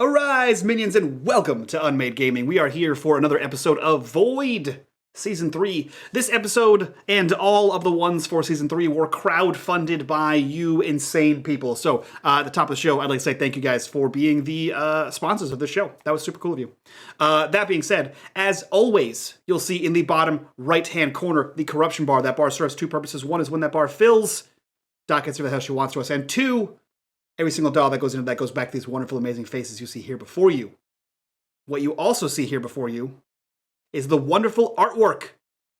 Arise, minions, and welcome to unMadeGaming. We are here for another episode of Void, Season 3. This episode, and all of the ones for Season 3, were crowdfunded by you insane people. So, at the top of the show, I'd like to say thank you guys for being the sponsors of this show. That was super cool of you. That being said, as always, you'll see in the bottom right-hand corner the corruption bar. That bar serves two purposes. One is when that bar fills, Doc gets her the hell she wants to us. And two, every single dollar that goes into that goes back to these wonderful, amazing faces you see here before you. What you also see here before you is the wonderful artwork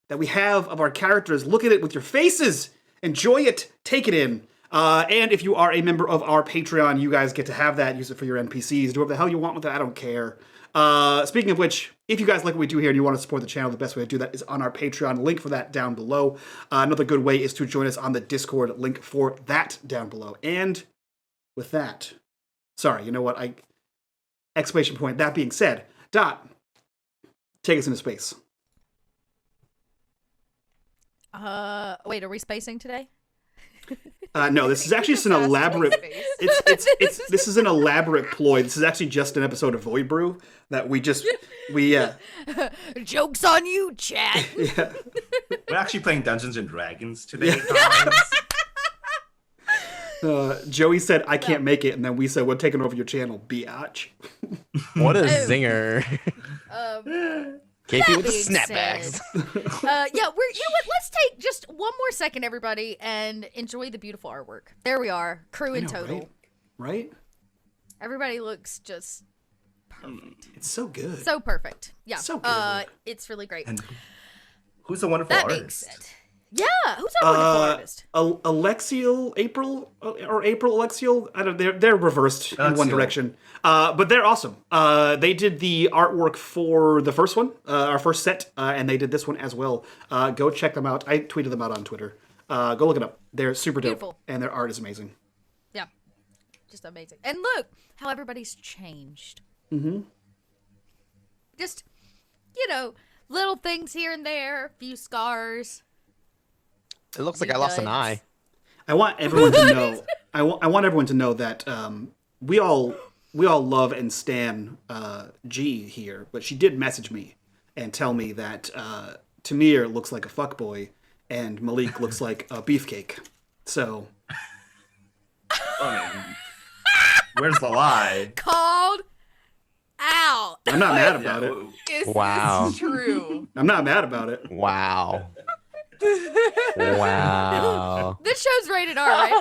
that we have of our characters. Look at it with your faces. Enjoy it. Take it in. And if you are a member of our Patreon, you guys get to have that. Use it for your NPCs. Do whatever the hell you want with it. I don't care. Speaking of which, if you guys like what we do here and you want to support the channel, the best way to do that is on our Patreon. Link for that down below. Another good way is to join us on the Discord. Link for that down below. And with that, sorry, you know what? Exclamation point. That being said, Dot, take us into space. Wait, are we spacing today? No, this is actually just an elaborate. This is an elaborate ploy. This is actually just an episode of Void Brew that we. Joke's on you, chat. Yeah. We're actually playing Dungeons and Dragons today, guys. Joey said, "I can't make it," and then we said, "We're taking over your channel, biatch." What a zinger! KP with the That snapbacks. Yeah, you know what? Let's take just one more second, everybody, and enjoy the beautiful artwork. There we are, crew in total. Right? Everybody looks just perfect. It's so good. So perfect. Yeah. So good. It's really great. And who's the wonderful That being artist? said, yeah, who's our wonderful artist? Alexiel, April Alexiel. I don't. They're reversed in one Alexiel. direction. But they're awesome. They did the artwork for the first one, our first set, and they did this one as well. Go check them out. I tweeted them out on Twitter. Go look it up. They're super dope, Beautiful. and their art is amazing. Yeah, just amazing. And look how everybody's changed. Mm-hmm. Just, little things here and there, a few scars. It looks like I lost an eye. I want everyone to know. I want everyone to know that we all love and stan G here, but she did message me and tell me that Tamir looks like a fuckboy and Malik looks like a beefcake. So, Where's the lie? Called out. I'm not mad about it. Is Wow. this true? I'm not mad about it. Wow. Wow. This show's rated R, right?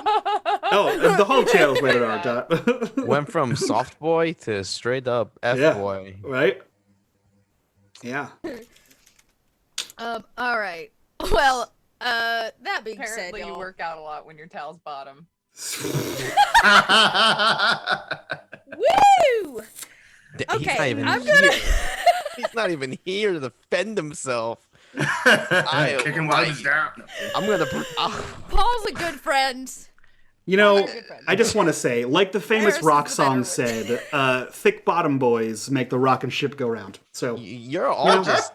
Oh, the whole channel's rated R. Dot. Went from soft boy to straight up F Yeah. boy. Right? Yeah. All right. Well, that being said, Apparently you y'all, work out a lot when your towel's bottom. Woo! He's Okay, not even I'm here. gonna. He's not even here to defend himself. Kick him while he's down. I'm gonna. Paul's a good friend. You know, Paul's a good friend. I just want to say, like the famous Harrison's rock the song better said, thick bottom boys make the rock and ship go round. So, You're all just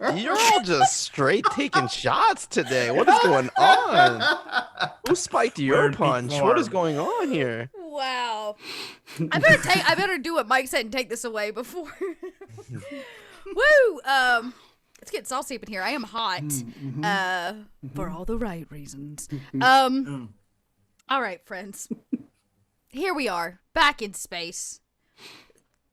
straight taking shots today. What is going on? Who spiked your Word punch? before. What is going on here? Wow. I better do what Mike said and take this away before. Woo! Let's get saucy up in here. I am hot. For all the right reasons. All right, friends. Here we are, back in space.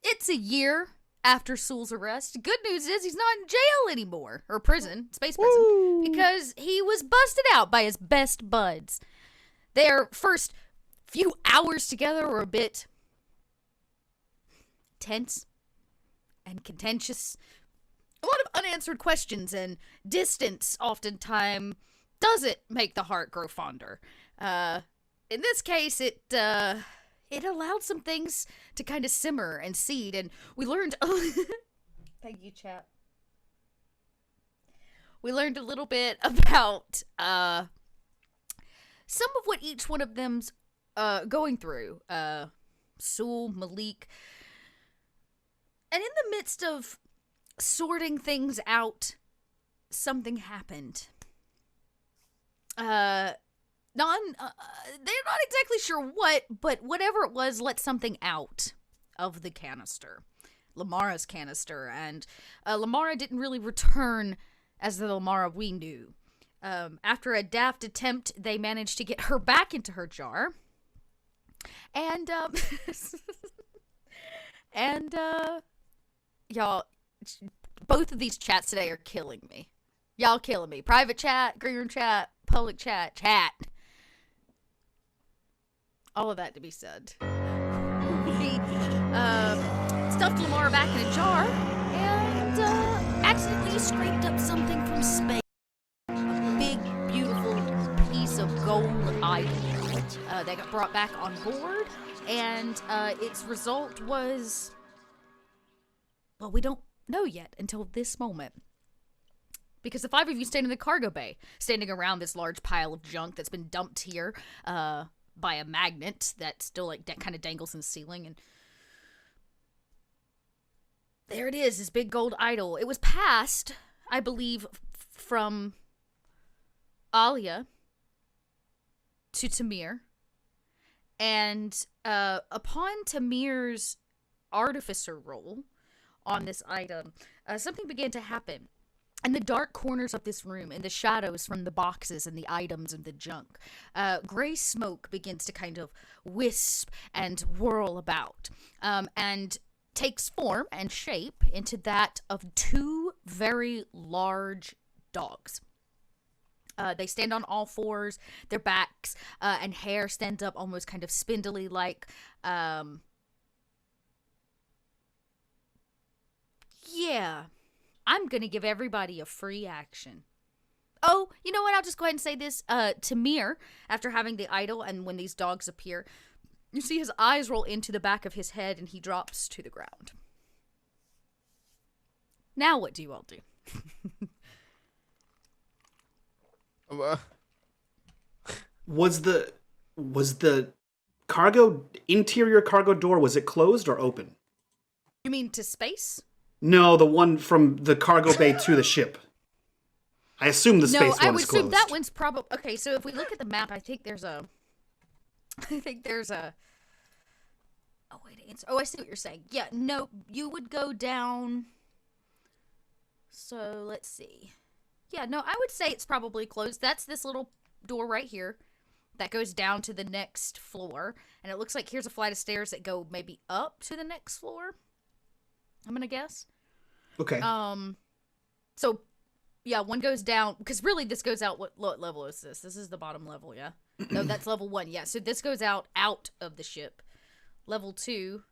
It's a year after Sewell's arrest. Good news is he's not in jail anymore, or prison, space prison, because he was busted out by his best buds. Their first few hours together were a bit tense and contentious. A lot of unanswered questions, and distance oftentimes doesn't make the heart grow fonder. In this case, it allowed some things to kind of simmer and seed, and we learned. Thank you, chat. We learned a little bit about some of what each one of them's going through. Sewell, Malik, and in the midst of sorting things out, something happened. They're not exactly sure what, but whatever it was let something out. of the canister, Lamara's canister, and Lamara didn't really return as the Lamara we knew. After a daft attempt, they managed to get her back into her jar, and y'all, both of these chats today are killing me. Y'all killing me. Private chat, green room chat, public chat. All of that to be said. We stuffed Lamar back in a jar and accidentally scraped up something from space. A big, beautiful piece of gold idol that got brought back on board, and its result was, well, we don't know yet until this moment. Because the 5 of you stand in the cargo bay, standing around this large pile of junk that's been dumped here by a magnet that still like kind of dangles in the ceiling, and there it is, this big gold idol. It was passed, I believe, from Alia to Tamir, and upon Tamir's artificer roll on this item, something began to happen. In the dark corners of this room, in the shadows from the boxes and the items and the junk, gray smoke begins to kind of wisp and whirl about, and takes form and shape into that of 2 very large dogs. They stand on all fours, their backs and hair stands up almost kind of spindly like. Yeah. I'm gonna give everybody a free action. Oh, you know what? I'll just go ahead and say this. Tamir, after having the idol and when these dogs appear, you see his eyes roll into the back of his head and he drops to the ground. Now what do you all do? Was the interior cargo door, was it closed or open? You mean to space? No, the one from the cargo bay to the ship. I assume the space one is closed. No, I would assume that one's probably... Okay, so if we look at the map, I think there's a... Oh, wait. Oh, I see what you're saying. Yeah, no, you would go down... So, let's see. Yeah, no, I would say it's probably closed. That's this little door right here that goes down to the next floor. And it looks like here's a flight of stairs that go maybe up to the next floor. I'm gonna guess. Okay. So, yeah, one goes down, because really this goes out, what level is this? This is the bottom level, yeah? No, that's level 1, yeah. So this goes out of the ship. Level 2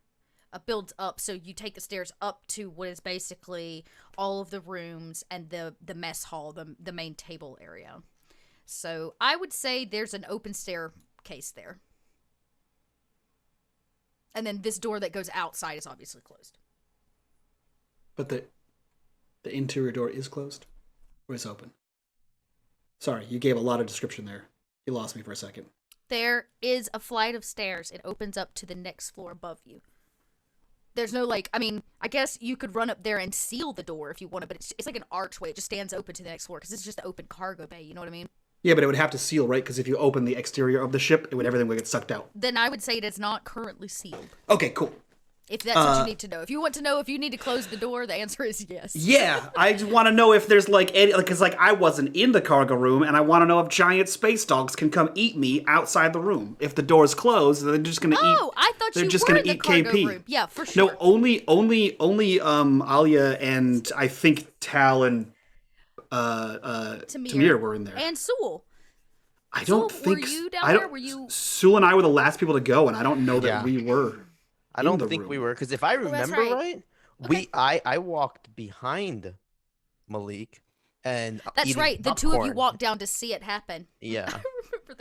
builds up, so you take the stairs up to what is basically all of the rooms and the mess hall, the main table area. So I would say there's an open staircase there. And then this door that goes outside is obviously closed. But the interior door is closed? Or is open? Sorry, you gave a lot of description there. You lost me for a second. There is a flight of stairs. It opens up to the next floor above you. There's no, like, I mean, I guess you could run up there and seal the door if you wanted, but it's like an archway. It just stands open to the next floor, because it's just an open cargo bay, you know what I mean? Yeah, but it would have to seal, right? Because if you open the exterior of the ship, everything would get sucked out. Then I would say it is not currently sealed. Okay, cool. If that's what you need to know. If you want to know if you need to close the door, the answer is yes. Yeah, I just want to know if there's like any, because like I wasn't in the cargo room, and I want to know if giant space dogs can come eat me outside the room. If the door's closed, they're just gonna eat. Oh, I thought you were in the cargo room. Yeah, for sure. No, only Alia and I think Tal and Tamir were in there. And Sewell. I don't think. Were you down there? Were you? Sewell and I were the last people to go, and I don't know that we were. I don't think we were, because if I remember right. I walked behind Malik and that's right. The two of you walked down to see it happen. Yeah, I remember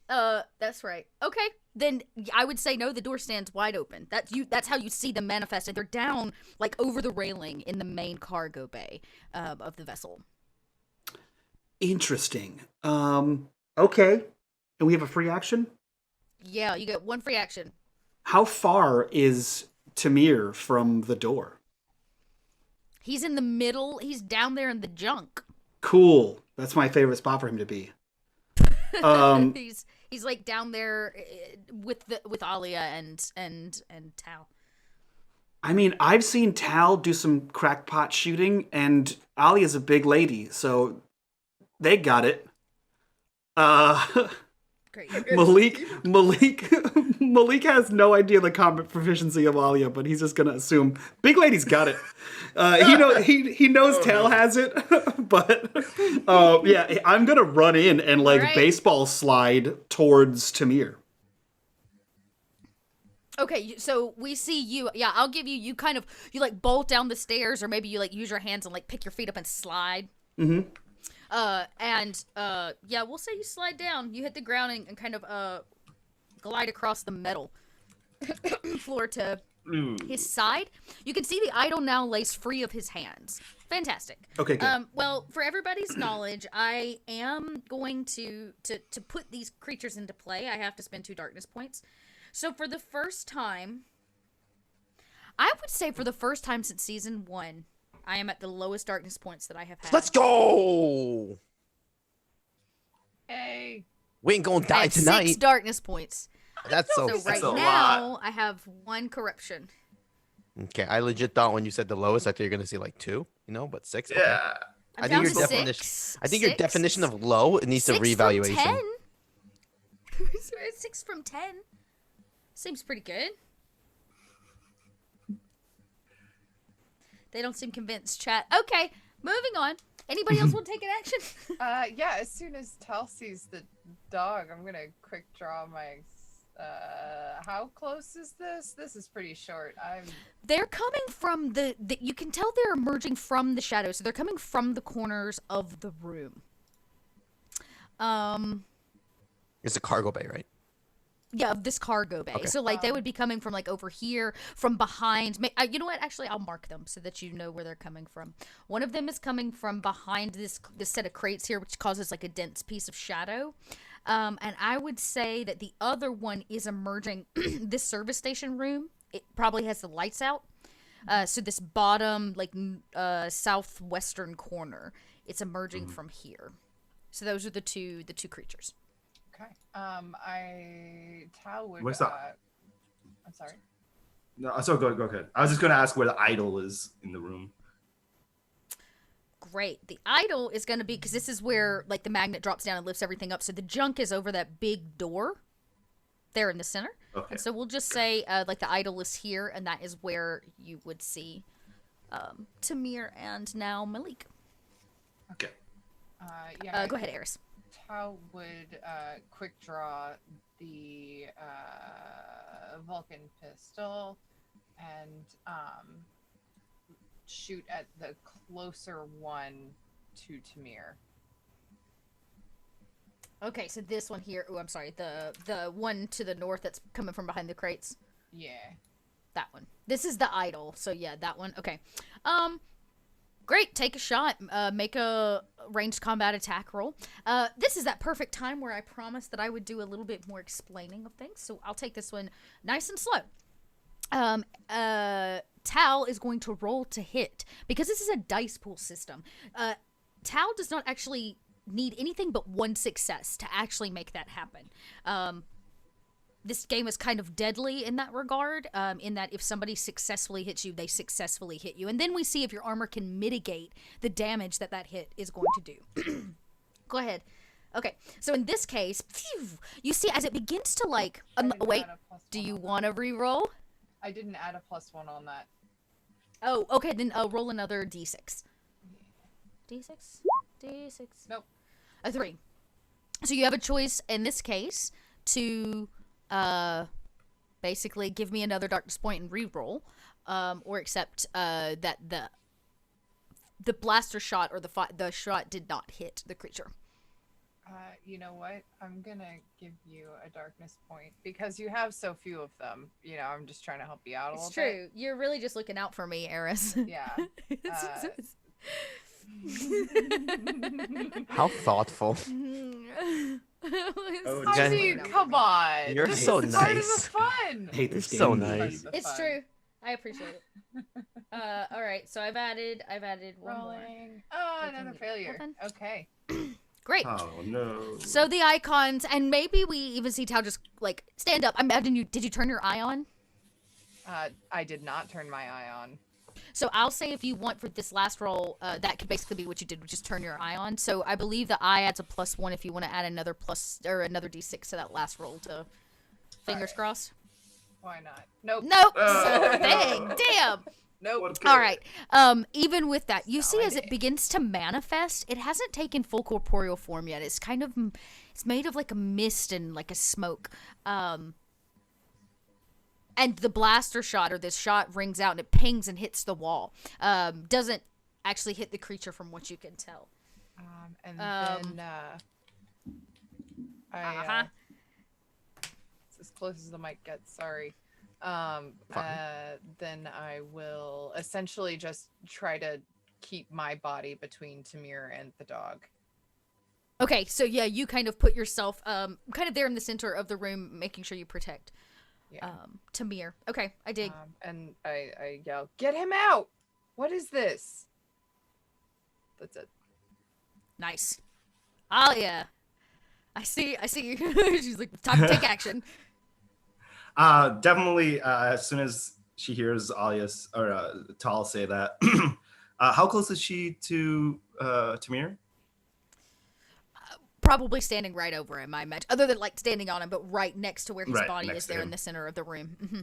that. That's right. Okay, then I would say no. The door stands wide open. That's how you see them manifest, and they're down like over the railing in the main cargo bay of the vessel. Interesting. Okay, and we have a free action. Yeah, you get one free action. How far is Tamir from the door? He's in the middle. He's down there in the junk. Cool. That's my favorite spot for him to be. He's like down there with Alia and Tal. I mean, I've seen Tal do some crackpot shooting, and Alia's a big lady, so they got it. Great. Malik has no idea the combat proficiency of Alia, but he's just gonna assume big lady's got it. He knows Tal has it, but yeah, I'm gonna run in and like All right. baseball slide towards Tamir. Okay, so we see you. Yeah, I'll give you. You kind of like bolt down the stairs, or maybe you like use your hands and like pick your feet up and slide. Mm-hmm. Yeah, we'll say you slide down. You hit the ground and kind of glide across the metal floor to his side. You can see the idol now lays free of his hands. Fantastic. Okay, good. Well, for everybody's knowledge, I am going to put these creatures into play. I have to spend 2 darkness points. So for the first time, I would say for the first time since season 1, I am at the lowest darkness points that I have had. Let's go! Hey. We ain't gonna I die have tonight. 6 darkness points. That's so So right a now, I have 1 corruption. Okay, I legit thought when you said the lowest, I thought you were gonna say like 2, but 6. Okay. Yeah. I'm I think down your to definition. 6. I think your definition of low it needs a 6 reevaluation. From 10? 6 from 10. Seems pretty good. They don't seem convinced, chat. Okay, moving on. Anybody else want to take an action? Yeah, as soon as Tal sees the dog, I'm gonna quick draw my. How close is this? This is pretty short. They're coming from the you can tell they're emerging from the shadows. So they're coming from the corners of the room. It's a cargo bay, right? Yeah, of this cargo bay. Okay. So, like, they would be coming from, like, over here, from behind. You know what? Actually, I'll mark them so that you know where they're coming from. One of them is coming from behind this set of crates here, which causes, like, a dense piece of shadow. And I would say that the other one is emerging this service station room. It probably has the lights out. So this bottom, like, southwestern corner, it's emerging from here. So those are the two creatures. Okay. Tal would. Where's that? I'm sorry. No, so go ahead. I was just gonna ask where the idol is in the room. Great. The idol is going to be, because this is where, like, the magnet drops down and lifts everything up. So the junk is over that big door there in the center. Okay. And so we'll just say, like, the idol is here, and that is where you would see Tamir and now Malik. Okay. Yeah. Go ahead, Eris. Tal would quick draw the Vulcan pistol and shoot at the closer one to Tamir. Okay, so this one here. Oh, I'm sorry. The one to the north that's coming from behind the crates. Yeah. That one. This is the idol. So yeah, that one. Okay. Great. Take a shot. Make a ranged combat attack roll. This is that perfect time where I promised that I would do a little bit more explaining of things. So I'll take this one nice and slow. Tal is going to roll to hit because this is a dice pool system. Tal does not actually need anything but 1 success to actually make that happen. This game is kind of deadly in that regard, in that if somebody successfully hits you, they successfully hit you. And then we see if your armor can mitigate the damage that hit is going to do. Go ahead. Okay, so in this case, phew, you see as it begins to like... wait, do you want to re-roll? I didn't add a +1 on that. Oh, okay, then roll another d6. D6? D6? Nope. A 3. So you have a choice in this case to... basically give me another darkness point and re-roll, or accept that the blaster shot or the shot did not hit the creature. You know what? I'm gonna give you a darkness point because you have so few of them. You know, I'm just trying to help you out a little bit. It's true. You're really just looking out for me, Eris. Yeah. How thoughtful. I mean, come on. You're so It's part of nice. the fun. I hate this game. So nice. It's true. I appreciate it. All right. So I've added one more. Rolling. Oh, another failure. Well done. Okay. Great. Oh no. So the icons, and maybe we even see Tao just like stand up. I imagine you. Did you turn your eye on? I did not turn my eye on. So I'll say if you want for this last roll, that could basically be what you did, which is turn your eye on. So I believe the eye adds a +1 if you want to add another another d6 to that last roll to fingers crossed. Why not? Nope. Nope. Dang. Damn. Nope. All right. Even with that, you see as it begins to manifest, it hasn't taken full corporeal form yet. It's kind of, it's made of like a mist and like a smoke. And the blaster shot, or this shot, rings out and it pings and hits the wall. Doesn't actually hit the creature from what you can tell. And then it's as close as the mic gets. Sorry. Then I will essentially just try to keep my body between Tamir and the dog. Okay, so yeah, you kind of put yourself kind of there in the center of the room, making sure you protect Tamir. Okay, I dig. And I yell, "Get him out! What is this?" That's it. Nice. Alia, I see you. She's like, time to take action. Definitely. As soon as she hears Alias or Tal say that, how close is she to Tamir? Probably standing right over him, I imagine. Other than like standing on him, but right next to where his body is there in the center of the room. Mm-hmm.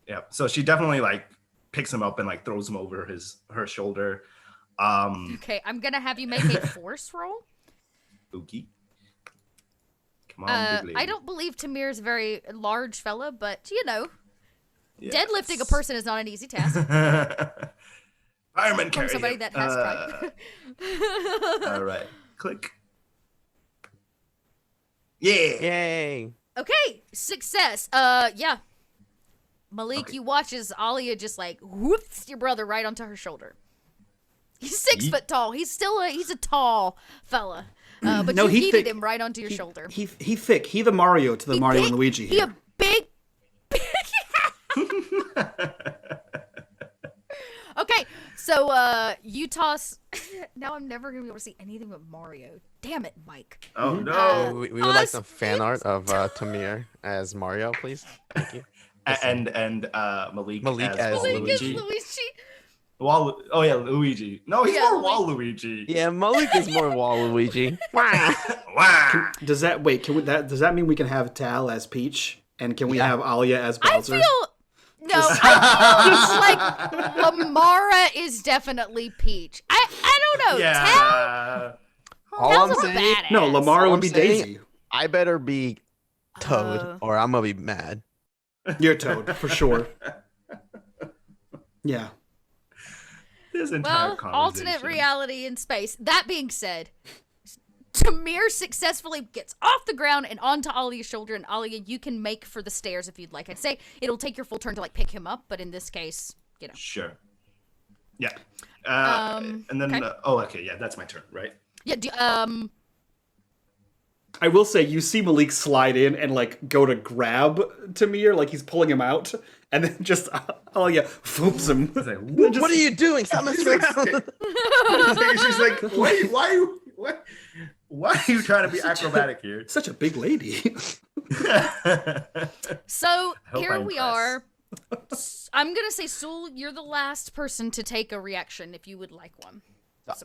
Yeah. So she definitely like picks him up and like throws him over her shoulder. Okay, I'm gonna have you make a force roll. Okay. Come on, big lady. I don't believe Tamir is a very large fella, but you know, Yes. deadlifting a person is not an easy task. Fireman From carry somebody him. that has pride. All right. Click. Yeah. Yay! Okay, success. Yeah. Malik, Okay. you watch as Alia just like whoops your brother right onto her shoulder. He's 6 foot tall. He's a tall fella. But No, you he yeeted thick. him right onto your shoulder. He thick. He the Mario to the Mario big, and Luigi He here. a big. Okay, so you toss. Now I'm never gonna be able to see anything but Mario. Damn it, Mike. Oh no. We would like some fan art of Tamir as Mario, please. Thank you. And Malik as Malik is Luigi. Luigi. Oh yeah, Luigi. No, he's Yeah, more Waluigi. Yeah, Malik is more Waluigi. Wow. Wow. Does that does that mean we can have Tal as Peach, and can we have Alia as Bowser? I feel like Lamara is definitely Peach. I don't know. Yeah. All Tal's I'm a saying, badass. No, Lamara All would I'm be saying- Daisy. I better be Toad, or I'm gonna be mad. You're Toad for sure. Yeah. This entire Well, conversation. alternate reality in space. That being said, Tamir successfully gets off the ground and onto Alia's shoulder, and Alia, you can make for the stairs if you'd like. I'd say it'll take your full turn to like pick him up, but in this case, you know. Sure. Yeah. And then okay. yeah, that's my turn, right? Yeah. I will say, you see Malik slide in and like go to grab Tamir, like he's pulling him out, and then just Alia foops him. It's like, What are you doing? Stop messing around. She's like, wait, why are you trying to be acrobatic here? Such a big lady. So hope here I we impress. are. I'm gonna say, Sul, you're the last person to take a reaction if you would like one.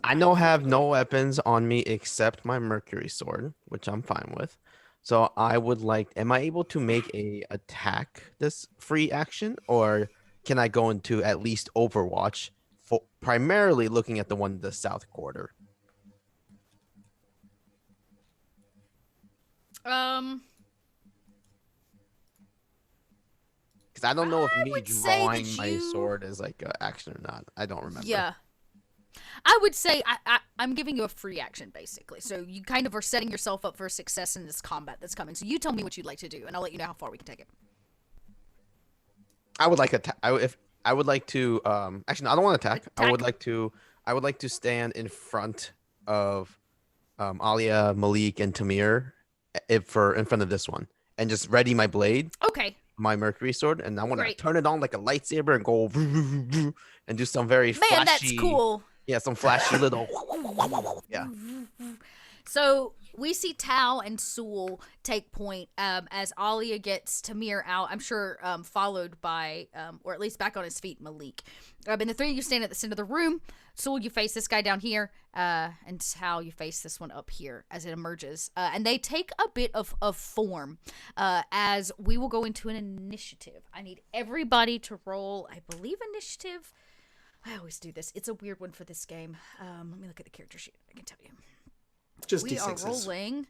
I know have no weapons on me except my Mercury sword, which I'm fine with. So I would like, am I able to make a attack this free action, or can I go into at least Overwatch, for primarily looking at the one in the south quarter? Because I don't know if me would say drawing that my you- sword is like an action or not. I don't remember. Yeah. I would say I'm giving you a free action, basically. So you kind of are setting yourself up for success in this combat that's coming. So you tell me what you'd like to do, and I'll let you know how far we can take it. I would like I would like to actually no, I don't want to attack. I would like to stand in front of Alia, Malik, and Tamir in front of this one and just ready my blade, Okay. my Mercury sword, and I want to Great. turn it on like a lightsaber and go and do some very Man, flashy, that's cool. yeah, some flashy little yeah. So We see Tao and Sewell take point as Alia gets Tamir out. I'm sure followed by, or at least back on his feet, Malik. And the three of you stand at the center of the room. Sewell, you face this guy down here, and Tao, you face this one up here as it emerges. And they take a bit of form as we will go into an initiative. I need everybody to roll, I believe, initiative. I always do this. It's a weird one for this game. Let me look at the character sheet. I can tell you. Just we D6s. are rolling.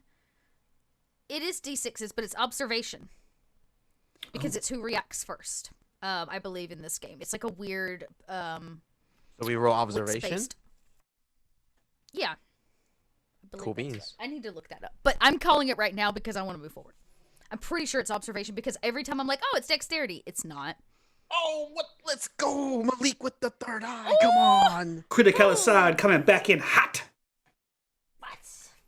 It is D6s, but it's observation. Because it's who reacts first. I believe in this game. It's like a weird So we roll observation? spaced. Yeah. I believe Cool that's beans. right. I need to look that up. But I'm calling it right now because I want to move forward. I'm pretty sure it's observation because every time I'm like, oh, it's dexterity. It's not. Oh, what? Let's go, Malik with the third eye. Come on. Critical aside, coming back in hot. What?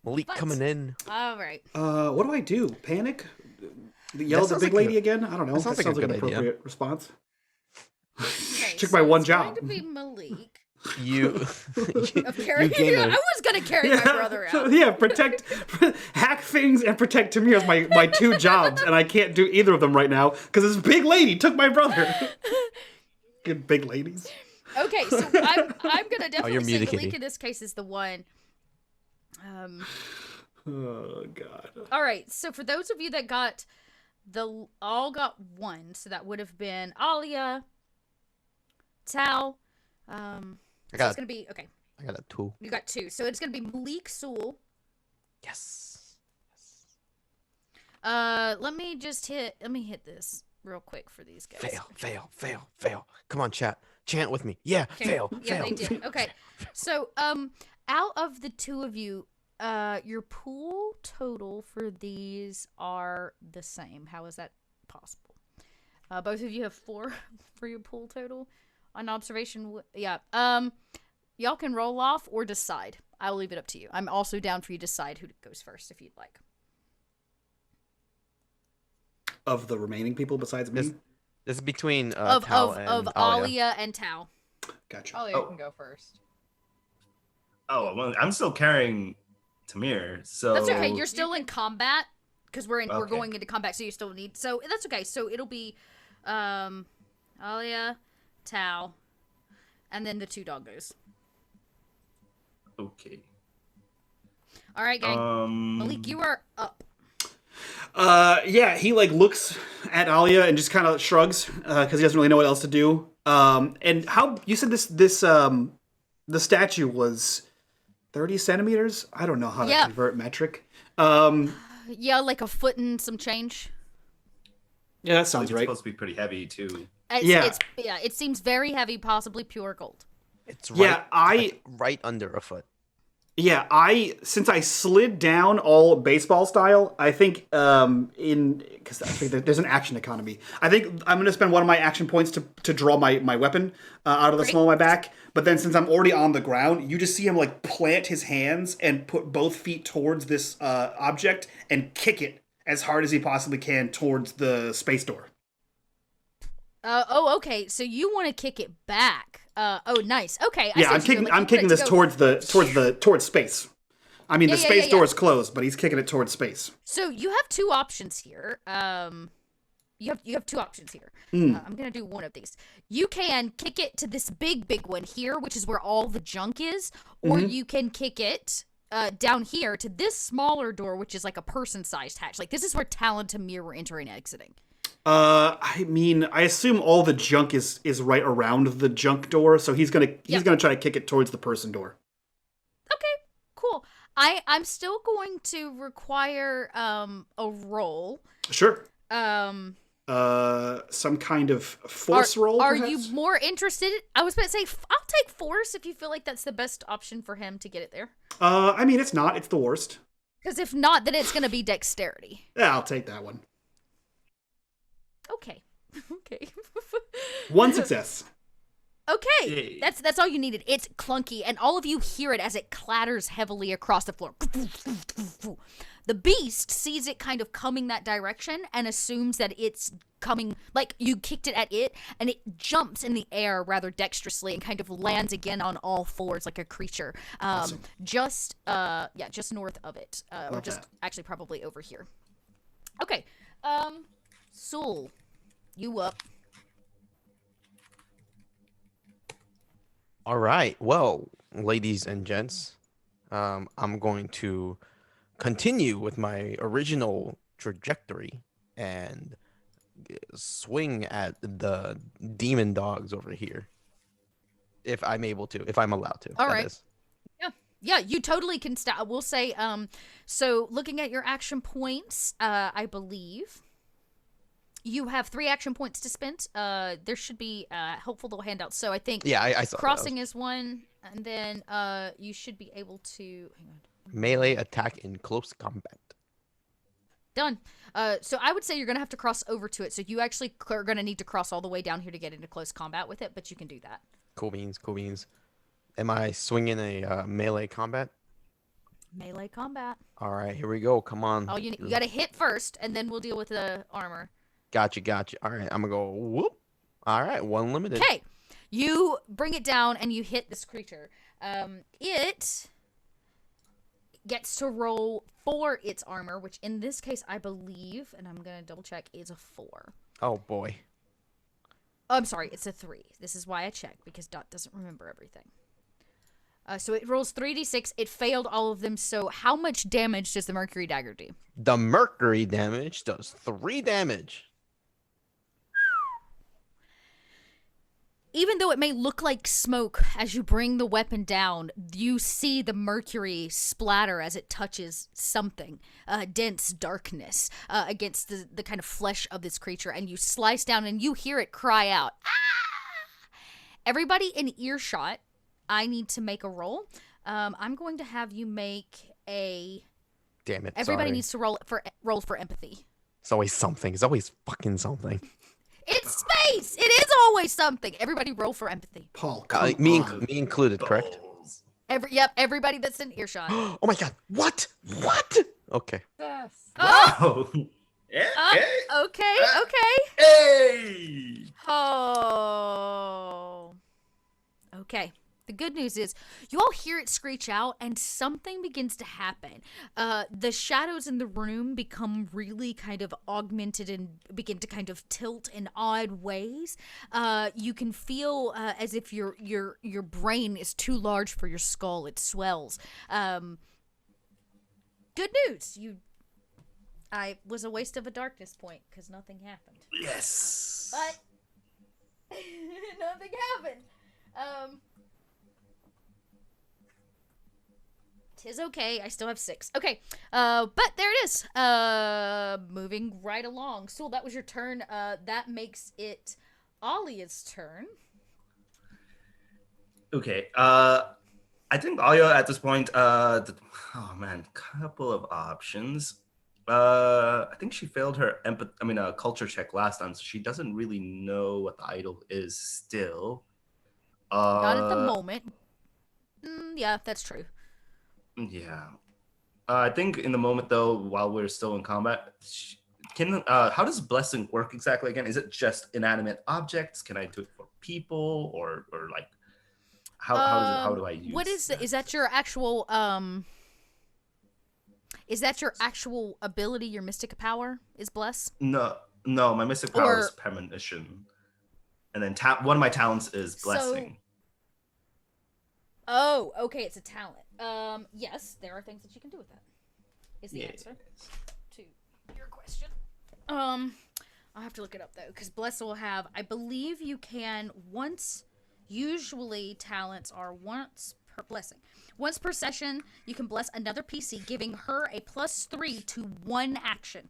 Malik What? coming in. All right. What do I do? Panic? Yell at the sounds big like lady again? I don't know. that sounds like a an good idea. appropriate response. Okay, Took so my one it's job. going to be Malik. You, Of carrying, gain I a- was going to carry my brother out. Yeah, hack things and protect Tamir is my two jobs, and I can't do either of them right now because this big lady took my brother. Good big ladies. Okay, so I'm gonna definitely you're say muted, Malik Kitty. in this case is the one. Oh God. All right, so for those of you that got all got one, so that would have been Alia, Tal. I So got it's gonna be okay. I got a 2. You got two, so it's gonna be Malik, Sewell. Yes. Let me hit this real quick for these guys. Fail. Come on, chat. Chant with me. Yeah, Okay. fail. Yeah, they did. Okay. So, out of the two of you, your pool total for these are the same. How is that possible? Both of you have 4 for your pool total on observation. Yeah. Y'all can roll off or decide. I'll leave it up to you. I'm also down for you to decide who goes first if you'd like. Of the remaining people besides me? This is between Of Tal and Alia. Alia and Tao. Gotcha. Alia Oh. can go first. Oh, well, I'm still carrying Tamir, so That's okay. You're still in combat because we're Okay. going into combat, so you still need. So that's okay. So it'll be, Alia, Tao, and then the 2 doggos. okay. All right, gang. Malik, you are up. Yeah, he like looks at Alia and just kind of shrugs because he doesn't really know what else to do. And how you said this the statue was 30 centimeters? I don't know how to Yeah. convert metric. Yeah, like a foot and some change. Yeah, that It's sounds right. supposed to be pretty heavy too. Yeah. It seems very heavy, possibly pure gold. It's Yeah, right under a foot. Yeah, since I slid down all baseball style, I think because I think there's an action economy. I think I'm gonna spend one of my action points to draw my weapon out of the Great. small of my back. But then since I'm already on the ground, you just see him like plant his hands and put both feet towards this object and kick it as hard as he possibly can towards the space door. Okay. So you want to kick it back? Nice. Okay. Yeah, I'm kicking this towards space. I mean, the space door is closed, but he's kicking it towards space. So you have 2 options here. You have 2 options here. I'm gonna do one of these. You can kick it to this big one here, which is where all the junk is, or you can kick it down here to this smaller door, which is like a person-sized hatch. Like this is where Tal and Tamir were entering and exiting. I mean, I assume all the junk is right around the junk door, so he's gonna try to kick it towards the person door. Okay, cool. I'm still going to require a roll. Sure. Some kind of force roll. Are perhaps? you more interested? I was about to say I'll take force if you feel like that's the best option for him to get it there. I mean, it's not. It's the worst. Because if not, then it's going to be dexterity. Yeah, I'll take that one. Okay. Okay. One success. Okay, Yay. that's all you needed. It's clunky, and all of you hear it as it clatters heavily across the floor. The beast sees it kind of coming that direction and assumes that it's coming, like you kicked it at it, and it jumps in the air rather dexterously and kind of lands again on all fours like a creature. Awesome. Just north of it, or Love just that. actually probably over here. Okay, Sul, you up? All right. Well, ladies and gents, I'm going to continue with my original trajectory and swing at the demon dogs over here. If I'm able to, if I'm allowed to. All that right. is. Yeah, you totally can stop. I will say, so looking at your action points, I believe you have 3 action points to spend. There should be helpful little handouts. So I think Yeah, I saw crossing is 1, and then you should be able to. Hang on. Melee attack in close combat. Done. So I would say you're gonna have to cross over to it. So you actually are gonna need to cross all the way down here to get into close combat with it, but you can do that. Cool beans, cool beans. Am I swinging a melee combat? Melee combat. All right, here we go. Come on. Oh, you gotta hit first, and then we'll deal with the armor. Gotcha. All right, I'm gonna go whoop. All right, 1 limited. Okay, you bring it down and you hit this creature. It gets to roll for its armor, which in this case I believe, and I'm gonna double check, is a 4. Oh boy. Oh, I'm sorry, it's a 3. This is why I checked, because Dot doesn't remember everything. So it rolls 3d6. It failed all of them. So how much damage does the Mercury Dagger do? The mercury damage does 3 damage. Even though it may look like smoke as you bring the weapon down, you see the mercury splatter as it touches something, dense darkness against the kind of flesh of this creature, and you slice down and you hear it cry out. Ah! Everybody in earshot, I need to make a roll. I'm going to have you make a. Damn it. Everybody sorry. needs to roll for empathy. It's always something. It's always fucking something. It's space. It is always something. Everybody roll for empathy. Paul, come Me on. included, correct? Balls. Everybody that's in earshot. Oh my god. What? Okay. Yes. Wow. Yeah, Okay. Hey. Oh. Okay. The good news is you all hear it screech out and something begins to happen. The shadows in the room become really kind of augmented and begin to kind of tilt in odd ways. You can feel as if your brain is too large for your skull. It swells. Good news. I was a waste of a darkness point because nothing happened. Yes. But nothing happened. Tis okay. I still have 6. Okay. But there it is. Moving right along. So that was your turn. That makes it Alia's turn. Okay. I think Alia at this point. Oh man, couple of options. I think she failed her culture check last time, so she doesn't really know what the idol is still. Not at the moment. Yeah, that's true. Yeah. I think in the moment though, while we're still in combat, how does blessing work exactly again? Is it just inanimate objects? Can I do it for people or like how do I use What is that? is that your actual is that your actual ability, your mystic power is bless? No, my mystic power is premonition. And then one of my talents is blessing. Oh, okay, it's a talent. Yes, there are things that you can do with that. Is the answer to your question. I'll have to look it up though, because bless will have. I believe you can once. Usually, talents are once per blessing. Once per session, you can bless another PC, giving her a +3 to 1 action.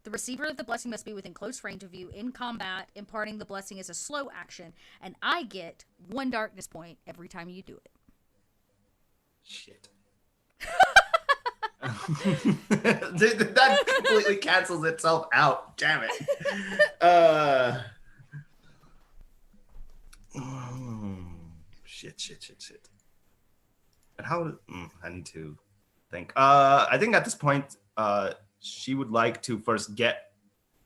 The receiver of the blessing must be within close range of you in combat. Imparting the blessing is a slow action, and I get 1 darkness point every time you do it. Shit. That completely cancels itself out. Damn it. Shit. And how? I need to think. I think at this point, she would like to first get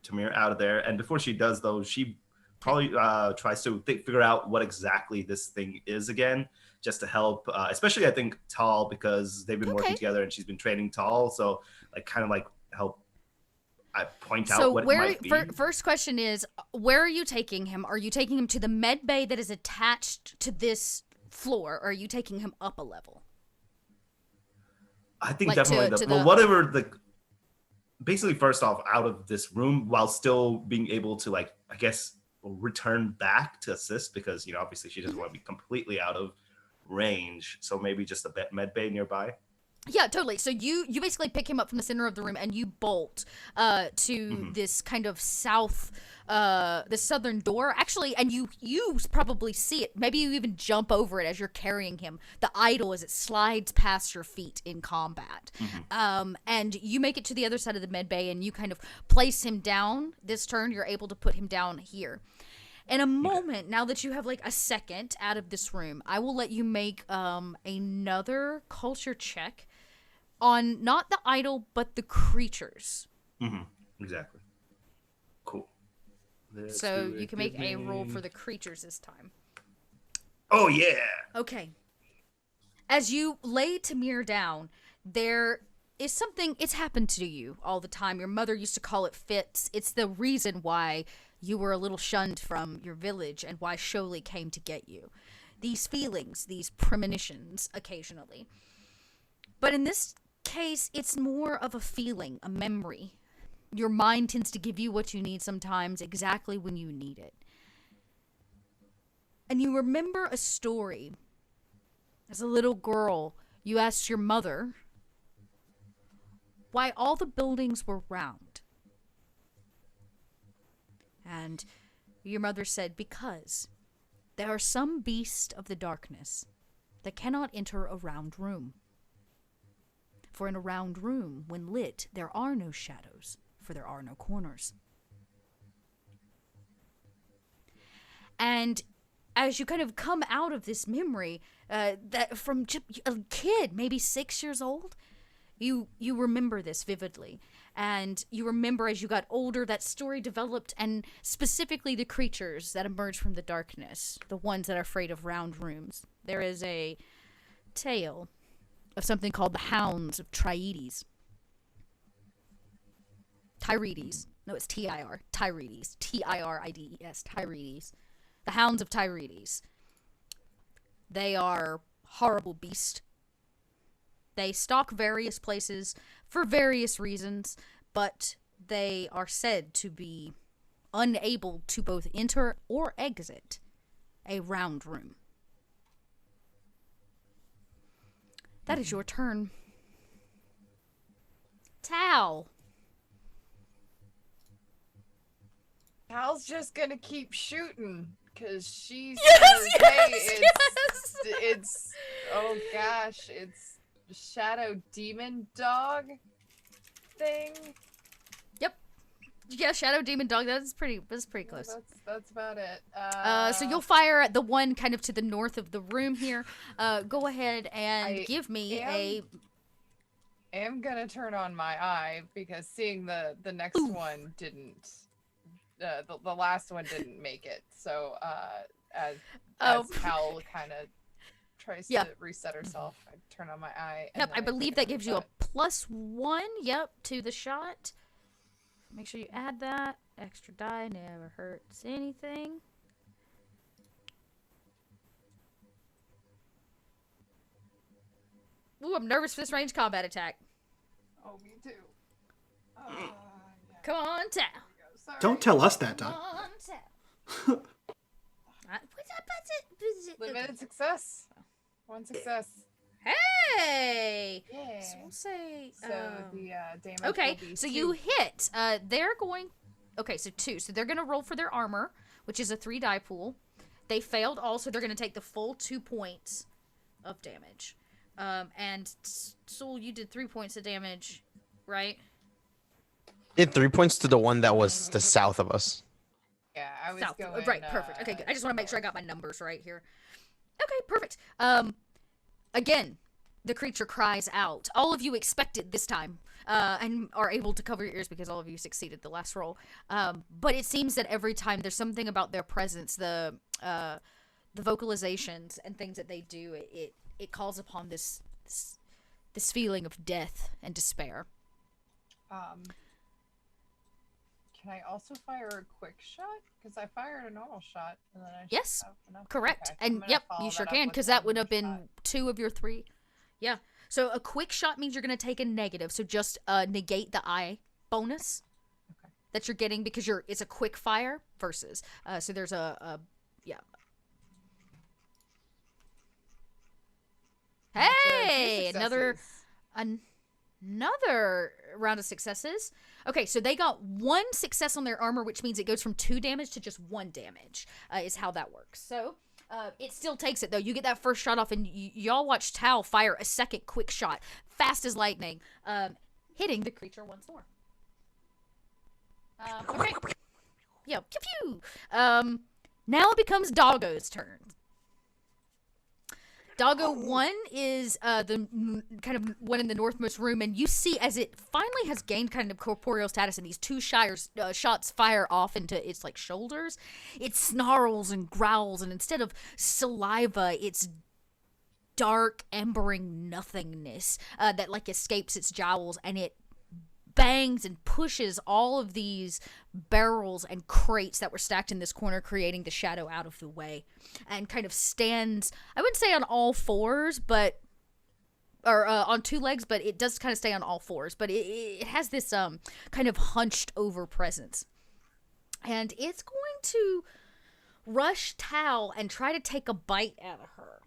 Tamir out of there, and before she does, though, she probably tries to figure out what exactly this thing is again, just to help, especially I think Tal, because they've been working together and she's been training Tal, so kind of help point out what it might be. First question is, where are you taking him? Are you taking him to the med bay that is attached to this floor, or are you taking him up a level? I think definitely whatever the. Basically, first off, out of this room, while still being able to, I guess, return back to assist, because obviously she doesn't want to be completely out of range. So maybe just a med bay nearby. Yeah, totally. So you basically pick him up from the center of the room and you bolt to this kind of the southern door, actually, and you probably see it. Maybe you even jump over it as you're carrying him, the idol, as it slides past your feet in combat. And you make it to the other side of the med bay and you kind of place him down. This turn, you're able to put him down here. In a moment, now that you have a second out of this room, I will let you make another culture check on not the idol, but the creatures. Exactly. Cool. So you can make a roll for the creatures this time. Oh, yeah. Okay. As you lay Tamir down, there is something, it's happened to you all the time. Your mother used to call it fits. It's the reason why you were a little shunned from your village and why Sholey came to get you. These feelings, these premonitions occasionally. But in this case, it's more of a feeling, a memory. Your mind tends to give you what you need sometimes, exactly when you need it. And you remember a story. As a little girl, you asked your mother why all the buildings were round. And your mother said, because there are some beasts of the darkness that cannot enter a round room. For in a round room, when lit, there are no shadows, for there are no corners. And as you kind of come out of this memory, that from a kid, maybe 6 years old, you remember this vividly. And you remember as you got older, that story developed, and specifically the creatures that emerge from the darkness, the ones that are afraid of round rooms. There is a tale of something called the Hounds of Tirides. Tirides. No, it's T-I-R. Tirides. T-I-R-I-D-E-S. Tirides. The Hounds of Tirides. They are horrible beasts. They stalk various places for various reasons, but they are said to be unable to both enter or exit a round room. That is your turn. Tal. Tal's just gonna keep shooting because she's it's oh gosh, it's shadow demon dog thing. Yep. Yeah, shadow demon dog. That's pretty close. That's about it. So you'll fire at the one kind of to the north of the room here. Go ahead and give me I am gonna turn on my eye because seeing the next one didn't. The last one didn't make it. So as Cal kind of tries to reset herself, I turn on my eye. Yep, I believe that gives you a +1. Yep, to the shot. Make sure you add that. Extra die never hurts anything. Ooh, I'm nervous for this ranged combat attack. Oh, me too. Come on, Tal. Don't tell us that, Doc. Come on, Tal. Limited success. One success. Hey! Yeah. So we'll say... So the damage okay, will be so 2. you hit. They're going... Okay, so 2. So they're going to roll for their armor, which is a 3-die pool. They failed also. They're going to take the full 2 points of damage. And Soul, you did 3 points of damage, right? Did 3 points to the one that was the south of us. Yeah, I was South. going... Right, perfect. Okay, good. I just want to make sure I got my numbers right here. Okay, perfect. Again, the creature cries out. All of you expect it this time, and are able to cover your ears because all of you succeeded the last roll. But it seems that every time there's something about their presence, the vocalizations and things that they do, it calls upon this feeling of death and despair. Can I also fire a quick shot? Because I fired a normal shot, and then I should Yes, have enough. correct. Okay, I'm And gonna yep, follow you sure that up can, with because that one would have been shot. 2 of your 3. Yeah. So a quick shot means you're going to take a negative. So just negate the eye bonus that you're getting because it's a quick fire versus. So there's yeah. Hey, Two another successes. another round of successes. Okay, so they got 1 success on their armor, which means it goes from 2 damage to just 1 damage. Is how that works. So. It still takes it, though. You get that first shot off, and y'all watch Tao fire a second quick shot, fast as lightning, hitting the creature once more. Okay. Yeah, pew-pew. Now it becomes Doggo's turn. Doggo 1 is the kind of one in the northmost room, and you see as it finally has gained kind of corporeal status, and these 2 shots fire off into its like shoulders. It snarls and growls, and instead of saliva, it's dark, embering nothingness that like escapes its jowls, and it bangs and pushes all of these barrels and crates that were stacked in this corner, creating the shadow out of the way, and kind of stands, I wouldn't say on all fours, but or on 2 legs, but it does kind of stay on all fours, but it has this kind of hunched over presence, and it's going to rush Tao and try to take a bite out of her.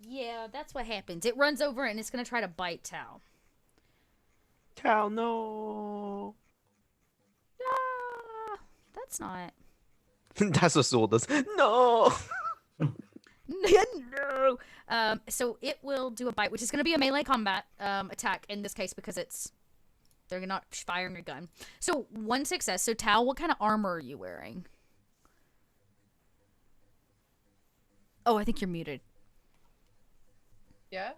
Yeah, that's what happens. It runs over and it's going to try to bite Tao. Tao, no. Ah, that's not. That's what Soul does. No. No. So it will do a bite, which is going to be a melee combat attack in this case because they're not firing a gun. So 1 success. So Tao, what kind of armor are you wearing? Oh, I think you're muted. Yeah?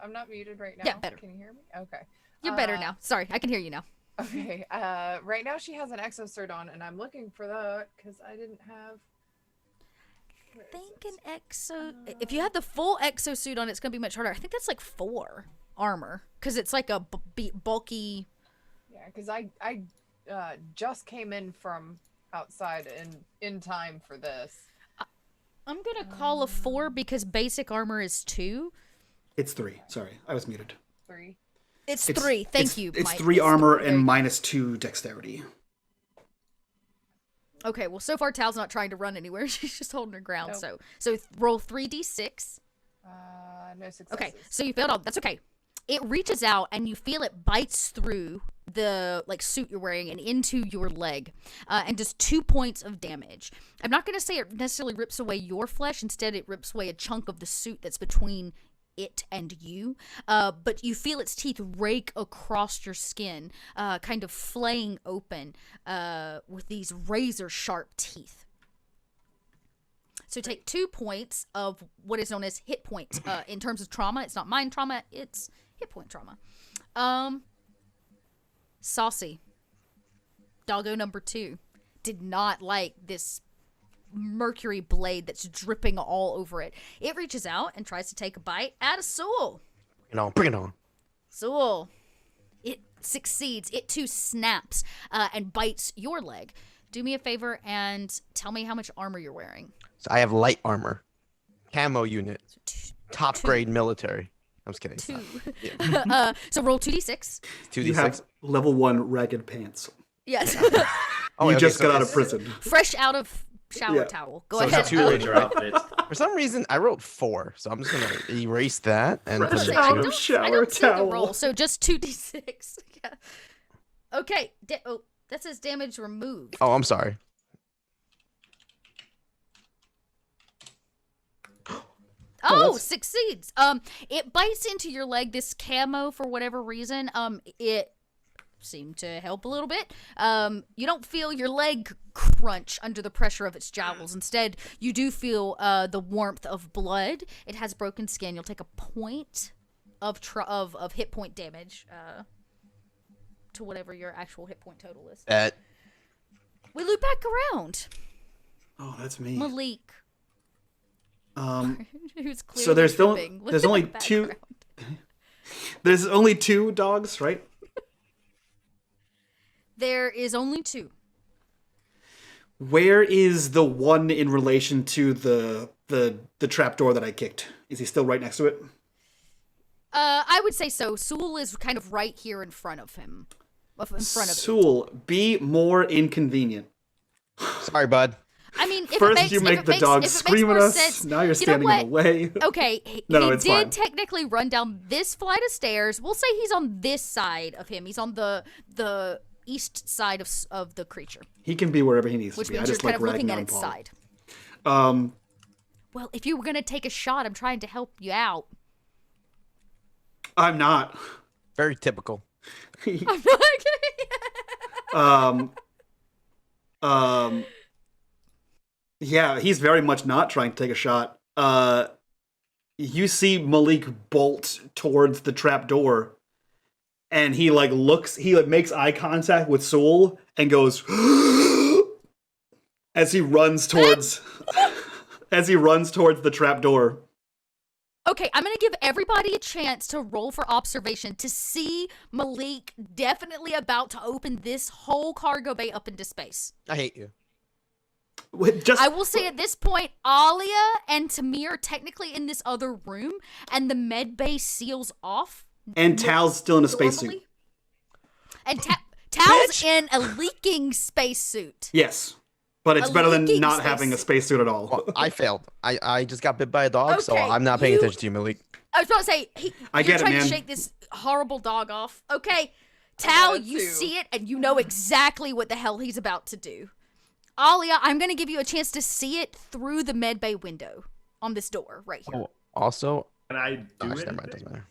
I'm not muted right now. Yeah, better. Can you hear me? Okay. You're better now. Sorry, I can hear you now. Okay. Right now she has an exocert on, and I'm looking for that because I didn't have. I think an exo. If you have the full exosuit on, it's going to be much harder. I think that's like 4 armor because it's like a bulky. Yeah, because I just came in from outside in time for this. I'm going to call a 4 because basic armor is 2. It's 3. Sorry, I was muted. 3. It's 3. Thank you, It's Mike. 3 armor and -2 dexterity. Okay, well, so far Tal's not trying to run anywhere. She's just holding her ground. Nope. So roll 3d6. No successes. Okay, so you failed all. That's okay. It reaches out and you feel it bites through the like suit you're wearing and into your leg, and does 2 points of damage. I'm not going to say it necessarily rips away your flesh. Instead, it rips away a chunk of the suit that's between it and you, but you feel its teeth rake across your skin, kind of flaying open with these razor sharp teeth. So take 2 points of what is known as hit points. In terms of trauma, it's not mind trauma, it's hit point trauma. Saucy, Doggo number 2, did not like this mercury blade that's dripping all over it. It reaches out and tries to take a bite out of Soul. Bring it on. Soul, it succeeds. It too snaps and bites your leg. Do me a favor and tell me how much armor you're wearing. So I have light armor, camo unit, top 2. grade military. I'm just kidding. 2. Yeah. So roll 2d6. 2d6. You have level 1 ragged pants. Yes. Oh, You okay, just so got out it's- of prison. Fresh out of shower Yeah. towel. Go So ahead. it's 2 Ranger outfits. For some reason, I wrote 4, so I'm just gonna erase that and put Fresh it out at of 2. I shower don't see the towel. roll, so just 2d6. Yeah. Okay. That says damage removed. Oh, I'm sorry. Oh, that's- succeeds. It bites into your leg. This camo, for whatever reason, it seemed to help a little bit. You don't feel your leg crunch under the pressure of its jowls. Instead, you do feel the warmth of blood. It has broken skin. You'll take a point of hit point damage to whatever your actual hit point total is. We loop back around. Oh, that's me. Malik. Who's clearly so there's tripping with there's the only background. there's only 2 dogs, right? There is only 2. Where is the one in relation to the trapdoor that I kicked? Is he still right next to it? I would say so. Sewell is kind of right here in front of him. In front of Sewell, be more inconvenient. Sorry, bud. I mean, if First it makes, you make the if dog it scream at makes more us, sense, now you're you know standing in the what? way. Okay, he it's did fine. technically run down this flight of stairs. We'll say he's on this side of him. He's on the east side of the creature. He can be wherever he needs Which to be. I means you're just kind like of looking ragging at on its Paul. side. Well, if you were gonna take a shot, I'm trying to help you out. I'm not. Very typical. I'm not Yeah, he's very much not trying to take a shot. You see Malik bolt towards the trapdoor, and he makes eye contact with Sewell and goes as he runs towards the trapdoor. Okay, I'm gonna give everybody a chance to roll for observation to see Malik definitely about to open this whole cargo bay up into space. I hate you. I will say at this point, Alia and Tamir are technically in this other room, and the med bay seals off. And Tal's still in a spacesuit. And Tal's in a leaking spacesuit. Yes. But it's A better than leaking not having a spacesuit at all. Well, I failed. I just got bit by a dog, so Okay, I'm not paying attention to you, Malik. I was about to say, I you're get it, trying to man. shake this horrible dog off. Okay, Tal, it you too. see it, and you know exactly what the hell he's about to do. Alia, I'm going to give you a chance to see it through the med bay window on this door right here. Oh, also, Can I do gosh, it? never mind, doesn't matter.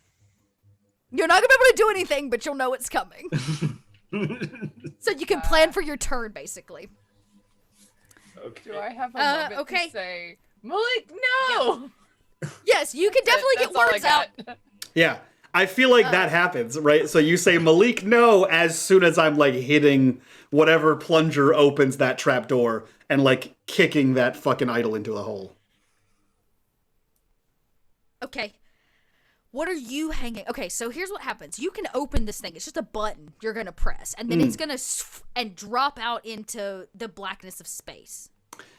You're not going to be able to do anything, but you'll know it's coming. So you can plan for your turn, basically. Okay. Do I have a moment okay. to say, Malik, no? Yes, you can definitely get That's all I words out. got. Yeah. I feel like that happens, right? So you say Malik no as soon as I'm like hitting whatever plunger opens that trapdoor and like kicking that fucking idol into the hole. Okay. What are you hanging? Okay, so here's what happens. You can open this thing. It's just a button you're going to press, and then it's going to and drop out into the blackness of space.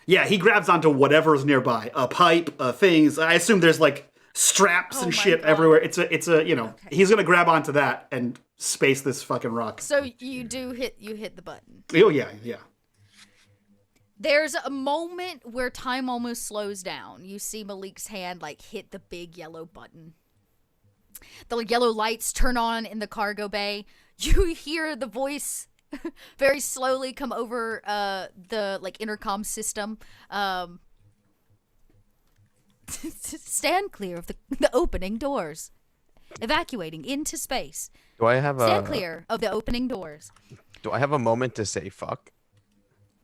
Yeah, he grabs onto whatever's nearby. A pipe, things. I assume there's like straps Oh and my shit God. everywhere. It's a, you know, he's going to grab onto that and space this fucking rock. So you hit the button. Oh, yeah, yeah. There's a moment where time almost slows down. You see Malik's hand like hit the big yellow button. The yellow lights turn on in the cargo bay. You hear the voice very slowly come over the like intercom system. Stand clear of the opening doors. Evacuating into space. Do I have Stand a clear of the opening doors. Do I have a moment to say fuck?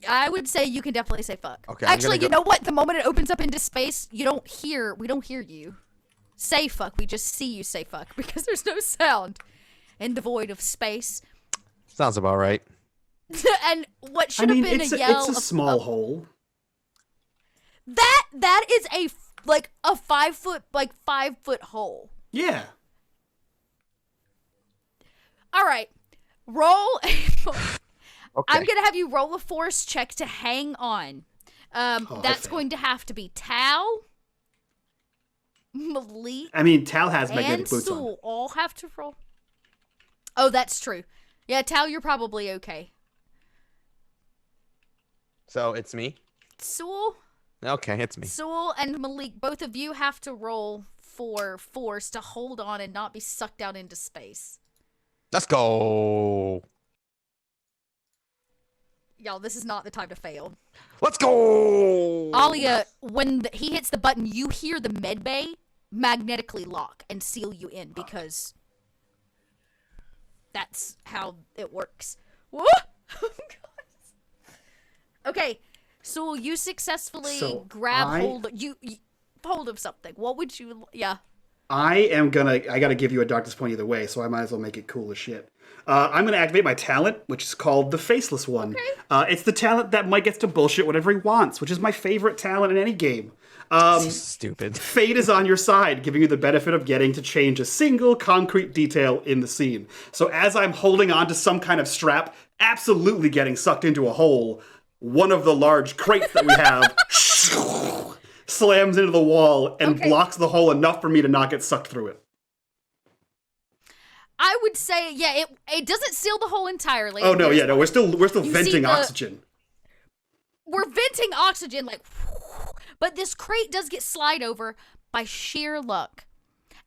I would say you can definitely say fuck. Okay, I'm Actually, gonna you go- know what? The moment it opens up into space, we don't hear you. Say fuck. We just see you say fuck because there's no sound in the void of space. Sounds about right. And what I should have mean, been it's a yell. a small hole. That is a 5 foot 5 foot hole. Yeah. All right, roll. Okay. I'm gonna have you roll a force check to hang on. I That's failed. going to have to be Tal, Malik, I mean, Tal has and magnetic boots on. Sewell all have to roll. Oh, that's true. Yeah, Tal, you're probably okay. So it's me. Sewell, Okay, it's me. Sewell, and Malik, both of you have to roll for force to hold on and not be sucked out into space. Let's go. Y'all, this is not the time to fail. Let's go. Alia, when he hits the button, you hear the med bay magnetically lock and seal you in because that's how it works. Whoa! Okay, so you successfully So grab I- hold. You hold of something. What would you? Yeah. I gotta give you a darkness point either way, so I might as well make it cool as shit. I'm gonna activate my talent, which is called the Faceless One. Okay. It's the talent that Mike gets to bullshit whatever he wants, which is my favorite talent in any game. Stupid. Fate is on your side, giving you the benefit of getting to change a single concrete detail in the scene. So as I'm holding on to some kind of strap, absolutely getting sucked into a hole, one of the large crates that we have slams into the wall and Okay. blocks the hole enough for me to not get sucked through it. I would say, yeah, it doesn't seal the hole entirely. Oh no, There's yeah, no, we're still You see venting the- oxygen. We're venting oxygen, like, but this crate does get slide over by sheer luck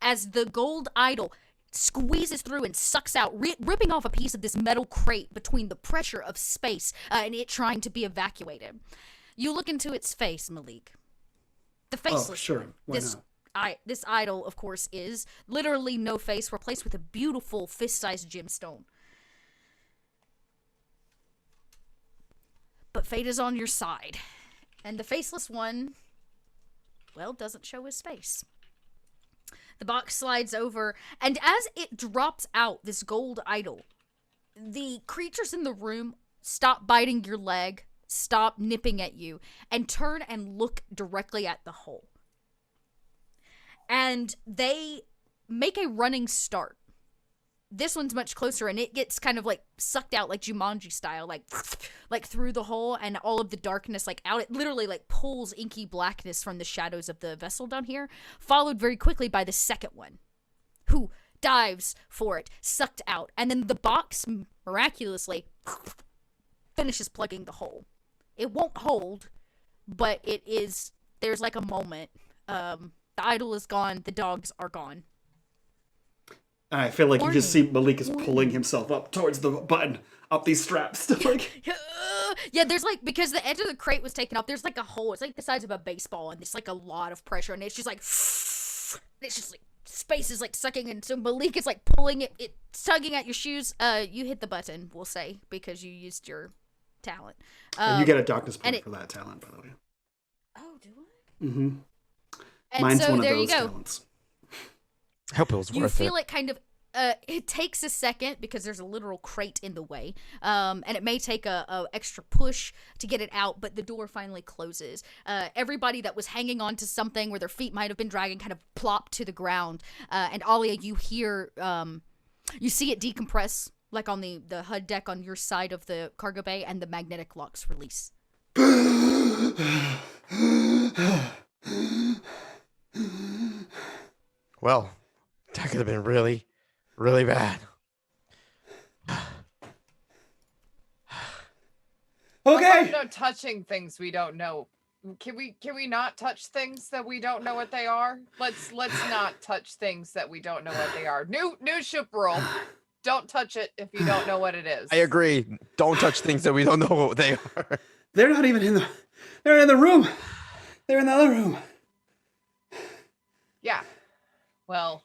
as the gold idol squeezes through and sucks out, ripping off a piece of this metal crate between the pressure of space and it trying to be evacuated. You look into its face, Malik. The faceless. Oh, sure. one. Why not? This idol, of course, is literally no face, replaced with a beautiful fist-sized gemstone. But fate is on your side. And the faceless one, well, doesn't show his face. The box slides over, and as it drops out, this gold idol, the creatures in the room stop biting your leg, stop nipping at you, and turn and look directly at the hole. And they make a running start. This one's much closer, and it gets kind of like sucked out like Jumanji style, like through the hole, and all of the darkness like out. It literally like pulls inky blackness from the shadows of the vessel down here, followed very quickly by the second one, who dives for it, sucked out, and then the box miraculously finishes plugging the hole. It won't hold, but it is. There's like a moment. The idol is gone. The dogs are gone. I feel like you just see Warning. Malik is pulling himself up towards the button, up these straps. Like, Yeah, there's like, because the edge of the crate was taken off, there's like a hole. It's like the size of a baseball, and it's like a lot of pressure, and it's just like, it's just like, space is like sucking, and so Malik is like pulling it tugging at your shoes. You hit the button, we'll say, because you used your talent. and you get a darkness point and for that talent, by the way. Oh, do I? Mm-hmm. And Mine's so one of there those you go. talents. I hope it was You worth feel it. it kind of it takes a second because there's a literal crate in the way, and it may take a extra push to get it out, but the door finally closes. Everybody that was hanging on to something where their feet might have been dragging kind of plop to the ground, and Alia, you hear you see it decompress like on the HUD deck on your side of the cargo bay, and the magnetic locks release. Well, that could have been really, really bad. Okay. No touching things we don't know. Can we not touch things that we don't know what they are? Let's not touch things that we don't know what they are. New ship rule. Don't touch it if you don't know what it is. I agree. Don't touch things that we don't know what they are. They're not even in the. They're in the room. They're in the other room. Yeah. Well.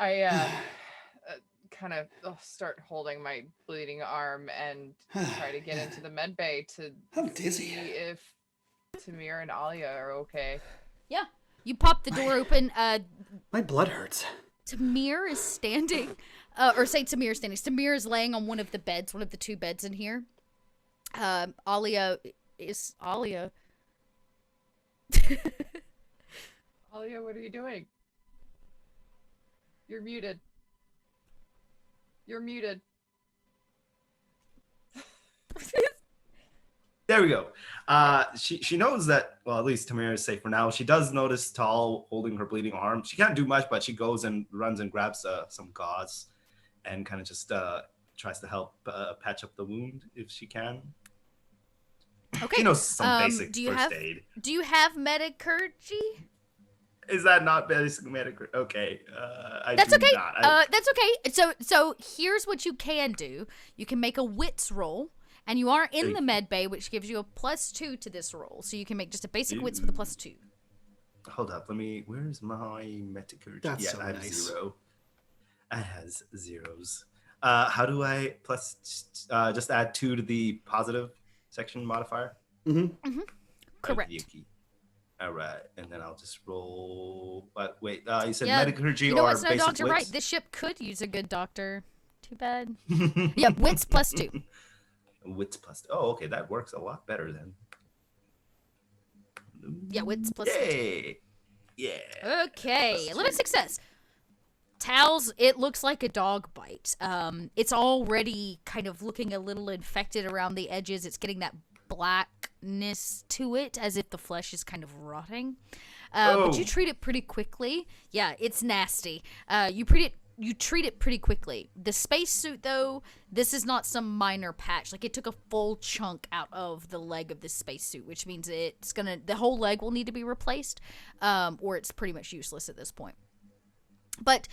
I kind of start holding my bleeding arm and try to get into the med bay to I'm dizzy. see if Tamir and Alia are okay. Yeah, you pop the door open. My blood hurts. Tamir is standing, or say Tamir is standing. Tamir is laying on one of the beds, one of the two beds in here. Alia is Alia. Alia, what are you doing? You're muted. You're muted. There we go. She knows that, well, at least Tamira is safe for now. She does notice Tal holding her bleeding arm. She can't do much, but she goes and runs and grabs some gauze and kind of just tries to help patch up the wound if she can. Okay. She knows some basic do you first have aid. Do you have metacurgy? Is that not basic medical? Okay. That's do okay. Not. That's okay. So here's what you can do. You can make a wits roll, and you are in the med bay, which gives you a +2 to this roll. So you can make just a basic wits with a +2. Hold up. Where's my metacurgy? That's Yeah, so I have nice. 0. I has zeros. How do I just add 2 to the positive section modifier? Correct. Okey-dokey. All right, and then I'll just roll. But wait, you said Yeah, metallurgy you know or what, Snow basic Dogs, you're right. wits? This ship could use a good doctor. Too bad. Yeah, wits +2. Wits plus. Oh, okay, that works a lot better then. Yeah, wits +2. Yay! Yeah. Okay, limit +2. success. Towels, it looks like a dog bite. It's already kind of looking a little infected around the edges. It's getting that blackness to it, as if the flesh is kind of rotting. But you treat it pretty quickly. Yeah, it's nasty. You treat it pretty quickly. The spacesuit, though, this is not some minor patch. Like, it took a full chunk out of the leg of this spacesuit, which means the whole leg will need to be replaced, or it's pretty much useless at this point. But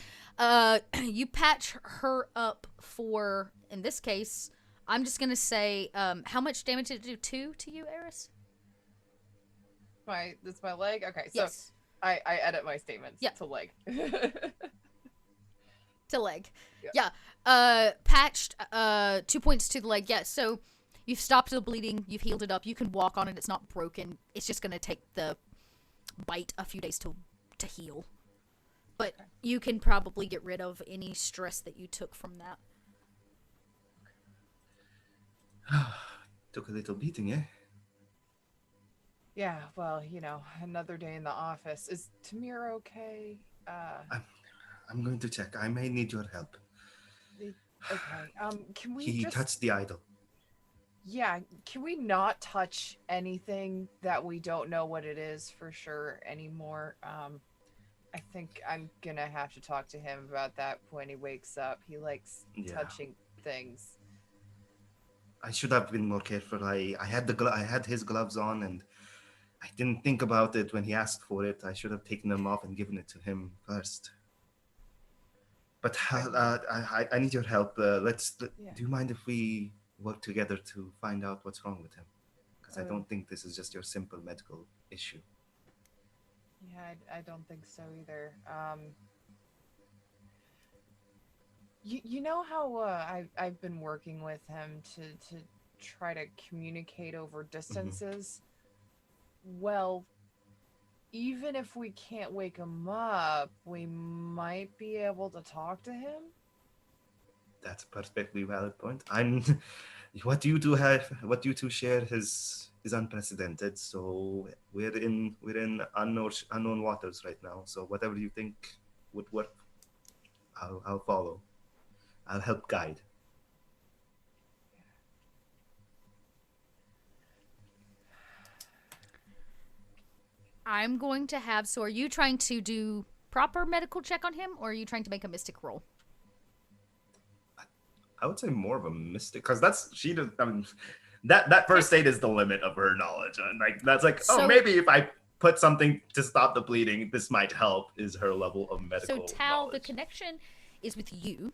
you patch her up for, in this case, I'm just going to say, how much damage did it do? 2 to you, Eris? That's my leg? Okay, so Yes. I edit my statements to leg. To leg. Yeah. Patched 2 points to the leg. Yeah, so you've stopped the bleeding, you've healed it up, you can walk on it, it's not broken. It's just going to take the bite a few days to heal. But you can probably get rid of any stress that you took from that. Took a little beating, eh? Yeah, well, another day in the office. Is Tamir okay? I'm going to check. I may need your help. Okay. Can we He touched the idol. Yeah, can we not touch anything that we don't know what it is for sure anymore? I think I'm gonna have to talk to him about that when he wakes up. He likes touching things. I should have been more careful. I had his gloves on, and I didn't think about it when he asked for it. I should have taken them off and given it to him first. But I need your help. Do you mind if we work together to find out what's wrong with him? Because I don't think this is just your simple medical issue. Yeah, I don't think so either. You know how I've been working with him to try to communicate over distances? Well, even if we can't wake him up, we might be able to talk to him. That's a perfectly valid point. What you two share is unprecedented. So we're in unknown waters right now. So whatever you think would work, I'll follow. I'll help guide. I'm going to have... So are you trying to do proper medical check on him, or are you trying to make a mystic roll? I would say more of a mystic, because that first aid is the limit of her knowledge. And maybe if I put something to stop the bleeding, this might help, is her level of medical knowledge. So Tal, the connection is with you.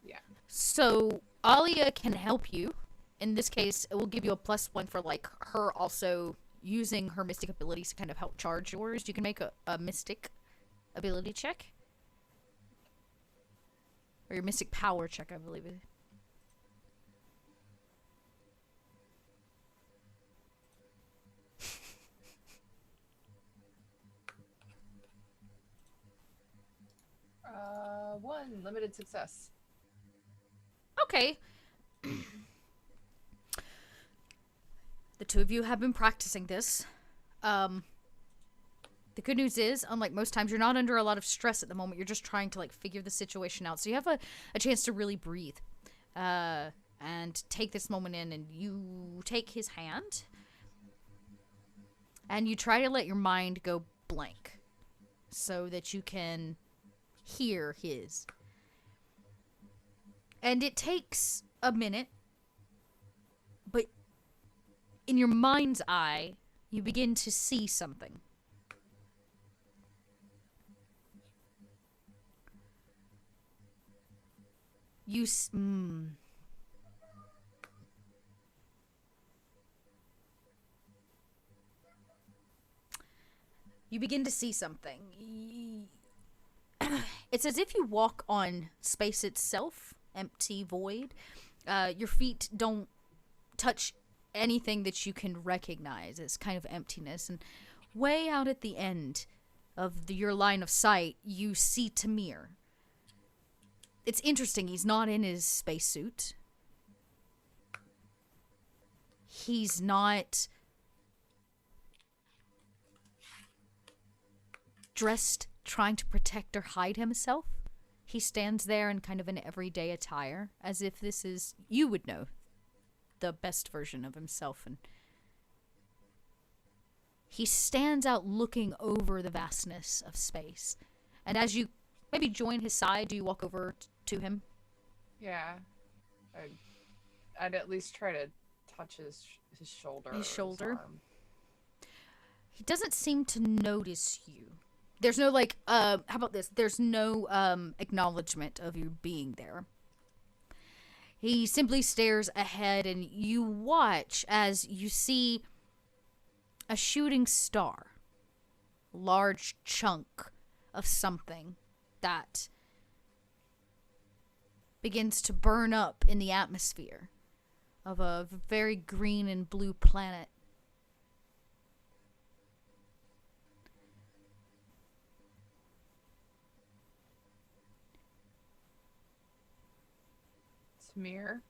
Yeah. So Alia can help you. In this case, it will give you a +1 for her also using her mystic abilities to kind of help charge yours. You can make a mystic ability check. Or your mystic power check, I believe it. One limited success. Okay. The two of you have been practicing this. The good news is, unlike most times, you're not under a lot of stress at the moment. You're just trying to figure the situation out. So you have a chance to really breathe and take this moment in. And you take his hand and you try to let your mind go blank so that you can hear his. And it takes a minute, but in your mind's eye, you begin to see something. You begin to see something. It's as if you walk on space itself, empty void. Your feet don't touch anything that you can recognize. It's kind of emptiness. And way out at the end of your line of sight, you see Tamir. It's interesting. He's not in his spacesuit. He's not dressed trying to protect or hide himself. He stands there in kind of an everyday attire, as if this is, you would know, the best version of himself. And he stands out looking over the vastness of space. And as you maybe join his side, do you walk over to him? Yeah. I'd at least try to touch his shoulder. His shoulder? His arm. He doesn't seem to notice you. There's no, like, how about this? There's no acknowledgement of you being there. He simply stares ahead, and you watch as you see a shooting star. Large chunk of something that begins to burn up in the atmosphere of a very green and blue planet. Tamir?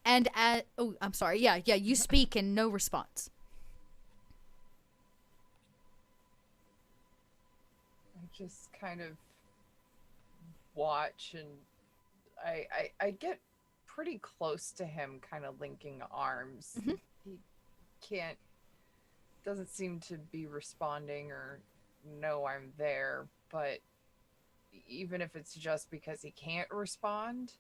And oh, I'm sorry. Yeah, you speak and no response. I just kind of watch, and I get pretty close to him, kind of linking arms. Mm-hmm. He doesn't seem to be responding or know I'm there, but even if it's just because he can't respond,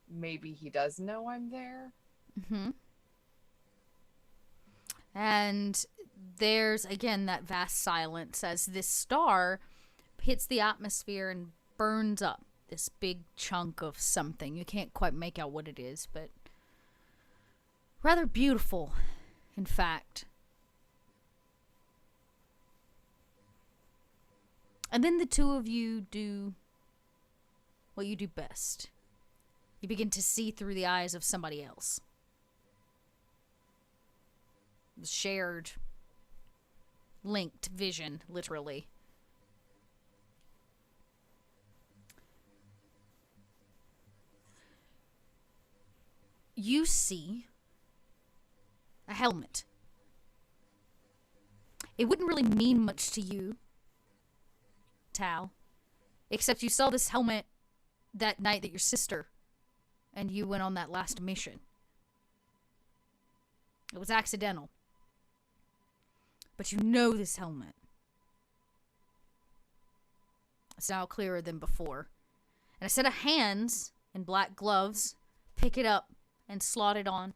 maybe he does know I'm there. Mm-hmm. And there's, again, that vast silence as this star hits the atmosphere and burns up this big chunk of something. You can't quite make out what it is, but rather beautiful, in fact. And then the two of you do what you do best. You begin to see through the eyes of somebody else. The shared, linked vision, literally. You see a helmet. It wouldn't really mean much to you, Tal, except you saw this helmet that night that your sister and you went on that last mission. It was accidental. But you know this helmet. It's now clearer than before. And a set of hands in black gloves pick it up and slot it on.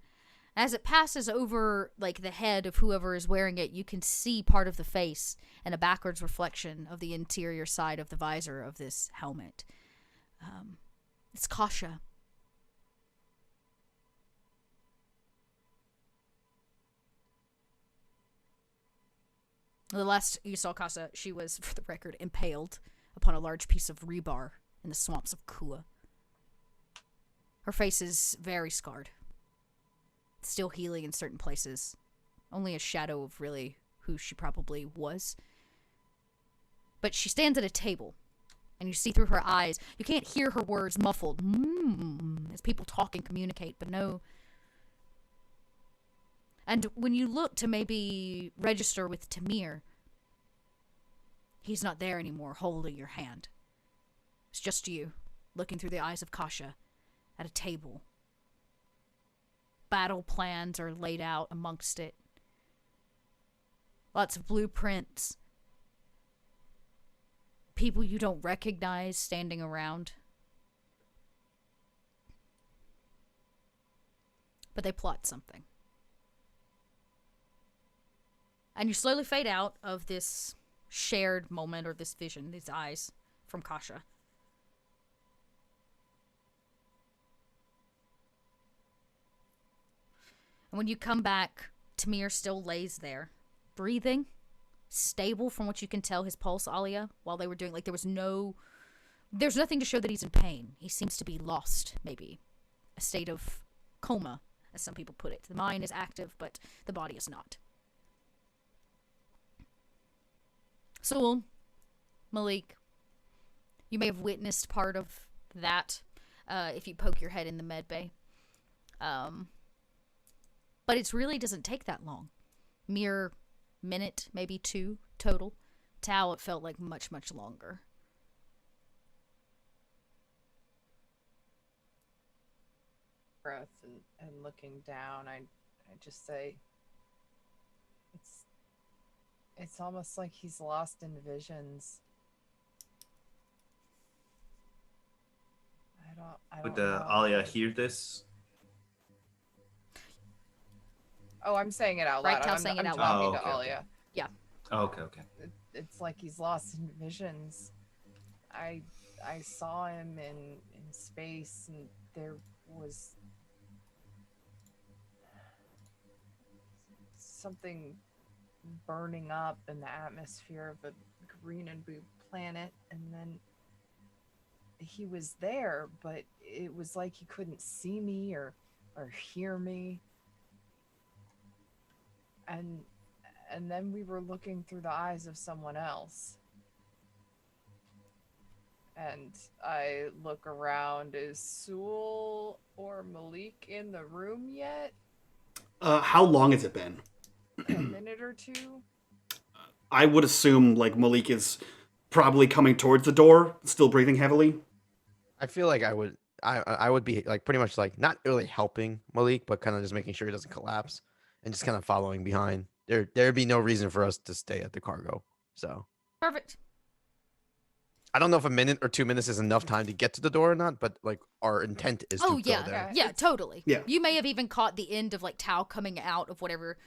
As it passes over, like, the head of whoever is wearing it, you can see part of the face and a backwards reflection of the interior side of the visor of this helmet. It's Kasha. The last you saw Kasha, she was, for the record, impaled upon a large piece of rebar in the swamps of Kua. Her face is very scarred. Still healing in certain places. Only a shadow of really who she probably was. But she stands at a table, and you see through her eyes. You can't hear her words muffled. As people talk and communicate, but no. And when you look to maybe register with Tamir, he's not there anymore holding your hand. It's just you, looking through the eyes of Kasha, at a table. Battle plans are laid out amongst it. Lots of blueprints. People you don't recognize standing around. But they plot something. And you slowly fade out of this shared moment or this vision, these eyes from Kasha. And when you come back, Tamir still lays there, breathing, stable from what you can tell his pulse, Alia, while they were doing, like, there was no There's nothing to show that he's in pain. He seems to be lost, maybe. A state of coma, as some people put it. The mind is active, but the body is not. Soul, Malik, you may have witnessed part of that if you poke your head in the med bay. But it really doesn't take that long. Mere minute, maybe 2 total. Tao, it felt like much, much longer. Breath and looking down, I just say, it's almost like he's lost in visions. I don't Would know. Alia hear this? Oh, I'm saying it out loud. Right, Tal saying it I'm out talking loud. to Alia. Yeah. Oh, okay. It's like he's lost in visions. I saw him in space, and there was something burning up in the atmosphere of a green and blue planet, and then he was there, but it was like he couldn't see me or hear me. And then we were looking through the eyes of someone else. And I look around, is Sewell or Malik in the room yet? How long has it been? A minute or two? I would assume like Malik is probably coming towards the door, still breathing heavily. I feel like I would be like pretty much like not really helping Malik, but kind of just making sure he doesn't collapse and just kind of following behind. There'd be no reason for us to stay at the cargo. So Perfect. I don't know if a minute or 2 minutes is enough time to get to the door or not, but like our intent is to Oh, go yeah. there. Yeah, totally. Yeah. You may have even caught the end of, like, Tao coming out of whatever,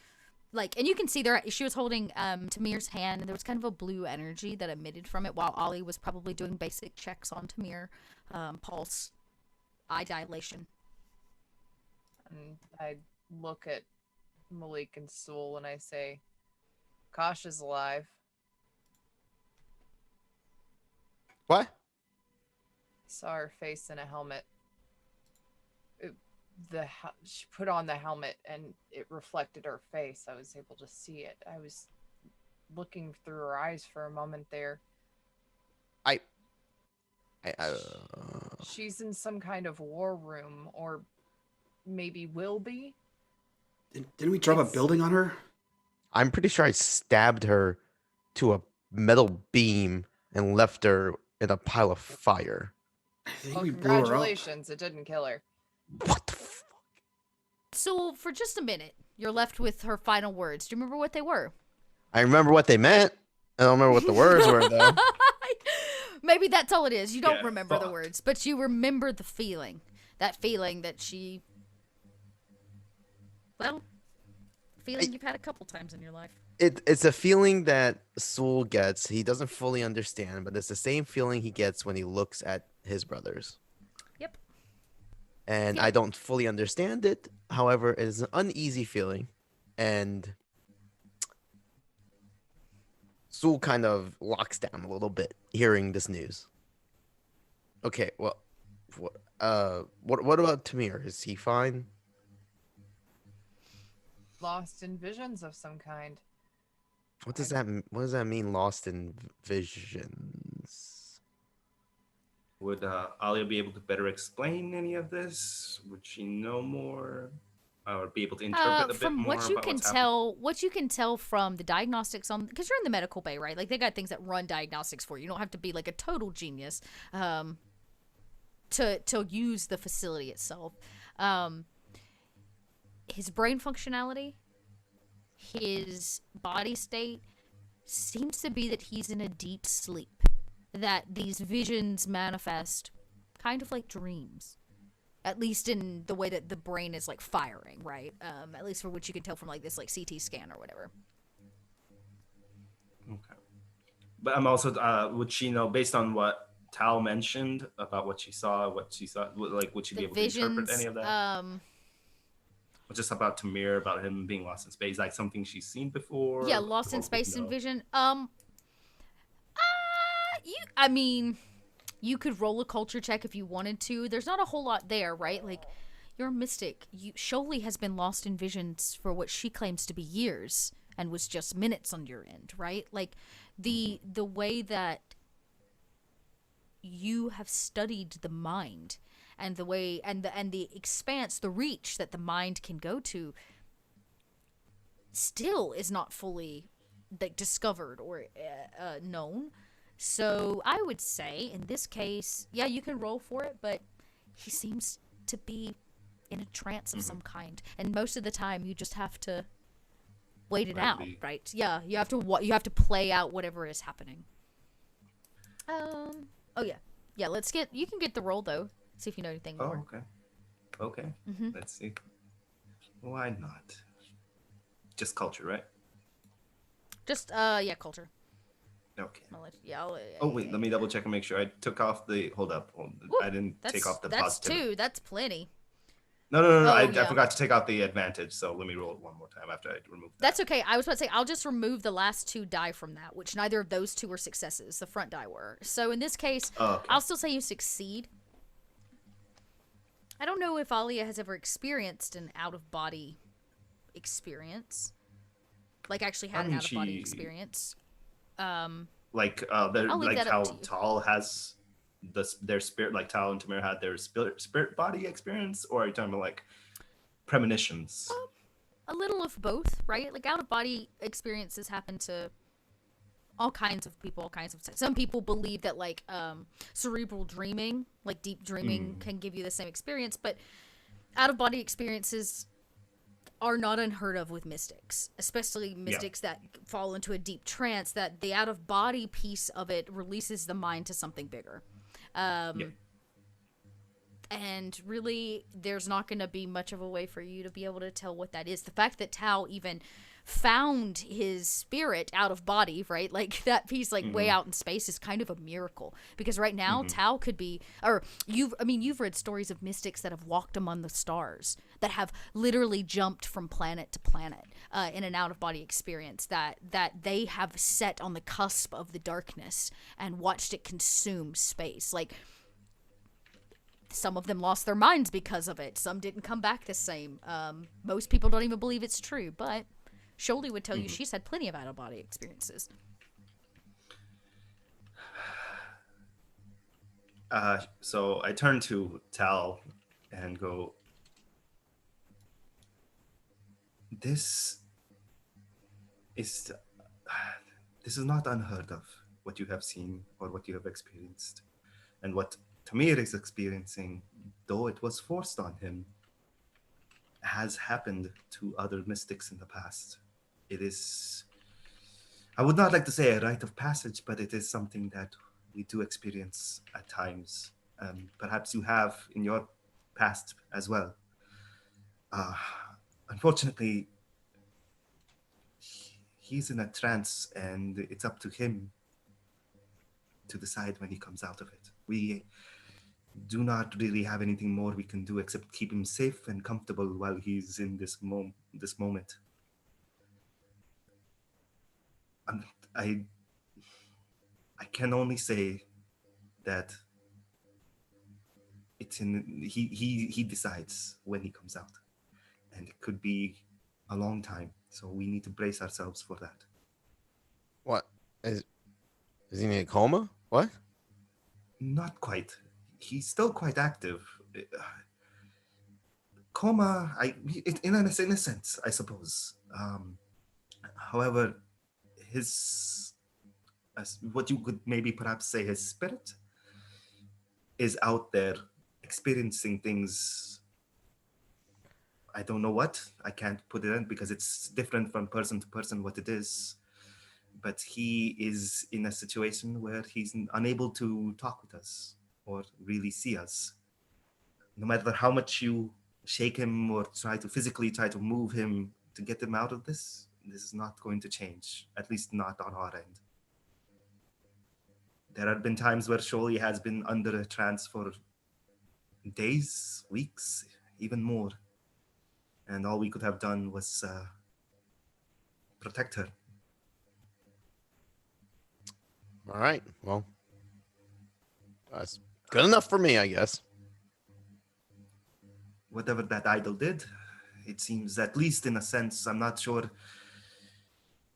like, and you can see there, she was holding Tamir's hand, and there was kind of a blue energy that emitted from it while Ollie was probably doing basic checks on Tamir, pulse, eye dilation. And I look at Malik and Sewell and I say, Kosh is alive. What? Saw her face in a helmet. She put on the helmet and it reflected her face. I was able to see it. I was looking through her eyes for a moment there. She's in some kind of war room, or maybe will be. Didn't we drop a building on her? I'm pretty sure I stabbed her to a metal beam and left her in a pile of fire. I think Well, we blew her up. congratulations, it didn't kill her. What the fuck? So, for just a minute, you're left with her final words. Do you remember what they were? I remember what they meant. I don't remember what the words were though. Maybe that's all it is. You don't Yeah, remember the fuck. words, but you remember the feeling. That feeling that she... Well, feeling you've had a couple times in your life. It's a feeling that Sewell gets. He doesn't fully understand, but it's the same feeling he gets when he looks at his brothers. Yep. And Yeah. I don't fully understand it. However, it is an uneasy feeling. And Sewell kind of locks down a little bit hearing this news. Okay, well, what about Tamir? Is he fine? Lost in visions of some kind. What does that mean? Lost in visions. Would Alia be able to better explain any of this? Would she know more? Or be able to interpret a bit From more what you about can what's tell, what you can tell from the diagnostics on, because you're in the medical bay, right? Like they got things that run diagnostics for you. You don't have to be like a total genius to use the facility itself. His brain functionality, his body state seems to be that he's in a deep sleep. That these visions manifest kind of like dreams. At least in the way that the brain is like firing, right? At least for what you can tell from like this like CT scan or whatever. Okay. But I'm also, would she know, based on what Tal mentioned about what she saw, would she be able to interpret any of that? Just about Tamir, about him being lost in space, like something she's seen before? Yeah, lost in Or space no? and vision. I mean, you could roll a culture check if you wanted to. There's not a whole lot there, right? Like, you're a mystic. Sholey has been lost in visions for what she claims to be years and was just minutes on your end, right? Like, the way that you have studied the mind and the way and the expanse, the reach that the mind can go to still is not fully like discovered or known. So I would say in this case, yeah, you can roll for it, but he seems to be in a trance of some kind, and most of the time you just have to wait it out, right? Yeah, you have to play out whatever is happening. Oh yeah. You can get the roll though. See if you know anything more. Okay. Let's see. Why not? Just culture, right? Just culture. Okay. I'll Wait, let me double check and make sure I took off the. Hold up. I didn't take off the That's positive. 2. That's plenty. No. I forgot to take out the advantage, so let me roll it one more time after I remove that. That's okay. I was about to say, I'll just remove the last 2 die from that, which neither of those 2 were successes. The front die were. So in this case, I'll still say you succeed. I don't know if Alia has ever experienced an out-of-body experience. Like, actually had an out-of-body experience. Like how Tal has their spirit, like Tal and Tamir had their spirit body experience, or are you talking about like premonitions? A little of both, right? Like out of body experiences happen to all kinds of people, all kinds of some people believe that like cerebral dreaming, like deep dreaming can give you the same experience, but out of body experiences are not unheard of with mystics, especially mystics that fall into a deep trance, that the out of body piece of it releases the mind to something bigger. And really, there's not going to be much of a way for you to be able to tell what that is. The fact that Tao even found his spirit out of body, right? Like that piece, like way out in space, is kind of a miracle. Because right now, Tao could be, or you've read stories of mystics that have walked among the stars, that have literally jumped from planet to planet in an out of body experience. That they have set on the cusp of the darkness and watched it consume space, like. Some of them lost their minds because of it. Some didn't come back the same. Most people don't even believe it's true, but Sholey would tell you she's had plenty of out-of-body experiences. So I turn to Tal and go, this is not unheard of, what you have seen or what you have experienced. And what Tamir is experiencing, though it was forced on him, has happened to other mystics in the past. It is, I would not like to say a rite of passage, but it is something that we do experience at times. Perhaps you have in your past as well. Unfortunately, he's in a trance, and it's up to him to decide when he comes out of it. We do not really have anything more we can do except keep him safe and comfortable while he's in this moment. And I can only say that it's he decides when he comes out, and it could be a long time. So we need to brace ourselves for that. What is he in a coma? What? Not quite. He's still quite active. Coma, in a sense, I suppose. However, what you could maybe perhaps say his spirit is out there experiencing things. I don't know what. I can't put it in because it's different from person to person what it is. But he is in a situation where he's unable to talk with us or really see us. No matter how much you shake him or physically try to move him to get him out of this is not going to change, at least not on our end. There have been times where Sholey has been under a trance for days, weeks, even more. And all we could have done was protect her. All right. Well, That's good enough for me, I guess. Whatever that idol did, it seems, at least in a sense, I'm not sure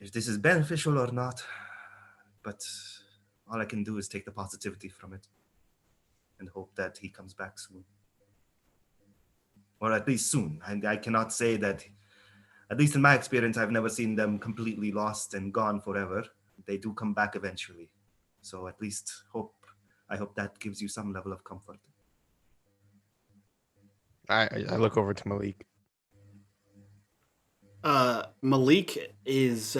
if this is beneficial or not, but all I can do is take the positivity from it and hope that he comes back soon. Or at least soon. I cannot say that, at least in my experience, I've never seen them completely lost and gone forever. They do come back eventually. So at least I hope that gives you some level of comfort. I look over to Malik. Malik is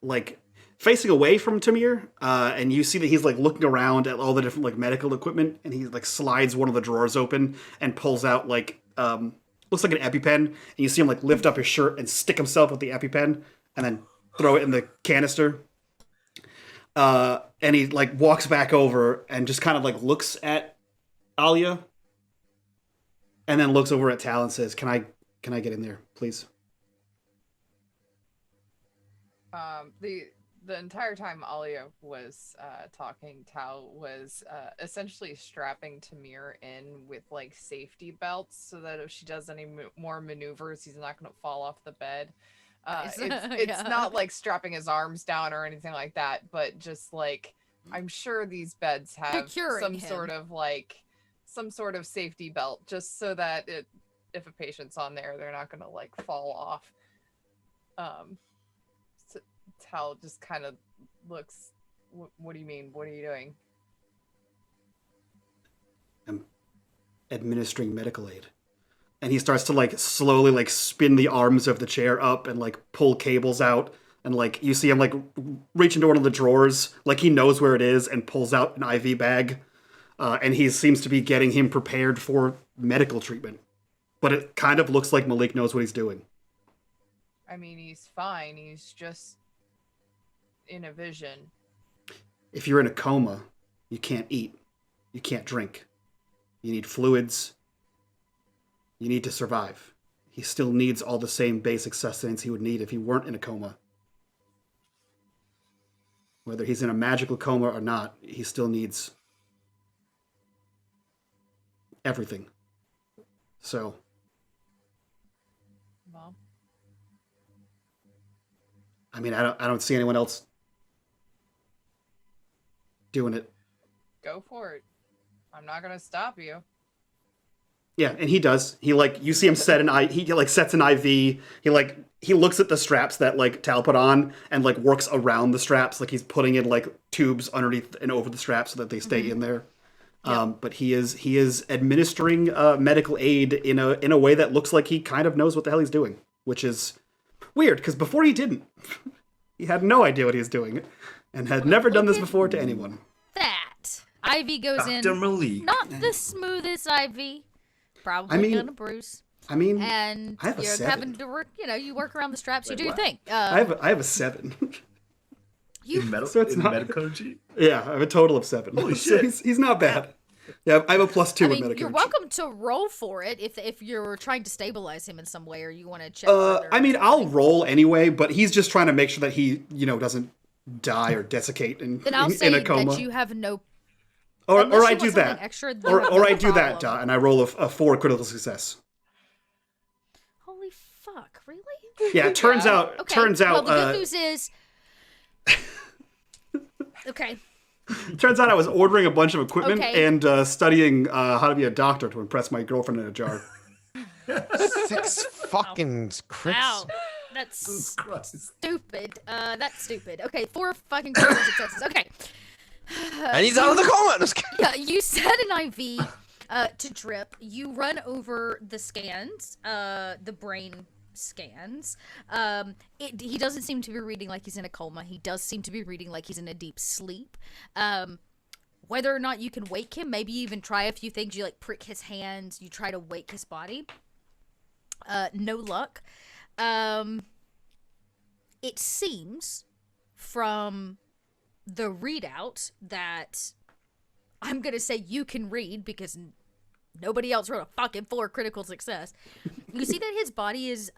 like facing away from Tamir, and you see that he's like looking around at all the different like medical equipment, and he like slides one of the drawers open and pulls out like looks like an EpiPen, and you see him like lift up his shirt and stick himself with the EpiPen, and then throw it in the canister. And he like walks back over and just kind of like looks at Alia, and then looks over at Tal and says, "Can I get in there, please?" The entire time Alia was talking, Tal was essentially strapping Tamir in with like safety belts so that if she does any more maneuvers, he's not going to fall off the bed. It's not like strapping his arms down or anything like that, but just like I'm sure these beds have some sort of safety belt just so that if a patient's on there, they're not going to like fall off. Tal just kind of looks, what do you mean? What are you doing? I'm administering medical aid. And he starts to like slowly like spin the arms of the chair up and like pull cables out. And like you see him like reach into one of the drawers, like he knows where it is, and pulls out an IV bag. And he seems to be getting him prepared for medical treatment. But it kind of looks like Malik knows what he's doing. I mean, he's fine. He's just in a vision. If you're in a coma, you can't eat. You can't drink. You need fluids. You need to survive. He still needs all the same basic sustenance he would need if he weren't in a coma. Whether he's in a magical coma or not, he still needs everything. So. Well. I mean, I don't see anyone else doing it. Go for it. I'm not gonna stop you. Yeah, and he does. He like you see him set he like sets an IV. He looks at the straps that like Tal put on and like works around the straps, like he's putting in like tubes underneath and over the straps so that they stay in there. Yep. But he is administering medical aid in a way that looks like he kind of knows what the hell he's doing, which is weird because before he didn't. He had no idea what he was doing and had never done this before to anyone. That IV goes Dr. in. Malik. Not the smoothest IV. Probably gonna bruise. I mean, and I have a you're 7. having to work. You work around the straps. You do your thing. I have a 7. In metacology? Yeah, I have a total of 7. Holy so shit. he's not bad. Yeah, I have a +2 in metacology. You're welcome to roll for it if you're trying to stabilize him in some way or you want to check. I mean, I'll roll anyway, but he's just trying to make sure that he, doesn't die or desiccate in a coma. That you have no. Or I do that. Extra, or I do that, and I roll a 4 critical success. Holy fuck! Really? Yeah. It turns out. Okay. Turns out. Well, the good news is. Okay. Turns out I was ordering a bunch of equipment and studying how to be a doctor to impress my girlfriend in a jar. 6 fucking crits. Wow. That's stupid. That's stupid. Okay, 4 fucking critical successes. Okay. And he's out of the coma. Just kidding. Yeah, you set an IV to drip. You run over the scans, the brain scans. He doesn't seem to be reading like he's in a coma. He does seem to be reading like he's in a deep sleep. Whether or not you can wake him, maybe you even try a few things. You like prick his hands. You try to wake his body. No luck. It seems from the readout that I'm gonna say you can read because nobody else wrote a fucking 4 critical success. You see that his body is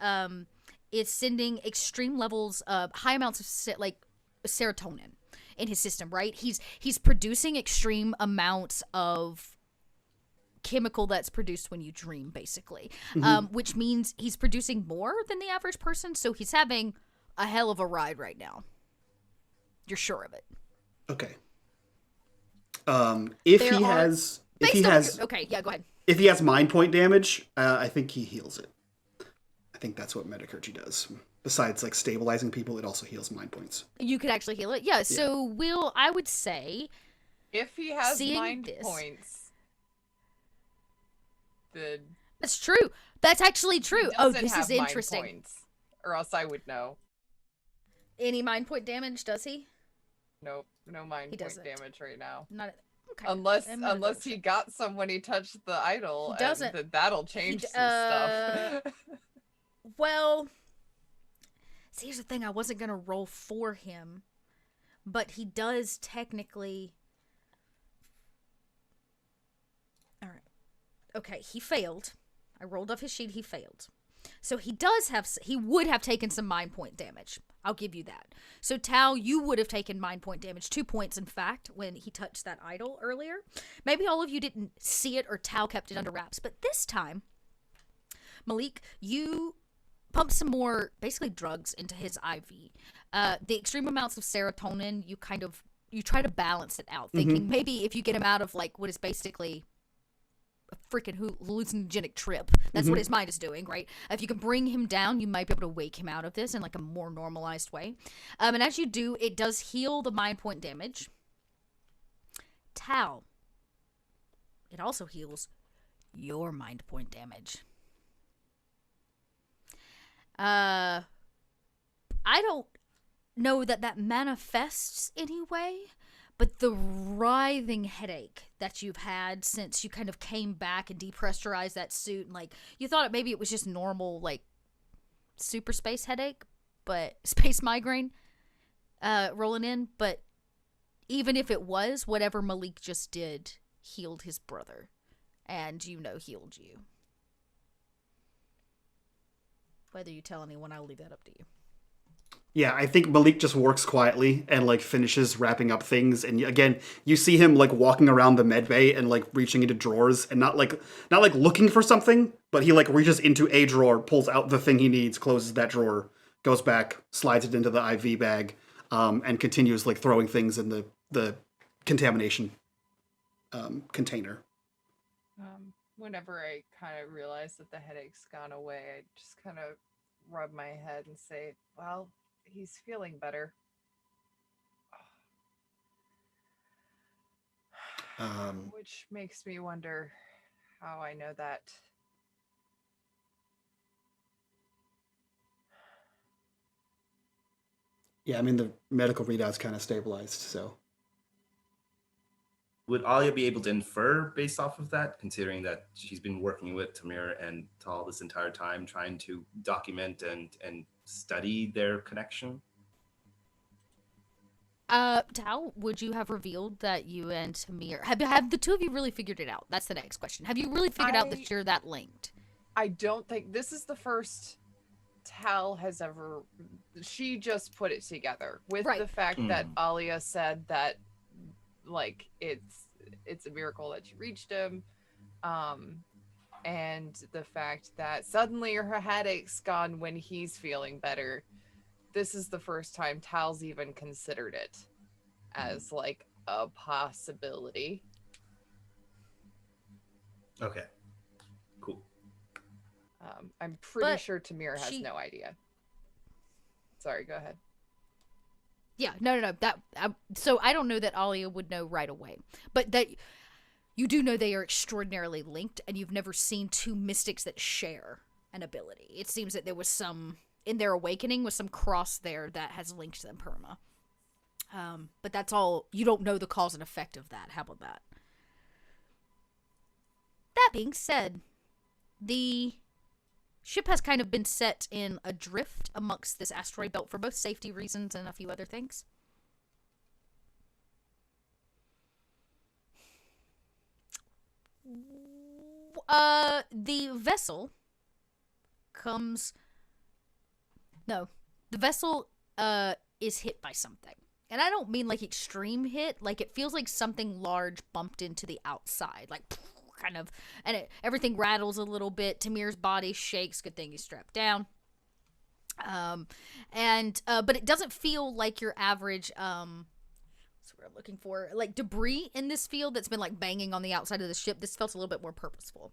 sending extreme levels of high amounts of serotonin. in his system, right? He's producing extreme amounts of chemical that's produced when you dream, basically, which means he's producing more than the average person, so he's having a hell of a ride right now. You're sure of it. Okay. If he has okay, yeah, go ahead. If he has mind point damage, I think he heals it. I think that's what Metacurgy does. Besides, like, stabilizing people, it also heals mind points. You could actually heal it. Yeah, so I would say... If he has mind points, then... That's true. That's actually true. Oh, this is interesting. Mind points, or else I would know. Any mind point damage, does he? Nope, no mind point damage right now. Not... Okay. Unless he got some when he touched the idol, he doesn't. And that'll change some stuff. Well, see, here's the thing. I wasn't going to roll for him, but he does technically... All right. Okay, he failed. I rolled off his sheet. He failed. So he would have taken some mind point damage. I'll give you that. So Tal, you would have taken mind point damage, 2 points in fact, when he touched that idol earlier. Maybe all of you didn't see it or Tal kept it under wraps, but this time, Malik, you pumped some more, basically, drugs into his IV. The extreme amounts of serotonin, you try to balance it out, thinking maybe if you get him out of, like, what is basically a freaking hallucinogenic trip. That's what his mind is doing, right? If you can bring him down, you might be able to wake him out of this in, like, a more normalized way. And as you do, it does heal the mind point damage. Tal, it also heals your mind point damage. I don't know that manifests anyway, but the writhing headache that you've had since you kind of came back and depressurized that suit, and, like, you thought maybe it was just normal, like, super space headache, but space migraine rolling in, but even if it was, whatever Malik just did healed his brother, and healed you. Whether you tell anyone, I'll leave that up to you. Yeah, I think Malik just works quietly and, like, finishes wrapping up things. And again, you see him, like, walking around the med bay and, like, reaching into drawers and not looking for something, but he, like, reaches into a drawer, pulls out the thing he needs, closes that drawer, goes back, slides it into the IV bag, and continues, like, throwing things in the contamination container. Whenever I kind of realize that the headache's gone away, I just kind of rub my head and say, well, he's feeling better. Which makes me wonder how I know that. Yeah, I mean, the medical readout's kind of stabilized, so... Would Alia be able to infer based off of that, considering that she's been working with Tamir and Tal this entire time, trying to document and study their connection? Tal, would you have revealed that you and Tamir... Have the two of you really figured it out? That's the next question. Have you really figured out that you're that linked? I don't think... This is the first Tal has ever... She just put it together with the fact that Alia said that, like, it's a miracle that you reached him, and the fact that suddenly her headache's gone when he's feeling better. This is the first time Tal's even considered it as, like, a possibility. Okay, cool. I'm pretty sure Tamir has no idea. Sorry, go ahead. Yeah, no. So I don't know that Alia would know right away, but that you do know they are extraordinarily linked, and you've never seen two mystics that share an ability. It seems that there was some in their awakening was some cross there that has linked them perma. But that's all. You don't know the cause and effect of that. How about that? That being said, the ship has kind of been set in adrift amongst this asteroid belt for both safety reasons and a few other things. The vessel comes... No. The vessel is hit by something. and I don't mean like extreme hit, like it feels like something large bumped into the outside, like kind of, and everything rattles a little bit. Tamir's body shakes. Good thing he's strapped down. But it doesn't feel like your average, what's the word I'm looking for, like debris in this field that's been like banging on the outside of the ship. This felt a little bit more purposeful.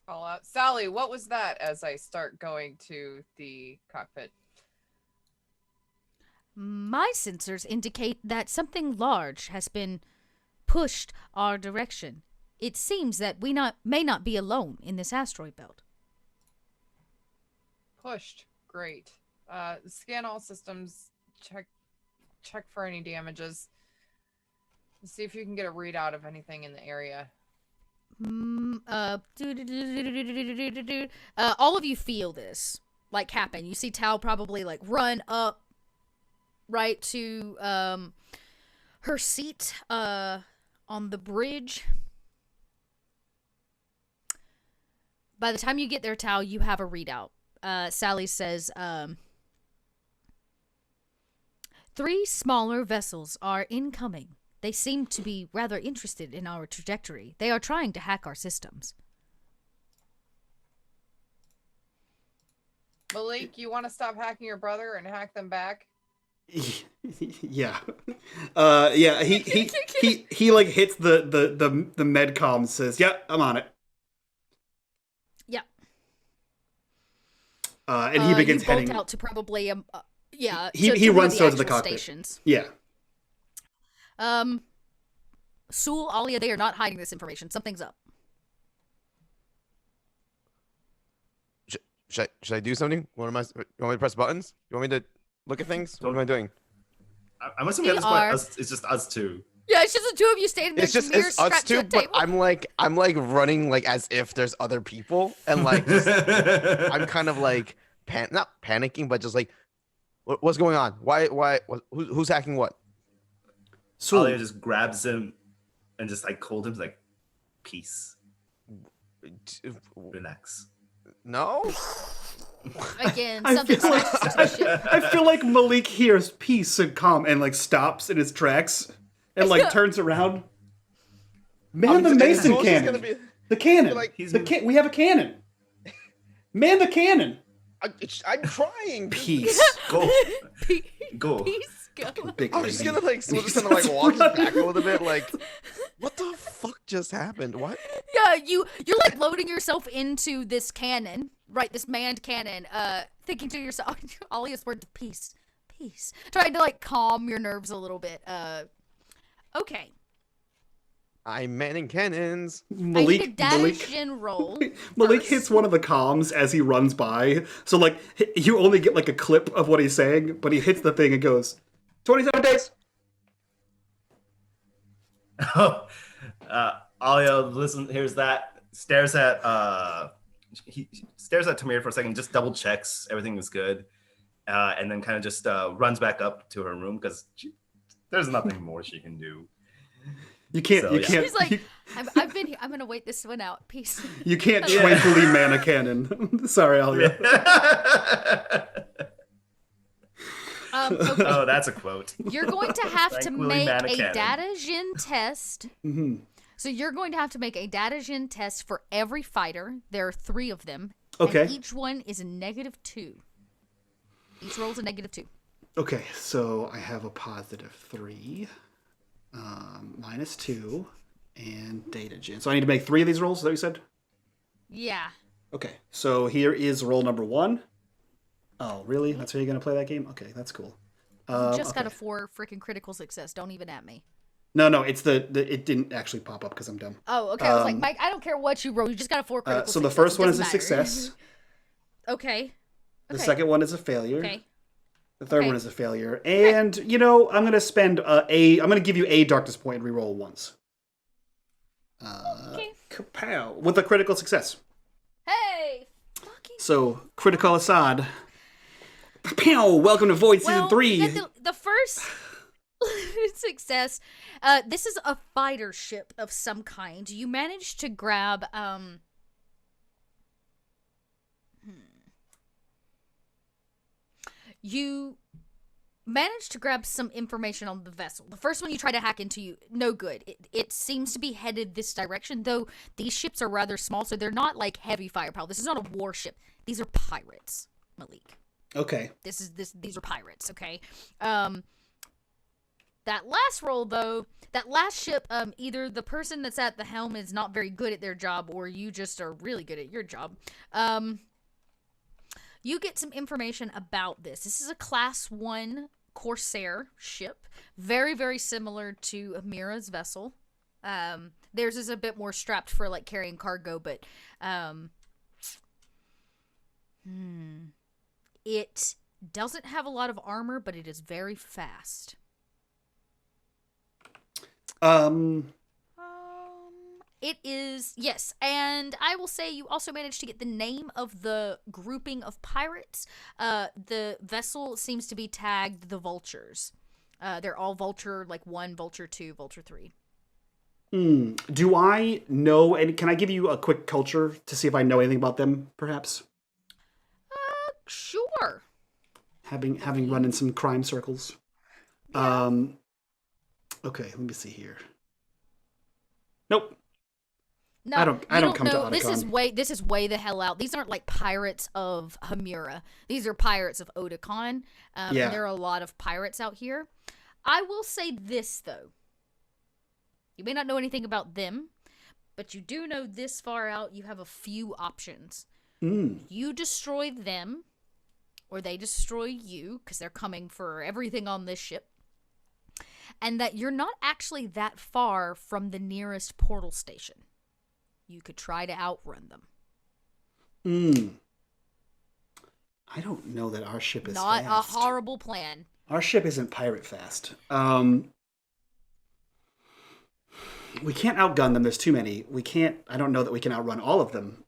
Call out, Sally, what was that? As I start going to the cockpit. My sensors indicate that something large has been pushed our direction. It seems that we may not be alone in this asteroid belt. Pushed. Great. Scan all systems. Check for any damages. See if you can get a readout of anything in the area. All of you feel this like happen. You see Tal probably like run up right to her seat on the bridge. By the time you get there, Tal, you have a readout. Sally says, 3 smaller vessels are incoming. They seem to be rather interested in our trajectory. They are trying to hack our systems. Malik, you want to stop hacking your brother and hack them back? Yeah. Yeah, he like hits the medcom and says, "Yeah, I'm on it." Yeah. And he begins you bolt heading out to probably yeah. He runs towards the cockpit. Stations. Yeah. Sul, Alia, they are not hiding this information. Something's up. Should I do something? You want me to press buttons? You want me to look at things? What am I doing? I'm assuming at this point it's just us two. Yeah, it's just the two of you standing there. It's us two, but I'm like running like as if there's other people, and like I'm kind of like not panicking, but just like, what's going on? Why? Who's hacking what? Alia just grabs him and just like hold him like, peace, relax. No. Again, I something feel like, I feel like Malik hears peace and calm and like stops in his tracks and like turns around. Man, the Mason cannon. The cannon. Like, we have a cannon. Man, the cannon. I'm trying. Peace. Go. Go. Peace, go. Big I'm lady. just gonna like walk his back a little bit. Like, what the fuck just happened? What? Yeah, you're like loading yourself into this cannon, right? This manned cannon. Thinking to yourself, Alia's word, peace, trying to like calm your nerves a little bit. Okay. I'm manning cannons. I need a data roll. Malik hits one of the comms as he runs by, so like you only get like a clip of what he's saying, but he hits the thing and goes, 27 days. Alia, listen, here's that. Stares at he stares at Tamir for a second, just double checks everything is good, and then kind of just runs back up to her room because there's nothing more she can do. You can't. She's like, I've been here. I'm gonna wait this one out. Peace. You can't tranquilly man a cannon. Sorry, Alia. Okay. Oh, that's a quote. You're going to have to make a cannon. data gen test. Mm-hmm. So you're going to have to make a data gen test for every fighter. There are 3 of them. Okay. And each one is a -2. Each roll's a -2. Okay, so I have a +3, -2, and data gen. So I need to make 3 of these rolls. Is that what you said? Yeah. Okay, so here is roll number 1. Oh, really? That's how you're gonna play that game? Okay, that's cool. You just got a 4 freaking critical success. Don't even at me. No, it's the it didn't actually pop up because I'm dumb. Oh, okay. I was like, Mike, I don't care what you roll. You just got a 4 critical So success. the first one is a Doesn't matter. success. Okay. The second one is a failure. Okay. The third one is a failure. And, you know, I'm going to spend I'm going to give you a darkness point and reroll once. Okay. Kapow. With a critical success. Hey! Fucking... So, critical Assad. Pow! Welcome to Void Season 3. Yeah, the first success, this is a fighter ship of some kind. You managed to grab, You manage to grab some information on the vessel. The first one you try to hack into, no good. It seems to be headed this direction, though these ships are rather small, so they're not like heavy firepower. This is not a warship. These are pirates, Malik. Okay. These are pirates, okay? That last roll, though, that last ship, either the person that's at the helm is not very good at their job, or you just are really good at your job. You get some information about this. This is a Class 1 Corsair ship. Very, very similar to Amira's vessel. Theirs is a bit more strapped for, like, carrying cargo, but, it doesn't have a lot of armor, but it is very fast. It is, yes, and I will say you also managed to get the name of the grouping of pirates. The vessel seems to be tagged the Vultures. They're all Vulture, like 1, Vulture 2, Vulture 3. Do I know, and can I give you a quick culture to see if I know anything about them, perhaps? Sure. Having run in some crime circles. Yeah. Okay, let me see here. Nope. No, I don't come to know. Otacon. This is way the hell out. These aren't like pirates of Hamura. These are pirates of Otacon. And there are a lot of pirates out here. I will say this though. You may not know anything about them, but you do know this far out you have a few options. You destroy them, or they destroy you, because they're coming for everything on this ship. And that you're not actually that far from the nearest portal station. You could try to outrun them. I don't know that our ship is not fast. a horrible plan. Our ship isn't pirate fast. We can't outgun them. There's too many. I don't know that we can outrun all of them.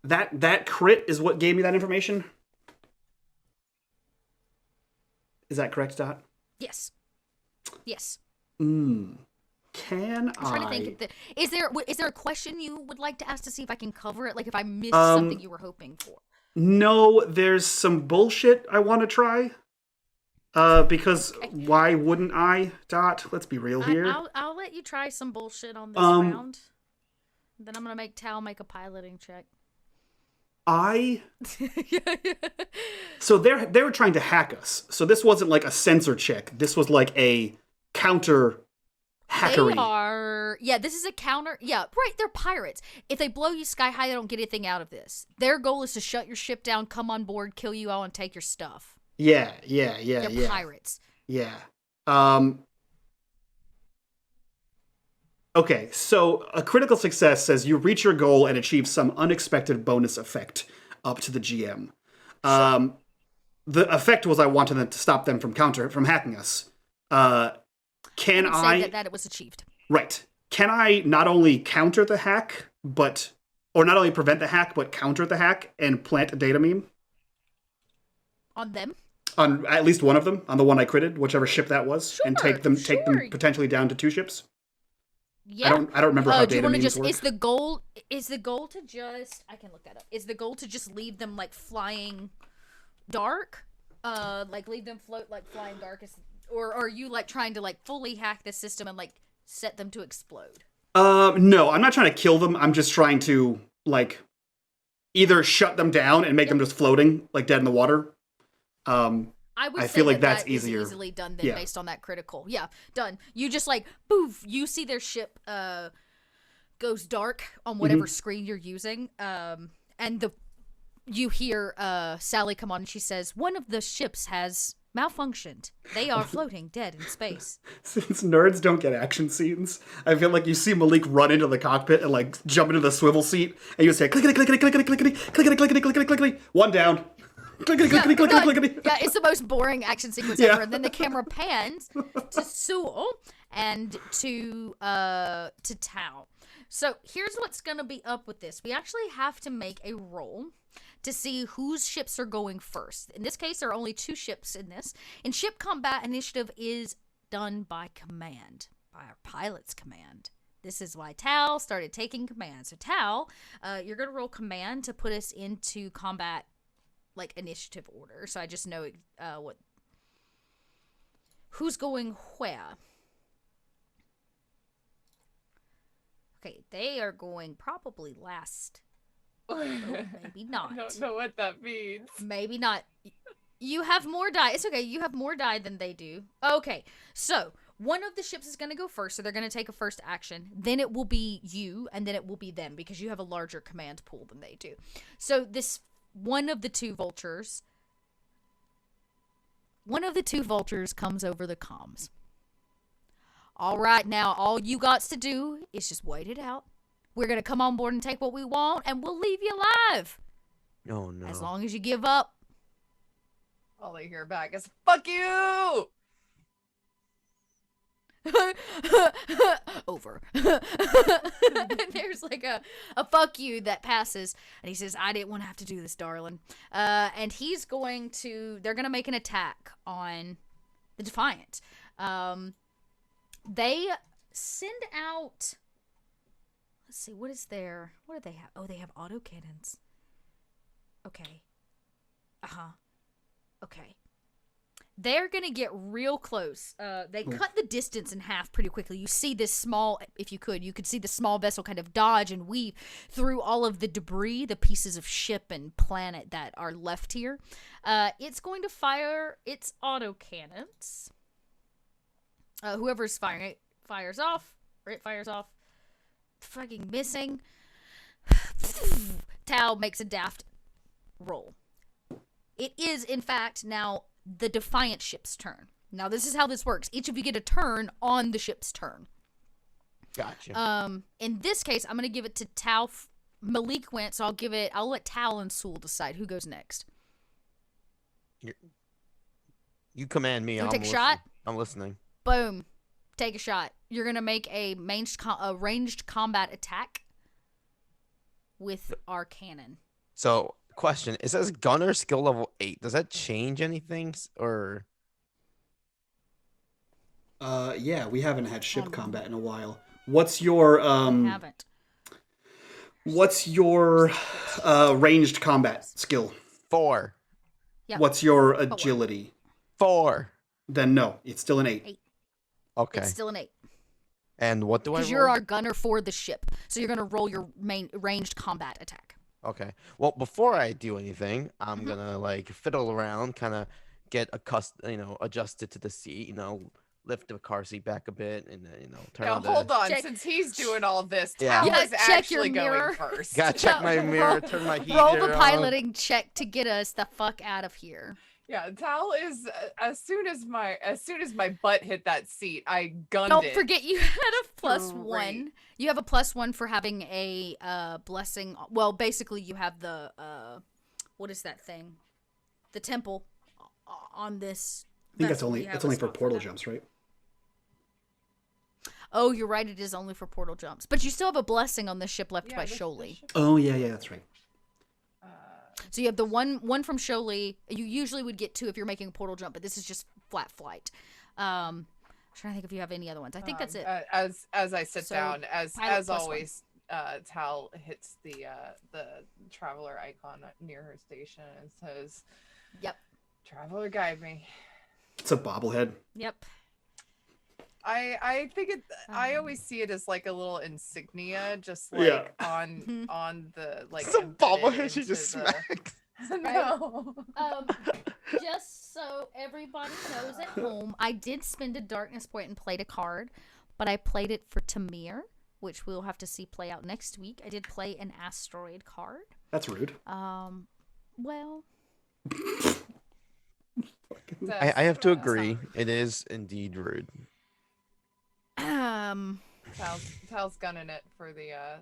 That crit is what gave me that information? Is that correct, Dot? Yes. Yes. I'm trying to think. Is there a question you would like to ask to see if I can cover it? Like if I missed something you were hoping for? No, there's some bullshit I want to try. Because why wouldn't I, Dot? Let's be real here. I'll let you try some bullshit on this round. Then I'm gonna make Tal make a piloting check. So they were trying to hack us. So this wasn't like a sensor check. This was like a counter hackery. This is a counter. Yeah, right. They're pirates. If they blow you sky high, they don't get anything out of this. Their goal is to shut your ship down, come on board, kill you all, and take your stuff. They're pirates. Yeah. Okay, so a critical success says you reach your goal and achieve some unexpected bonus effect up to the GM. The effect was I wanted them to stop them from hacking us. Can I say that it was achieved? Right. Can I not only counter the hack, or not only prevent the hack, but counter the hack and plant a data meme? On them? On at least one of them, on the one I critted, whichever ship that was, and take them potentially down to 2 ships? Yeah. I don't remember how data memes work. Is the goal to just, I can look that up. Is the goal to just leave them like flying dark? Like leave them float like flying dark, or are you like trying to like fully hack the system and like set them to explode? No, I'm not trying to kill them. I'm just trying to like either shut them down and make them just floating like dead in the water. I feel like that's easier. Easily done than based on that critical. Yeah, done. You just like poof. You see their ship goes dark on whatever screen you're using. And you hear Sally come on and she says, "One of the ships has malfunctioned. They are floating dead in space." Since nerds don't get action scenes, I feel like you see Malik run into the cockpit and like jump into the swivel seat, and you say clickety clickety clickety clickety clickety clickety clickety clickety, one down. Clickety clickety clickety clickety. Yeah, it's the most boring action sequence ever. And then the camera pans to Sewell and to Tao. So here's what's gonna be up with this. We actually have to make a roll to see whose ships are going first. In this case, there are only 2 ships in this. And ship combat initiative is done by command, by our pilot's command. This is why Tal started taking command. So Tal, you're going to roll command to put us into combat like initiative order, so I just know who's going where. Okay, they are going probably last. Oh, maybe not. I don't know what that means. Maybe not. You have more die. It's okay. You have more die than they do. Okay, so one of the ships is going to go first, so they're going to take a first action. Then it will be you, and then it will be them, because you have a larger command pool than they do. So this one of the two vultures comes over the comms. All right, now all you got to do is just wait it out. We're going to come on board and take what we want, and we'll leave you alive. Oh, no. As long as you give up. All I hear back is, fuck you! Over. There's like a fuck you that passes, and he says, I didn't want to have to do this, darling. And they're going to make an attack on the Defiant. They send out, let's see, what do they have? Oh, they have autocannons. Okay. Okay. They're going to get real close. They cut the distance in half pretty quickly. You see this small, if you could see the small vessel kind of dodge and weave through all of the debris, the pieces of ship and planet that are left here. It's going to fire its autocannons. Whoever's firing it fires off. Or it fires off. Fucking missing. Tau makes a daft roll. It is, in fact, now the Defiant ship's turn. Now, this is how this works. Each of you get a turn on the ship's turn. Gotcha. In this case, I'm going to give it to Tau. Malik went, so I'll let Tau and Sul decide who goes next. You command me. You take a shot? I'm listening. Boom. Take a shot. You're going to make a ranged combat attack with our cannon. So, question. It says gunner skill level 8. Does that change anything? Or... Yeah, we haven't had ship combat in a while. What's your, We haven't. What's your, ranged combat skill? 4. Yep. What's your agility? 4. Then no, it's still an 8. 8. Okay. It's still an 8. And what do I roll? Because you're our gunner for the ship. So you're going to roll your main ranged combat attack. Okay. Well, before I do anything, I'm gonna like fiddle around, kind of get adjusted to the seat, lift the car seat back a bit, and turn Now on hold on, Check. since he's doing all this, Yeah. Tal Yeah, is check your actually mirror. going first. Gotta check my Yeah, mirror, turn my heater Roll the on. piloting check to get us the fuck out of here. Yeah, Tal is as soon as my butt hit that seat, I gunned Don't it. forget you had a +1. Great. You have a +1 for having a blessing. Well, basically you have the what is that thing? The temple on this. I think vessel. that's You have only a for spot portal that. jumps, right? Oh, you're right. It is only for portal jumps, but you still have a blessing on the ship left Yeah, by the Sholey. ship- Oh, yeah, that's right. So you have the one from Sholey. You usually would get 2 if you're making a portal jump, but this is just flat flight. I'm trying to think if you have any other ones. I think that's it. As I sit So, down, as pilot +1. always, Tal hits the traveler icon near her station and says, Yep. "Traveler, guide me." It's a bobblehead. Yep. I think I always see it as like a little insignia, just like Yeah. on the like. It's a embedded bobblehead she into just the- smacked. No. Just so everybody knows at home, I did spend a darkness point and played a card, but I played it for Tamir, which we'll have to see play out next week. I did play an asteroid card. That's rude. Well, I have to agree. It is indeed rude. Tal's gunning it for the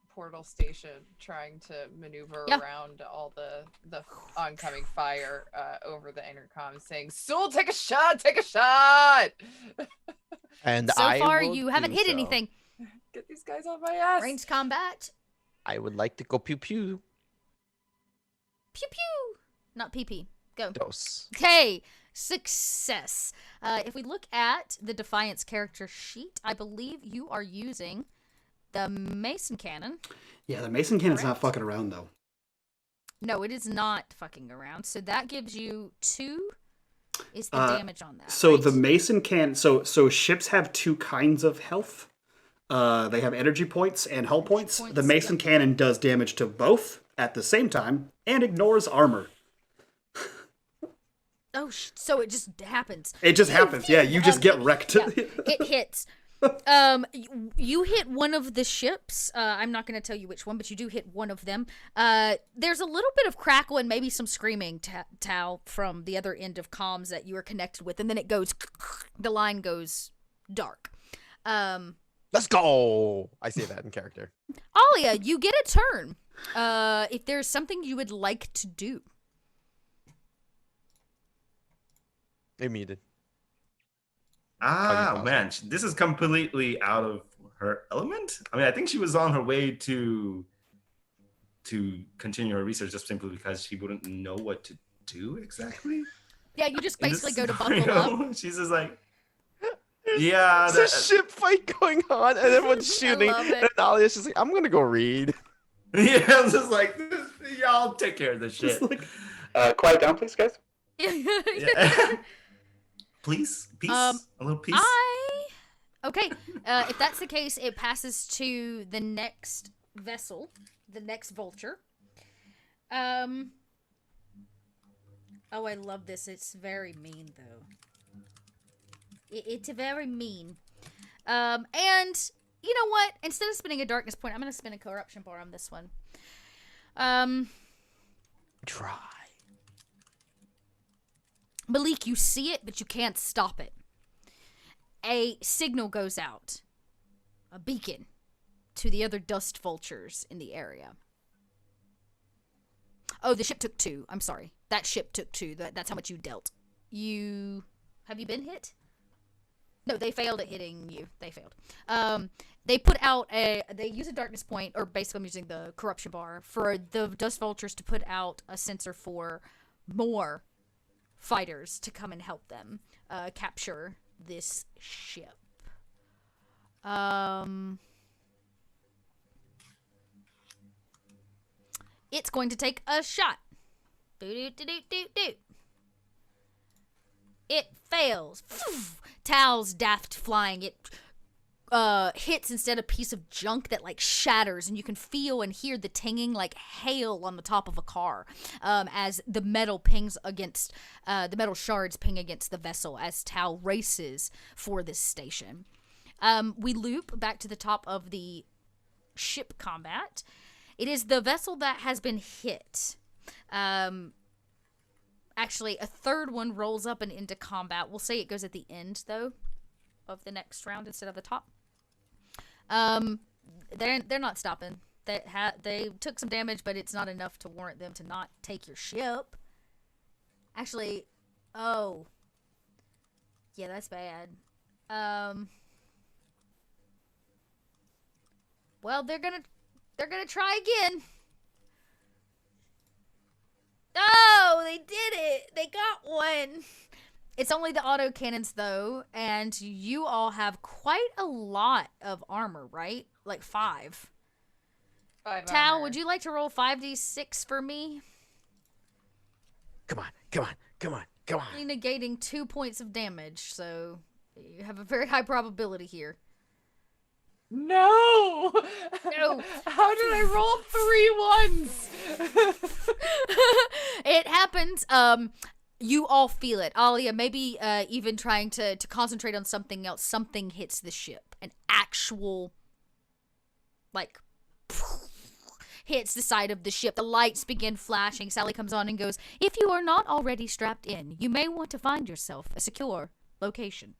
portal station, trying to maneuver Yeah. around all the oncoming fire over the intercom, saying, "Sul, take a shot! Take a shot! And so I far will you haven't do hit so. anything. Get these guys on my ass!" Ranged combat. I would like to go pew pew. Pew pew. Not pee pee. Go. Dose. Okay, success. If we look at the Defiance character sheet, I believe you are using the Mason Cannon. Yeah, the Mason cannon's not Correct. fucking around, though. No, it is not fucking around. So that gives you 2 is the damage on that. So right? the Mason can. So ships have 2 kinds of health. They have energy points and hull points. The Mason cannon does damage to both at the same time and ignores armor. Oh, so it just happens. It just happens. Yeah, you just get wrecked. Yeah, it hits. You hit one of the ships. I'm not going to tell you which one, but you do hit one of them. There's a little bit of crackle and maybe some screaming, Tao, from the other end of comms that you are connected with, and then it goes. The line goes dark. Let's go. I say that in character. Alia, you get a turn. If there's something you would like to do. Immediate. Man, this is completely out of her element. I mean, I think she was on her way to continue her research just simply because she wouldn't know what to do exactly. Yeah, you just basically go to buckle up. She's just like, yeah. There's a ship fight going on, and everyone's shooting. And Alia's just like, I'm gonna go read. Yeah, it's just like, y'all take care of this shit. Like, quiet down, please, guys. Yeah. Please, peace, a little peace. Okay. If that's the case, it passes to the next vessel, the next vulture. Oh, I love this. It's very mean, though. It's very mean. And you know what? Instead of spinning a darkness point, I'm going to spin a corruption bar on this one. Try. Malik, you see it, but you can't stop it. A signal goes out. A beacon to the other dust vultures in the area. Oh, the ship took 2. I'm sorry. That ship took 2. That's how much you dealt. Have you been hit? No, they failed at hitting you. They failed. They put out they use a darkness point, or basically I'm using the corruption bar, for the dust vultures to put out a sensor for more fighters to come and help them capture this ship. It's going to take a shot. It fails. Towels daft flying. It hits instead a piece of junk that like shatters, and you can feel and hear the tinging like hail on the top of a car as the metal pings against the metal shards ping against the vessel as Tao races for this station. We loop back to the top of the ship combat. It is the vessel that has been hit. Actually, a third one rolls up and into combat. We'll say it goes at the end, though, of the next round instead of the top. They're not stopping. They took some damage, but it's not enough to warrant them to not take your ship. Actually, oh, yeah, that's bad. Well, they're gonna try again. Oh, they did it! They got one! It's only the autocannons, though, and you all have quite a lot of armor, right? Like 5. 5 Tao, armor. would you like to roll 5d6 for me? Come on. Only negating 2 points of damage, so you have a very high probability here. No! No. How did I roll 3 ones? It happens. You all feel it. Alia, maybe even trying to concentrate on something else. Something hits the ship. An actual, like, hits the side of the ship. The lights begin flashing. Sally comes on and goes, "If you are not already strapped in, you may want to find yourself a secure location."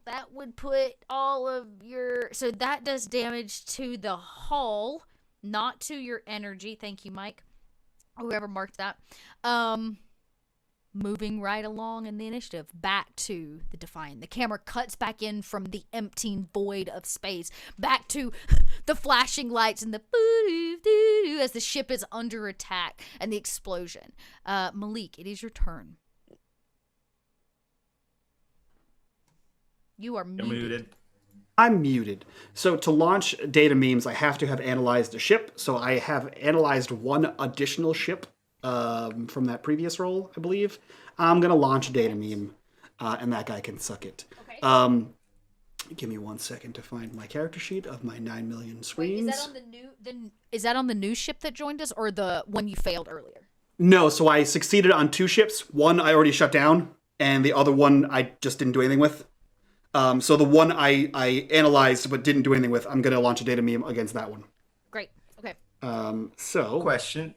That would put all of your... So that does damage to the hull, not to your energy. Thank you, Mike. Whoever marked that. Moving right along in the initiative, back to the Defiant. The camera cuts back in from the emptying void of space, back to the flashing lights and the boo-doo-doo as the ship is under attack and the explosion. Malik, it is your turn. You are muted. I'm muted. So to launch data memes, I have to have analyzed a ship. So I have analyzed one additional ship from that previous roll, I believe. I'm going to launch a data meme, and that guy can suck it. Okay. Give me 1 second to find my character sheet of my 9 million Wait, screens. is that on is that on the new ship that joined us, or the one you failed earlier? No, so I succeeded on 2 ships. One I already shut down, and the other one I just didn't do anything with. So the one I analyzed but didn't do anything with, I'm going to launch a data meme against that one. Great. Okay. Question.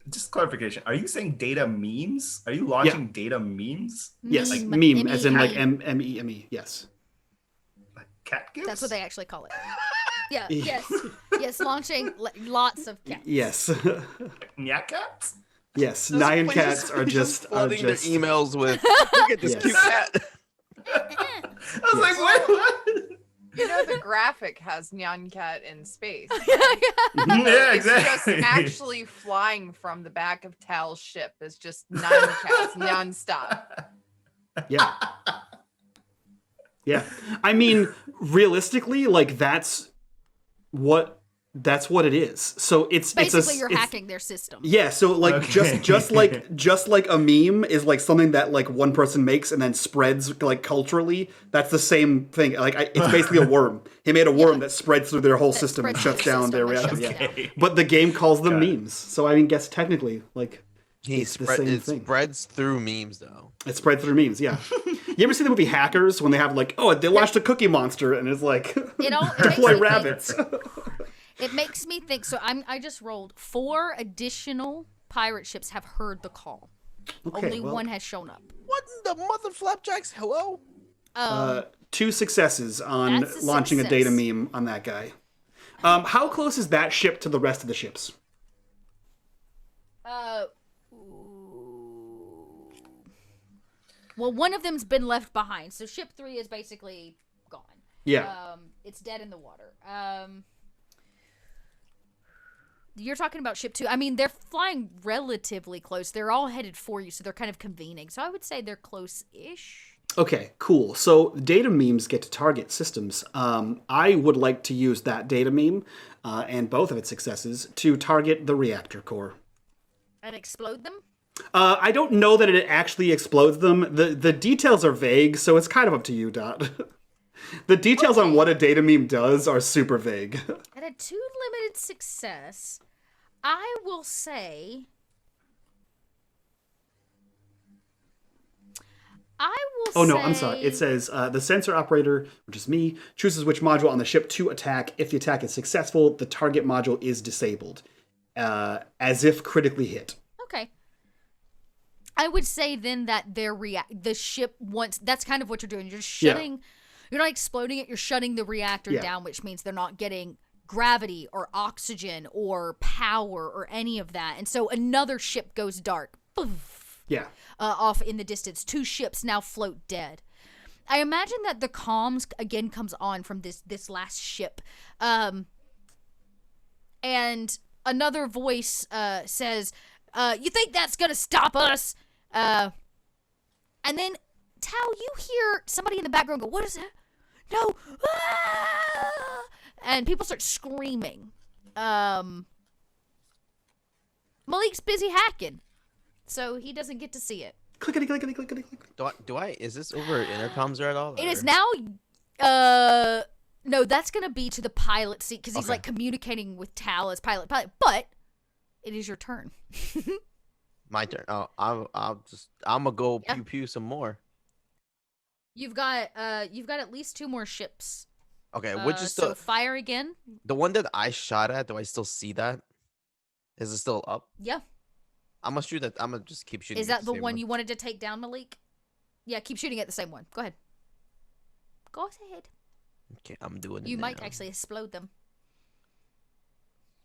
Just clarification. Are you saying data memes? Are you launching data memes? Yes, Meme, meme, as in like M-E-M-E. M-E-M-E, yes. Like cat gifs? That's what they actually call it. Yeah. Yes. Yes. Launching lots of cats. Yes. Nyak cats? Yes, Those 9 players cats are just... flooding their emails with, look at this Yes. cute cat. I was like, what? You know the graphic has Nyan Cat in space. Yeah, It's exactly. just actually flying from the back of Tal's ship. It's just 9 cats nonstop. Yeah. Yeah. I mean, realistically, like that's what it is. So Basically, you're hacking their system. Yeah, so like Okay. just like a meme is like something that like one person makes and then spreads like culturally. That's the same thing. Like it's basically a worm. He made a worm that spreads through their whole system and spreads shuts through down their their system and reality. shuts Yeah. down. But the game calls them Got it. memes. So I mean, guess technically like He it's the same it thing. spreads through memes though. It spreads through memes. Yeah. You ever see the movie Hackers when they have like, oh, they launched a Cookie Monster and it's like It makes deploy me rabbits. It makes me think. So I just rolled 4 additional pirate ships have heard the call. Okay, Only well, one has shown up. What in the mother flapjacks? Hello? 2 successes on That's a launching a data success. meme on that guy. How close is that ship to the rest of the ships? Well, one of them's been left behind, so ship 3 is basically gone. Yeah. It's dead in the water. You're talking about ship 2. I mean, they're flying relatively close. They're all headed for you, so they're kind of convening. So I would say they're close-ish. Okay, cool. So data memes get to target systems. I would like to use that data meme and both of its successes to target the reactor core. And explode them? I don't know that it actually explodes them. The details are vague, so it's kind of up to you, Dot. The details on what a data meme does are super vague. At a 2 limited success, I will say... Oh no, I'm sorry. It says the sensor operator, which is me, chooses which module on the ship to attack. If the attack is successful, the target module is disabled, as if critically hit. Okay. I would say then that the ship wants... That's kind of what you're doing. You're just shutting... You're not exploding it. You're shutting the reactor down, which means they're not getting gravity or oxygen or power or any of that. And so another ship goes dark. Poof. Yeah. Off in the distance. 2 ships now float dead. I imagine that the comms again comes on from this last ship. And another voice says, you think that's gonna stop us? And then, Tal, you hear somebody in the background go, what is that? No! Ah! And people start screaming. Malik's busy hacking, so he doesn't get to see it. Clickety, clickety, clickety, clickety. Do I is this over intercoms or at all? It is or- now, no, that's gonna be to the pilot seat, because he's Okay. like communicating with Tal as pilot, but it is your turn. My turn. Oh, I'm gonna go Yeah. pew pew some more. You've got at least 2 more ships. Okay, which is so fire again. the one that I shot at? Do I still see that? Is it still up? Yeah. I'm gonna shoot that. I'm gonna just keep shooting. Is at that the same one you wanted to take down, Malik? Yeah, keep shooting at the same one. Go ahead. Go ahead. Okay, I'm doing it. You might now. actually explode them.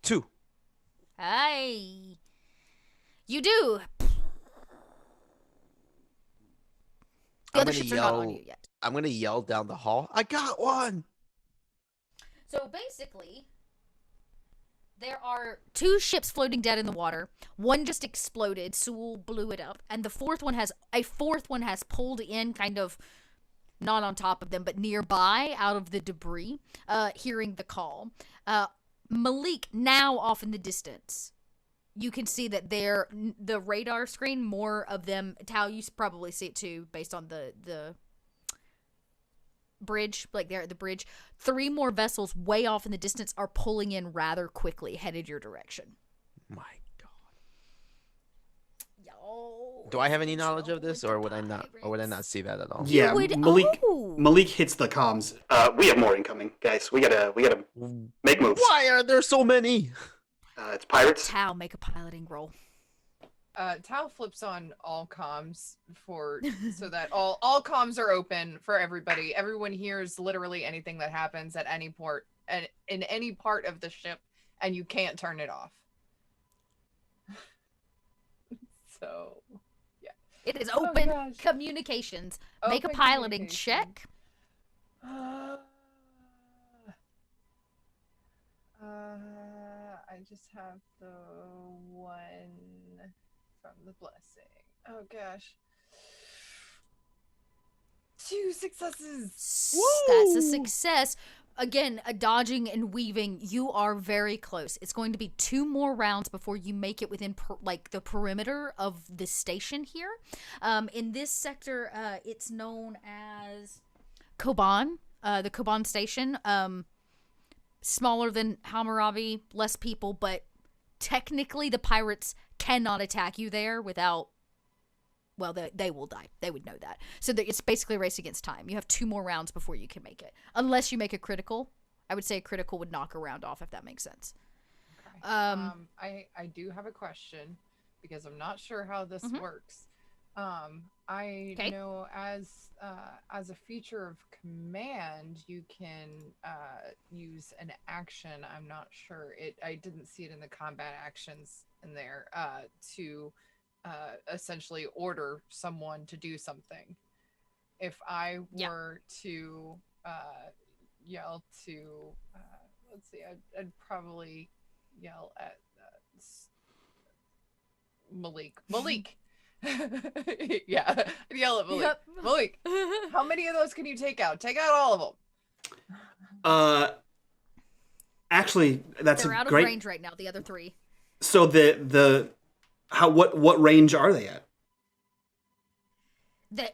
2. Hey. You do. The I'm other gonna ships are not on you yell. yet. I'm gonna yell down the hall. I got one. So basically, there are 2 ships floating dead in the water. One just exploded. Sewell blew it up, and the fourth one has pulled in, kind of not on top of them, but nearby out of the debris, hearing the call. Malik, now off in the distance. You can see that the radar screen, more of them, Tao, you probably see it too, based on the bridge, like they're at the bridge. 3 more vessels way off in the distance are pulling in rather quickly, headed your direction. My God. Yo. Do I have any knowledge of this, or would I not see that at all? Yeah, would- Malik hits the comms. We have more incoming, guys. We gotta make moves. Why are there so many? It's pirates. Tao, make a piloting roll. Tao flips on all comms so that all comms are open for everybody. Everyone hears literally anything that happens at any port and in any part of the ship, and you can't turn it off. So, yeah. It is Oh, open gosh. communications. Make a Open piloting communication. check. I just have the one from the blessing. Oh gosh. 2 successes. That's a success. Again, a dodging and weaving. You are very close. It's going to be 2 more rounds before you make it within the perimeter of the station here. In this sector, it's known as Koban, the Koban station. Smaller than Hammurabi, less people, but technically the pirates cannot attack you there without, well, they will die. They would know that. So it's basically a race against time. You have 2 more rounds before you can make it. Unless you make a critical. I would say a critical would knock a round off, if that makes sense. Okay. I do have a question because I'm not sure how this works. I know as a feature of command, you can use an action. I'm not sure. I didn't see it in the combat actions in there to essentially order someone to do something. If I were to yell to, let's see, I'd probably yell at Malik. Yeah, I'd yell at Malik. Yep. Malik, how many of those can you take out? Take out all of them. Actually, that's They're a out of great. range right now, the other 3. So what range are they at?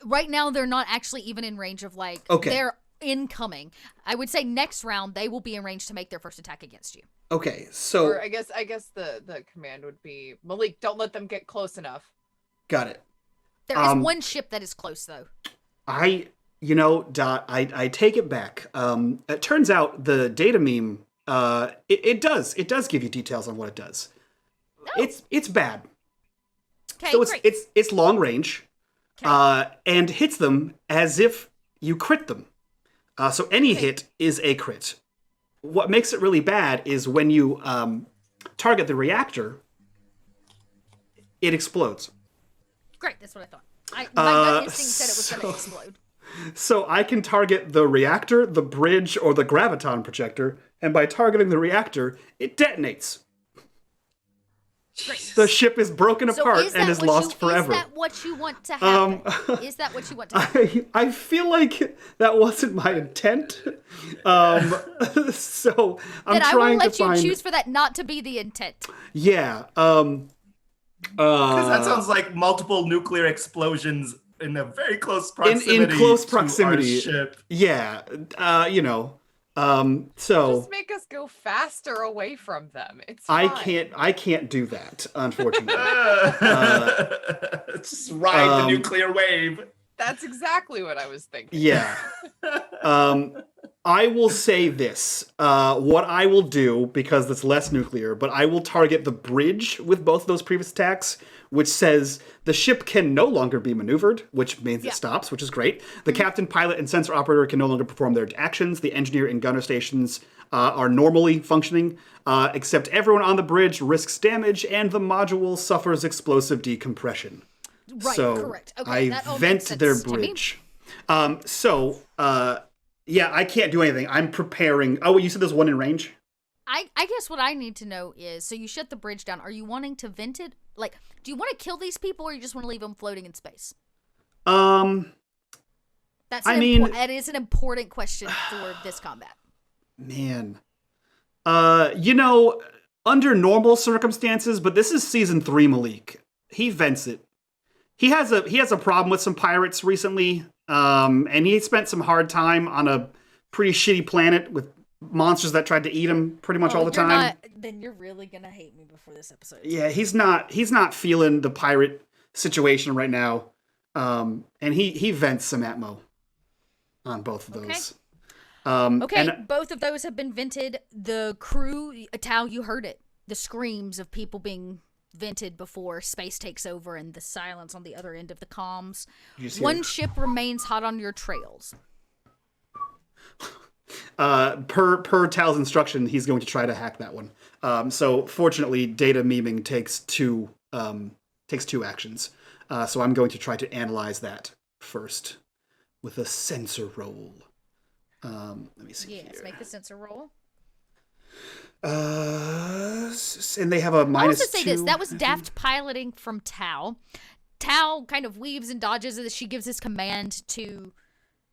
Right now, they're not actually even in range of, Okay. They're incoming. I would say next round, they will be in range to make their first attack against you. Okay, so Or I guess the command would be, Malik, don't let them get close enough. got it. There is one ship that is close, though. Dot, I take it back. It turns out the data meme, it does give you details on what it does. Oh. It's bad. Okay, So great. it's long range, and hits them as if you crit them. So any hit is a crit. What makes it really bad is when you target the reactor, it explodes. Great, that's what I thought. My gut instinct said it was going to explode. So I can target the reactor, the bridge, or the graviton projector, and by targeting the reactor, it detonates. The ship is broken apart and is lost forever. Is that what you want to happen? Is that what you want to happen? I feel like that wasn't my intent. So I'm Then I will trying to let you find. choose for that not to be the intent. Yeah. Because that sounds like multiple nuclear explosions in a very close proximity. In close to proximity. our ship. Yeah. So Just make us go faster away from them. It's fine. I can't do that, unfortunately. Just ride the nuclear wave. That's exactly what I was thinking. Yeah. I will say this. What I will do, because it's less nuclear, but I will target the bridge with both of those previous attacks, which says the ship can no longer be maneuvered, which means it stops, which is great. The captain, pilot, and sensor operator can no longer perform their actions. The engineer and gunner stations are normally functioning, except everyone on the bridge risks damage, and the module suffers explosive decompression. Right, So correct. Okay, that all I makes vent their sense to me. bridge. Yeah, I can't do anything. I'm preparing. Oh, you said there's one in range? I guess what I need to know is, so you shut the bridge down. Are you wanting to vent it? Like, do you want to kill these people, or you just want to leave them floating in space? That's that is an important question for this combat. Man. Under normal circumstances, but this is season 3, Malik. He vents it. He has a problem with some pirates recently, and he spent some hard time on a pretty shitty planet with monsters that tried to eat him pretty much all the time. Then you're really gonna hate me before this episode. Yeah, he's not feeling the pirate situation right now, and he vents some atmo on both of those. And both of those have been vented. The crew, Tao, you heard it. The screams of people being vented before space takes over and the silence on the other end of the comms. One ship remains hot on your trails. Per Tal's instruction, he's going to try to hack that one. So fortunately, data memeing takes two actions. So I'm going to try to analyze that first with a sensor roll. Let me see here. Yes, make the sensor roll. And they have a minus 2. I'll also say this. That was daft piloting from Tao. Tao kind of weaves and dodges as she gives this command to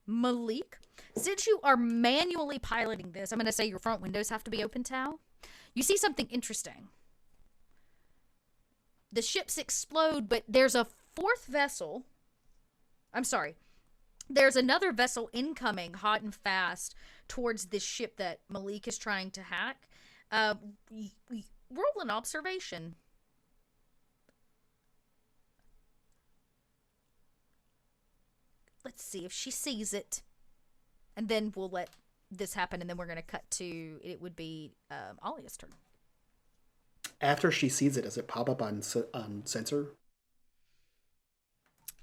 Malik. Since you are manually piloting this, I'm going to say your front windows have to be open, Tao. You see something interesting. The ships explode, but there's a fourth vessel. I'm sorry. There's another vessel incoming hot and fast towards this ship that Malik is trying to hack. Roll an observation. Let's see if she sees it. And then we'll let this happen, and then we're going to cut to, it would be Alia's turn. After she sees it, does it pop up on sensor?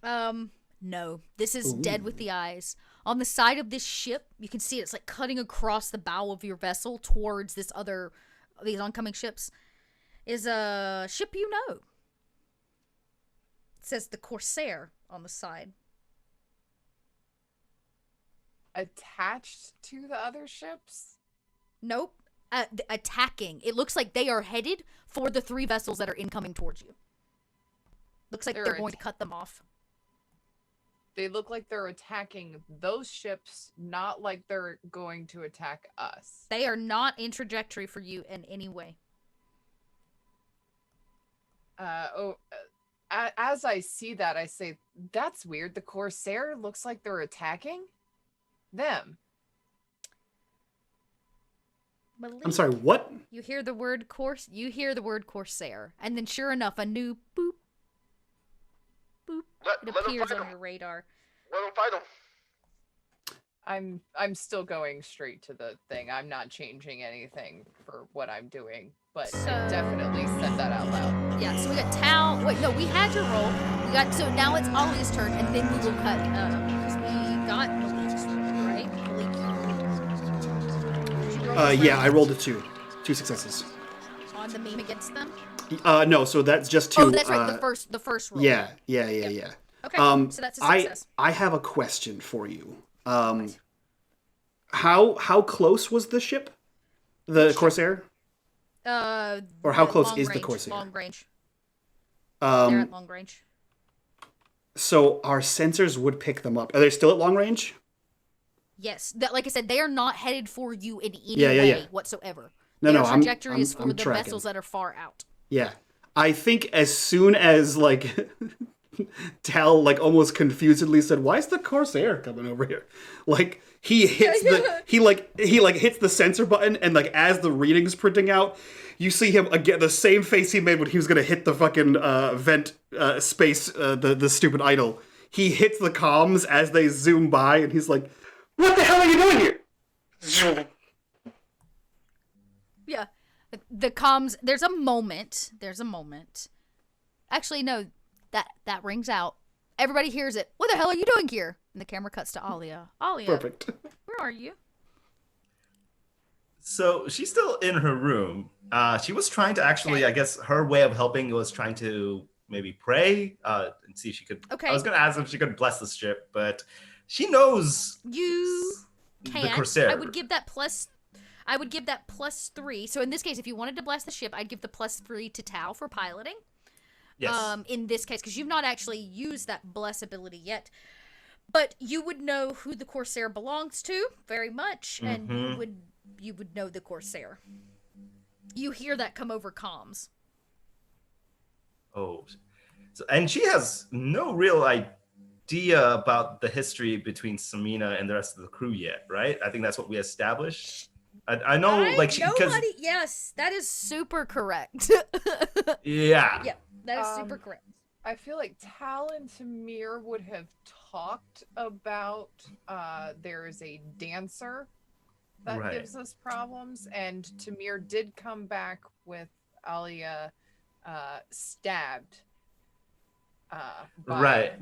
No. This is dead with the eyes. On the side of this ship, you can see it's like cutting across the bow of your vessel towards these oncoming ships, is a ship you know. It says the Corsair on the side. Attached to the other ships? Nope. Attacking. It looks like they are headed for the 3 vessels that are incoming towards you. Looks like they're going to cut them off. They look like they're attacking those ships, not like they're going to attack us. They are not in trajectory for you in any way. As I see that, I say, that's weird. The Corsair looks like they're attacking them. Malik, I'm sorry, what? You hear the word Corsair, and then sure enough, a new boop, boop, it appears on your radar. Let them fight them. I'm still going straight to the thing. I'm not changing anything for what I'm doing, but I definitely said that out loud. Yeah, so we got Tal. Wait, no, we had your roll. So now it's Ollie's turn, and then we will cut, because we got Malik's roll, right? Malik. Yeah, I rolled a 2. 2 successes. On the meme against them? No, so that's just 2. Oh, that's right, the first roll. Yeah. Okay, so that's a success. I have a question for you. How close was the ship? The Corsair? Or how close is the Corsair? Long range. They're at long range. So our sensors would pick them up. Are they still at long range? Yes. Like I said, they are not headed for you in any way whatsoever. Their trajectory is for the vessels that are far out. Yeah. I think as soon as, like, Tal, like, almost confusedly said, why is the Corsair coming over here? Like, he hits he hits the sensor button, and, like, as the reading's printing out, you see him again, the same face he made when he was gonna hit the fucking vent space, the stupid idol. He hits the comms as they zoom by, and he's like, what the hell are you doing here? Yeah. The comms, there's a moment. Actually, no, that rings out. Everybody hears it. What the hell are you doing here? And the camera cuts to Alia. Alia. Perfect. Where are you? So she's still in her room. She was trying to actually, I guess her way of helping was trying to maybe pray and see if she could. Okay. I was going to ask if she could bless the ship, but she knows you can't. The Corsair. I would give that +3. So in this case, if you wanted to bless the ship, I'd give the +3 to Tao for piloting. Yes. In this case, because you've not actually used that bless ability yet. But you would know who the corsair belongs to very much, and you would know the corsair. You hear that come over comms. Oh, so, and she has no real idea about the history between Samina and the rest of the crew yet, right? I think that's what we established. I know, like, nobody. Yes, that is super correct. Yeah. Yeah, that is super correct. I feel like Tal and Tamir would have talked about there is a dancer that gives us problems, and Tamir did come back with Alia stabbed by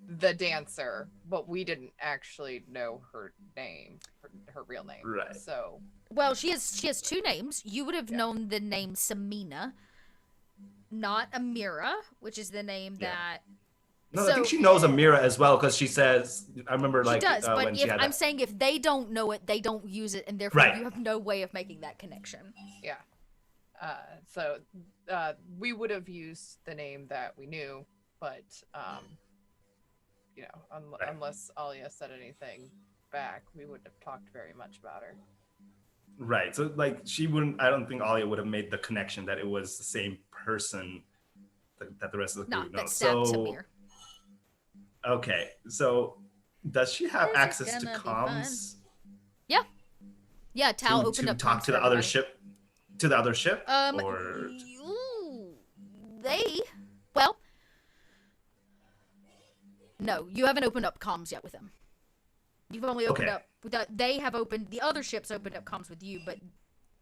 the dancer, but we didn't actually know her name, her real name. Right. So, well, she has two names. You would have known the name Samina, not Amira, which is the name that. No, I think she knows Amira as well, because she says, I remember, like, she does, but when she had I'm saying if they don't know it, they don't use it, and therefore you have no way of making that connection. Yeah. So we would have used the name that we knew, but you know, unless Alia said anything back, we wouldn't have talked very much about her. Right. So, like, she wouldn't. I don't think Alia would have made the connection that it was the same person that the rest of the crew knows. So, Samir. Okay. So, does she have This is access to gonna be comms? Yeah. Yeah. Tal to opened up talk comms to for the other everybody. ship. To the other ship. Or well, no, you haven't opened up comms yet with them. You've only opened up. They have opened. The other ships opened up comms with you, but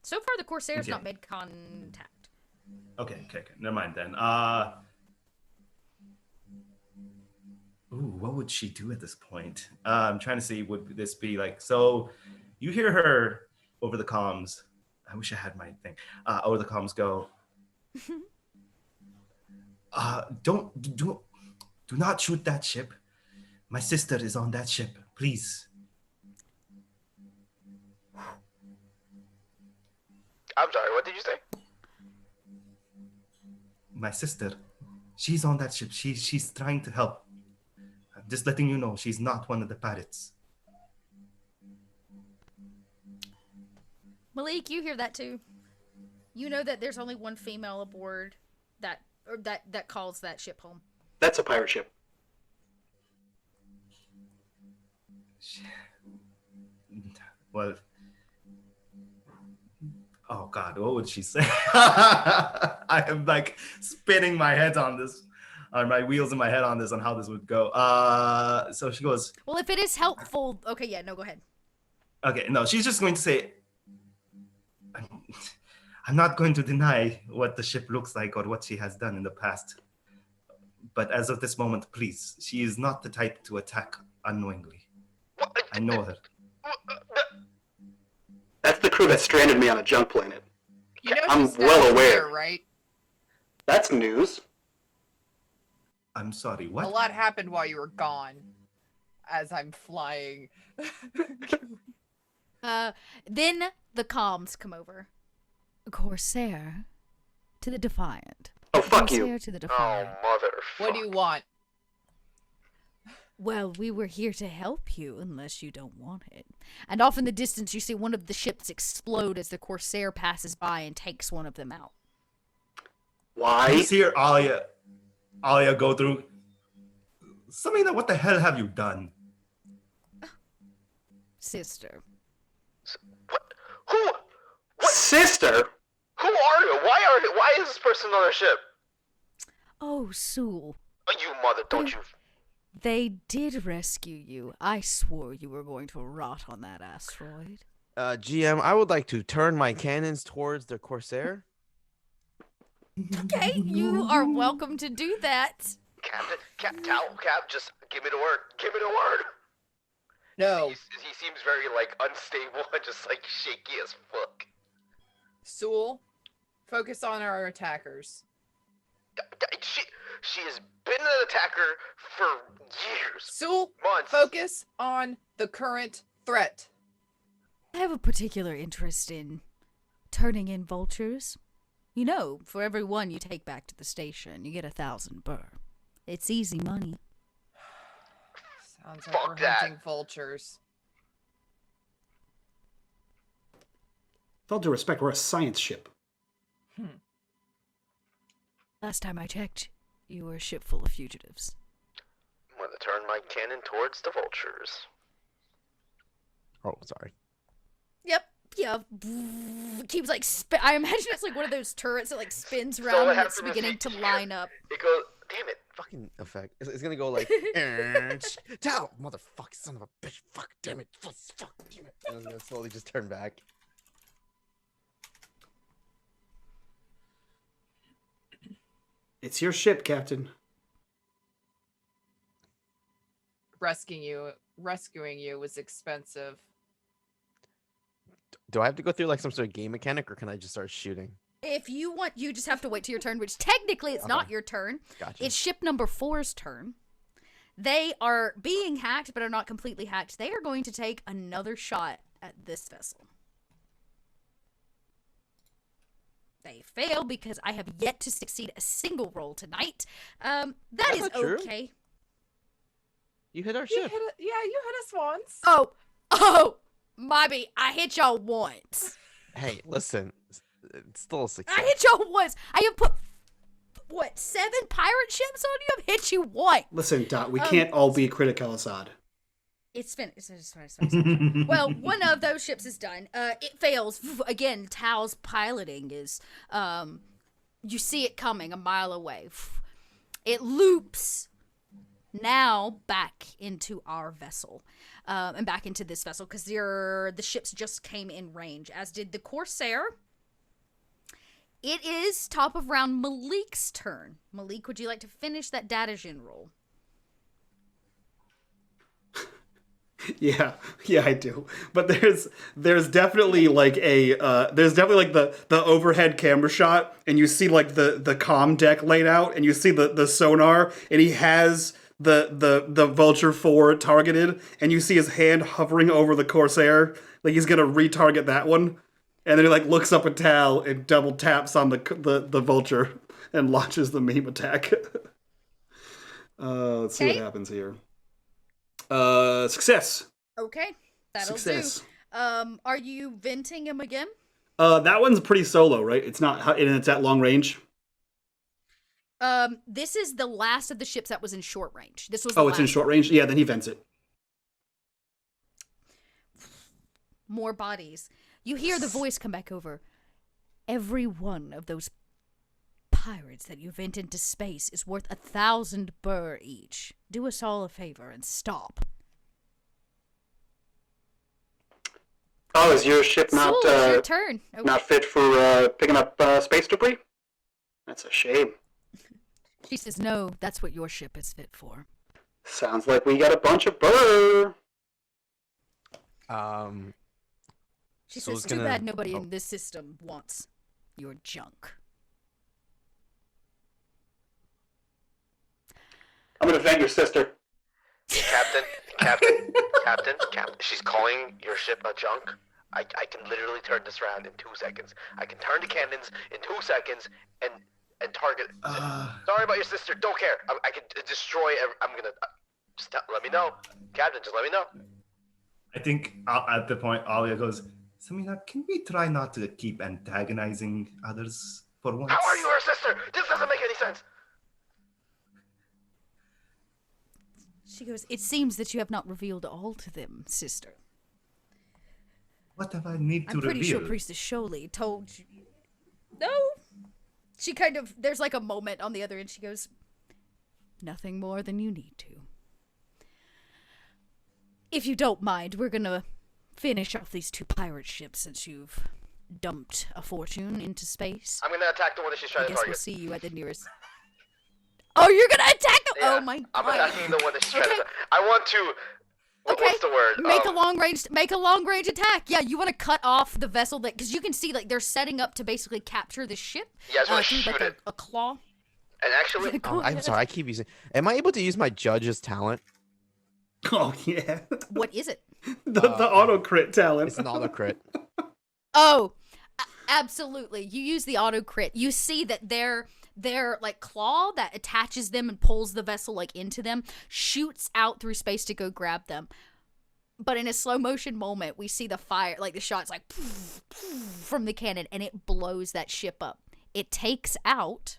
so far the Corsair's not made contact. Okay. Never mind then. Ooh, what would she do at this point? I'm trying to see. Would this be like? So, you hear her over the comms. I wish I had my thing. Over the comms, go. Do not shoot that ship. My sister is on that ship. Please. I'm sorry, what did you say? My sister, she's on that ship. She's trying to help. I'm just letting you know, she's not one of the pirates. Malik, you hear that too. You know that there's only one female aboard that calls that ship home. That's a pirate ship. Well, oh God, what would she say? I am like spinning my head on this, or my wheels in my head on this, on how this would go. So she goes. Well, if it is helpful, okay, yeah, no, go ahead. Okay, no, she's just going to say, I'm not going to deny what the ship looks like or what she has done in the past. But as of this moment, please, she is not the type to attack unknowingly. I know her. That's the crew that stranded me on a junk planet. You know, I'm she's well now aware. here, right? That's news. I'm sorry, A what? lot happened while you were gone, as I'm flying. Then the comms come over. Corsair to the defiant. Oh, fuck you. Corsair to the defiant. Oh, mother. What do you want? Well, we were here to help you, unless you don't want it. And off in the distance, you see one of the ships explode as the Corsair passes by and takes one of them out. Why? You just hear Alia go through. Samina, what the hell have you done? Sister. What? Who? What? Sister? Who are you? Why is this person on our ship? Oh, Sewell. Oh, you mother, don't you? They did rescue you. I swore you were going to rot on that asteroid. GM, I would like to turn my cannons towards the Corsair. Okay, you are welcome to do that. Captain, Cap, just give me the word. Give me the word. No. He seems very, like, unstable and just, like, shaky as fuck. Sewell, focus on our attackers. She has been an attacker for years. Sewell, Months. focus on the current threat. I have a particular interest in turning in vultures. You know, for every one you take back to the station, you get 1,000 burr. It's easy money. Sounds like Fuck we're that. hunting vultures. With all due respect, we're a science ship. Last time I checked, you were a ship full of fugitives. I'm gonna turn my cannon towards the vultures. Oh, sorry. Yep. Yeah. Keeps like I imagine it's like one of those turrets that like spins what around and happens it's is beginning to line up. It goes, damn it. Fucking effect. It's gonna go like, tell, motherfucker, son of a bitch, fuck, damn it, fuck, damn it. And I'm gonna slowly just turn back. It's your ship, Captain. Rescuing you was expensive. Do I have to go through like some sort of game mechanic, or can I just start shooting? If you want, you just have to wait till your turn, which technically it's not Okay. your turn. Gotcha. It's ship number 4's turn. They are being hacked, but are not completely hacked. They are going to take another shot at this vessel. They fail because I have yet to succeed a single roll tonight. That That's is not true. okay. You hit our You ship. hit it, yeah, you hit us once. Oh, Mobby, I hit y'all once. Hey, listen, it's still a success. I hit y'all once. I have put, what, 7 pirate ships on you? I've hit you once. Listen, Dot, we can't all be critical Assad. It's finished. It's finished. Well, one of those ships is done. It fails. Again, Tao's piloting is, you see it coming a mile away. It loops now back into our vessel. And back into this vessel, because the ships just came in range, as did the corsair. It is top of round Malik's turn. Malik, would you like to finish that data gen roll? Yeah, I do. But there's definitely like the overhead camera shot, and you see like the comm deck laid out, and you see the sonar, and he has the Vulture 4 targeted, and you see his hand hovering over the Corsair, like he's gonna retarget that one, and then he like looks up at Tal and double taps on the Vulture and launches the meme attack. Let's see what happens here. Success. Okay, that'll Success. do. Are you venting him again? That one's pretty solo, right? It's not, and it's at long range. This is the last of the ships that was in short range. This was. Oh, it's in short range. Yeah, then he vents it. More bodies. You hear the voice come back over. Every one of those pirates that you vent into space is worth 1,000 burr each. Do us all a favor and stop. Oh, is your ship not Soul, it's your turn. Okay. not fit for picking up space debris? That's a shame. She says, no, that's what your ship is fit for. Sounds like we got a bunch of burr. She Soul's says, too gonna- bad nobody oh. in this system wants your junk. I'm gonna vent your sister. Captain. She's calling your ship a junk. I can literally turn this around in 2 seconds. I can turn the cannons in 2 seconds and target. Sorry about your sister. Don't care. I can destroy. I'm gonna let me know, Captain. Just let me know. I think at the point, Alia goes, Samina, can we try not to keep antagonizing others for once? How are you her sister? This doesn't make any sense. She goes, it seems that you have not revealed all to them, sister. What have I need to I'm pretty reveal? sure Priestess Sholey told you. No. She kind of, there's like a moment on the other end. She goes, nothing more than you need to. If you don't mind, we're gonna finish off these 2 pirate ships since you've dumped a fortune into space. I'm gonna attack the one that she's I trying to guess we'll target. see you at the nearest. Oh, you're gonna attack them! Yeah, Oh my god. I'm attacking the one that she's trying Okay. to. I want to. What's the word? Make a long range attack. Yeah, you want to cut off the vessel that, because you can see like they're setting up to basically capture the ship. Yeah, I just wanna through, shoot like, it. a claw. And actually, Go I'm ahead. sorry, I keep using. Am I able to use my judge's talent? Oh yeah, What is it? the auto crit talent. It's an auto crit. Oh, absolutely. You use the auto crit. You see that their like claw that attaches them and pulls the vessel like into them shoots out through space to go grab them. But in a slow motion moment, we see the fire, like the shots like from the cannon, and it blows that ship up. It takes out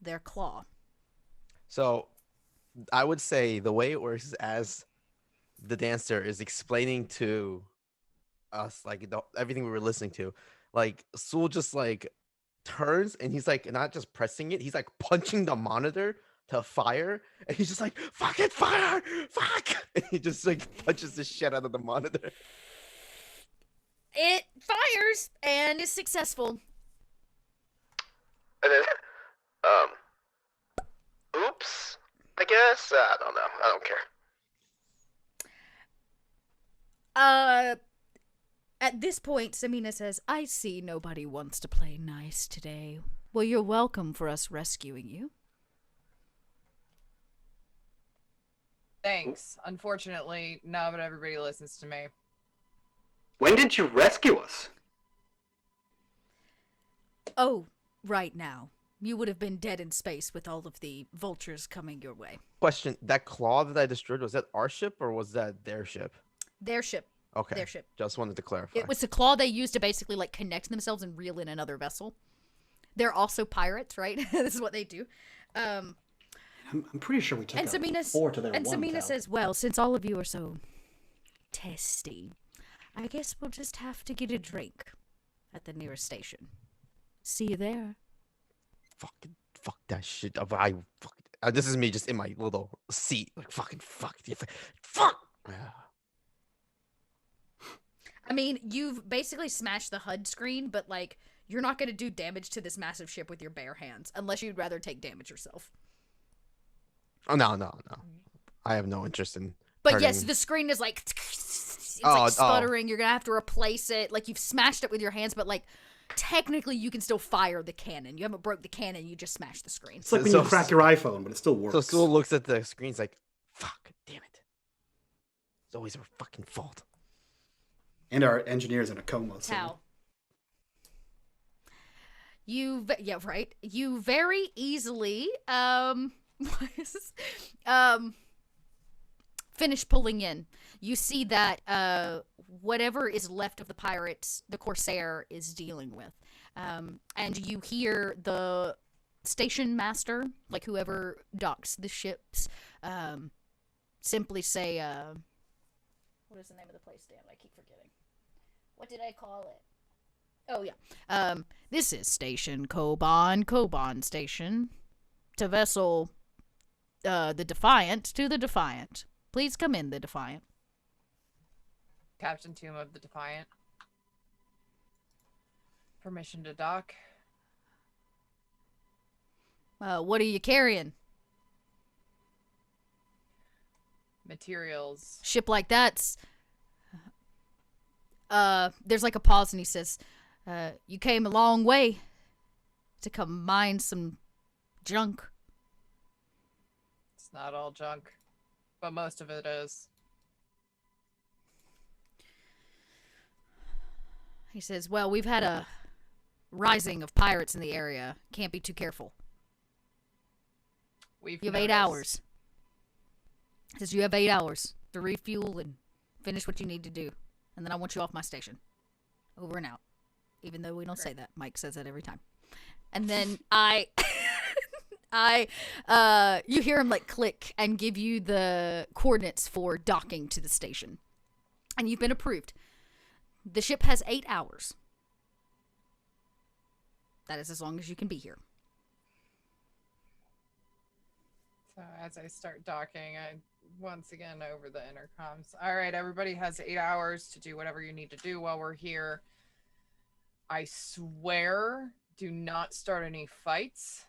their claw. So I would say the way it works is as the dancer is explaining to us like everything we were listening to, like Sul just like turns and he's like not just pressing it, he's like punching the monitor to fire, and he's just like, fuck it, fire, fuck, and he just like punches the shit out of the monitor. It fires and is successful. And then, oops, I guess. I don't know. I don't care. At this point, Samina says, I see nobody wants to play nice today. Well, you're welcome for us rescuing you. Thanks. Unfortunately, not everybody listens to me. When did you rescue us? Oh, right now. You would have been dead in space with all of the vultures coming your way. Question, that claw that I destroyed, was that our ship or was that their ship? Their ship. Okay. Their ship. Just wanted to clarify. It was the claw they used to basically like connect themselves and reel in another vessel. They're also pirates, right? This is what they do. I'm pretty sure we took And Samina, 4 to their and 1. Samina Cal. says, well, since all of you are so testy, I guess we'll just have to get a drink at the nearest station. See you there. Fuck that shit. This is me just in my little seat. Like, fuck. I mean, you've basically smashed the HUD screen, but, like, you're not going to do damage to this massive ship with your bare hands, unless you'd rather take damage yourself. Oh, no. I have no interest in But hurting. yes, the screen is, like, it's, like, sputtering. You're going to have to replace it. Like, you've smashed it with your hands, but, like, technically you can still fire the cannon. You haven't broke the cannon, you just smashed the screen. It's like when you crack your iPhone, but it still works. So Sul looks at the screen, like, fuck, damn it. It's always our fucking fault. And our engineer's in a coma. So. How? Yeah, right. You very easily finish pulling in. You see that whatever is left of the pirates, the corsair is dealing with, and you hear the station master, like whoever docks the ships, simply say, "What is the name of the place? Damn, I keep forgetting. What did I call it? Oh, yeah. This is Station Koban Station. To vessel, the Defiant, to the Defiant. Please come in, the Defiant." Captain Tomb of the Defiant. Permission to dock. What are you carrying? Materials. Ship like that's... there's like a pause and he says, you came a long way to come mine some junk. It's not all junk, but most of it is. He says, well, we've had a rising of pirates in the area. Can't be too careful. You have 8 hours. He says, you have 8 hours to refuel and finish what you need to do. And then I want you off my station. Over and out. Even though we don't say that. Mike says that every time. And then you hear him like click and give you the coordinates for docking to the station. And you've been approved. The ship has 8 hours. That is as long as you can be here. So as I start docking, I once again over the intercoms. All right, everybody has 8 hours to do whatever you need to do while we're here. I swear, do not start any fights.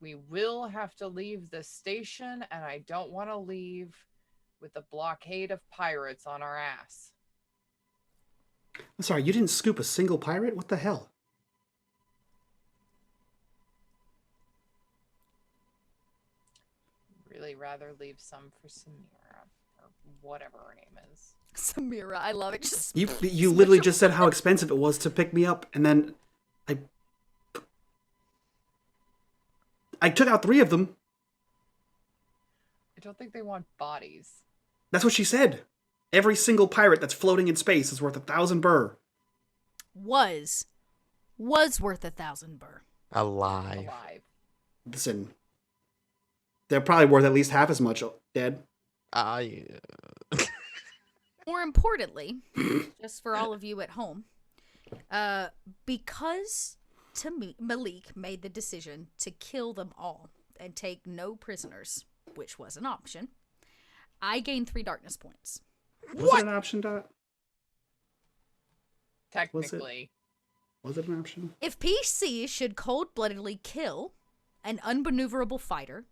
We will have to leave the station, and I don't want to leave with a blockade of pirates on our ass. I'm sorry, you didn't scoop a single pirate? What the hell? Really rather leave some for Samira, or whatever her name is. Samira, I love it. Just You literally just said how expensive it was to pick me up, and then I took out 3 of them. I don't think they want bodies. That's what she said. Every single pirate that's floating in space is worth 1,000 burr. Was worth 1,000 burr. Alive. Listen, they're probably worth at least half as much dead. More importantly, just for all of you at home, because Malik made the decision to kill them all and take no prisoners, which was an option, I gained 3 darkness points. Was it an option, Dot? Technically. Was it an option? If PC should cold-bloodedly kill an unmaneuverable fighter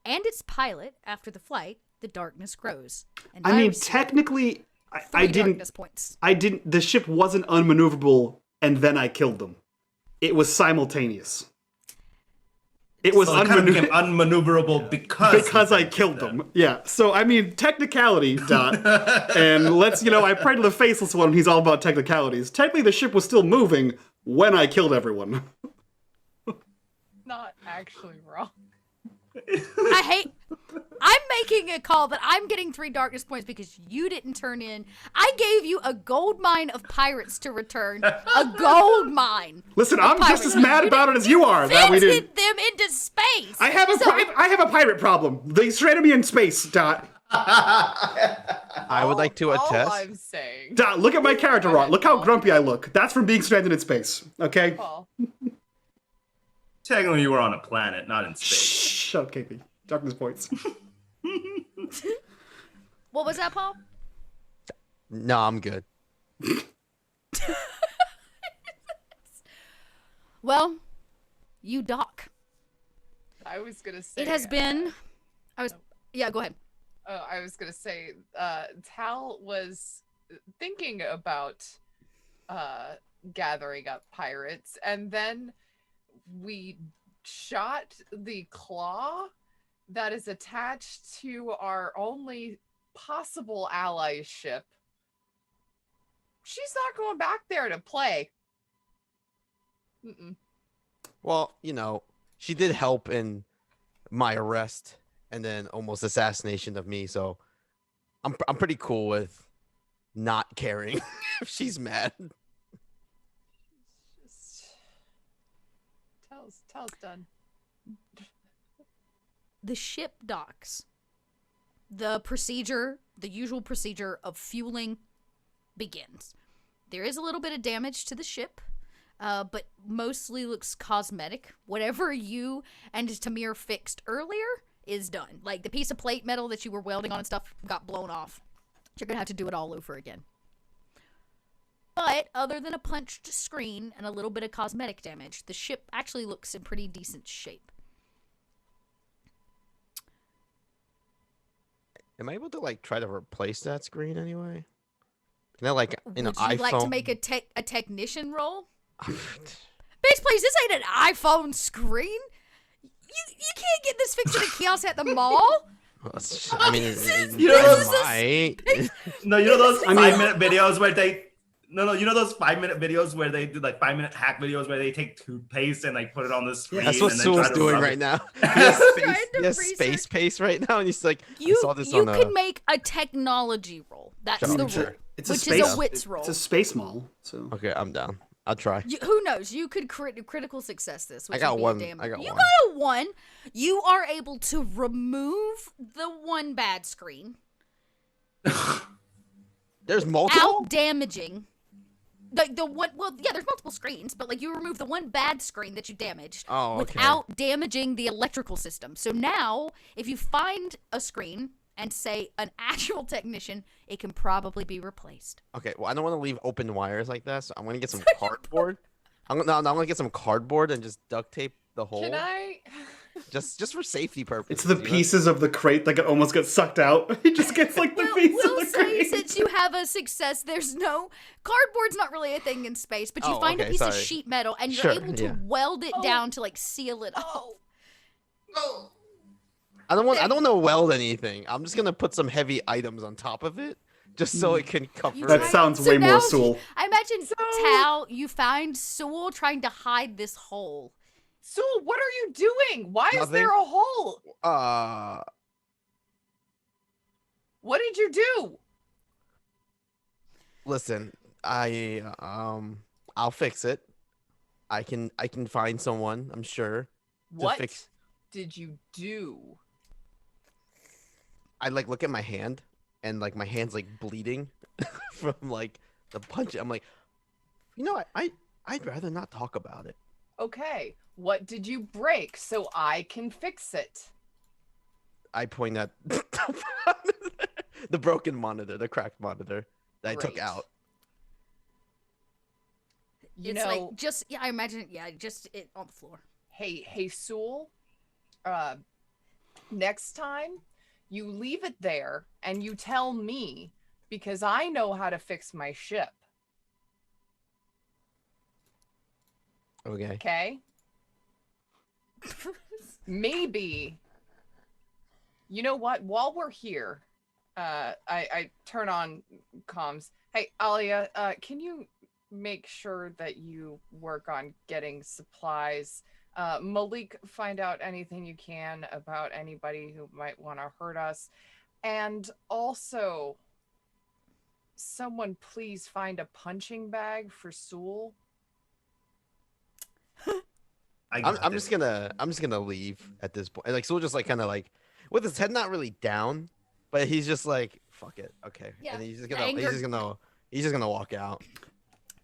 and its pilot after the flight, the darkness grows. And I mean, received technically, 3 I didn't. darkness points. I didn't. The ship wasn't unmaneuverable, and then I killed them. It was simultaneous. It was So it kind of became unmaneuverable because I killed them. Yeah. So I mean, technicality, Dot. And let's, I pray to the faceless one. He's all about technicalities. Technically, the ship was still moving when I killed everyone. Not actually wrong. I'm making a call that I'm getting 3 darkness points because you didn't turn in. I gave you a gold mine of pirates to return. A gold mine. Listen, I'm just as mad about it as you are that we didn't. Them into space. I have a pirate problem. They stranded me in space, Dot. I would like to All attest. I'm saying. Dot, look at my character art. Look how grumpy I look. That's from being stranded in space. Okay? Paul. Technically, you were on a planet, not in space. Shut up, KP. Darkness points. What was that, Paul? No, I'm good. Well, you dock. I was gonna say. It has been. Yeah, go ahead. I was gonna say. Tal was thinking about gathering up pirates, and then we shot the claw that is attached to our only possible ally ship. She's not going back there to play. Mm-mm. Well, she did help in my arrest and then almost assassination of me, so I'm pretty cool with not caring if she's mad. Just Tal's done. The ship docks. The usual procedure of fueling begins. There is a little bit of damage to the ship, but mostly looks cosmetic. Whatever you and Tamir fixed earlier is done. Like the piece of plate metal that you were welding on and stuff got blown off. You're going to have to do it all over again. But other than a punched screen and a little bit of cosmetic damage, the ship actually looks in pretty decent shape. Am I able to try to replace that screen anyway? Can I Would iPhone? you like to make a technician roll? Base please, this ain't an iPhone screen. You can't get this fixed at a kiosk at the mall. I mean, You know those- might. No, you know those 5-minute videos where they. No, you know those 5-minute videos where they do 5-minute hack videos where they take toothpaste and like put it on the screen. That's what and then Sewell's try to doing rub right it. now. Trying to Space pace right now, and he's like, You I saw this on can make a technology roll. That's Sure. the Sure. rule. It's Which a space, is a wits roll. It's a space mall, so. Okay, I'm down. I'll try. Who knows? You could critical success this. Which I got would be one. A damn, I got you one. got a 1. You are able to remove the one bad screen. There's multiple. Out damaging. The one. Well, yeah, there's multiple screens, but you remove the one bad screen that you damaged without damaging the electrical system. So now, if you find a screen and say an actual technician, it can probably be replaced. Okay, well, I don't want to leave open wires like that, so I'm gonna get some cardboard. I'm gonna get some cardboard and just duct tape the hole. Can I? Just for safety purposes. It's the pieces of the crate that almost get sucked out. He just gets the piece We'll of the say crate. since you have a success, there's no cardboard's not really a thing in space, but you find a piece of sheet metal and you're able to weld it down to seal it off. I don't want to weld anything. I'm just gonna put some heavy items on top of it, just so it can cover. That it. sounds So way now more Sewell. I imagine Tal, you find Sewell trying to hide this hole Sewell, what are you doing? Why is there a hole? What did you do? Listen, I'll fix it. I can find someone, I'm sure. What did you do? I like look at my hand, and like my hand's like bleeding from like the punch. I'm like, you know, I'd rather not talk about it. Okay, what did you break so I can fix it? I point at the broken monitor, the cracked monitor that I took out. It's like just I imagine it, just it on the floor. Hey, Sewell. Next time you leave it there and you tell me, because I know how to fix my ship. Okay. Okay. Maybe. You know what? While we're here, I turn on comms. Hey, Alia, can you make sure that you work on getting supplies? Malik, find out anything you can about anybody who might want to hurt us. And also, someone please find a punching bag for Sewell. I'm just gonna leave at this point. Like Sewell just like kind of like with his head not really down, but he's just like fuck it, okay. Yeah. And he's just gonna walk out.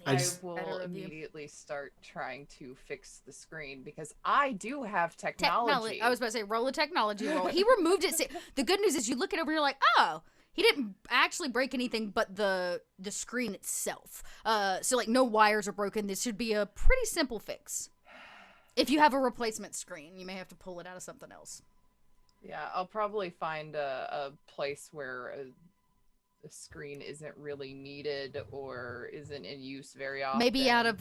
I will immediately start trying to fix the screen because I do have technology. I was about to say, roll a technology roll. He removed it. The good news is you look it over and you're like, oh, he didn't actually break anything but the screen itself. So like no wires are broken. This should be a pretty simple fix. If you have a replacement screen, you may have to pull it out of something else. Yeah, I'll probably find a place where the screen isn't really needed or isn't in use very often. Maybe out of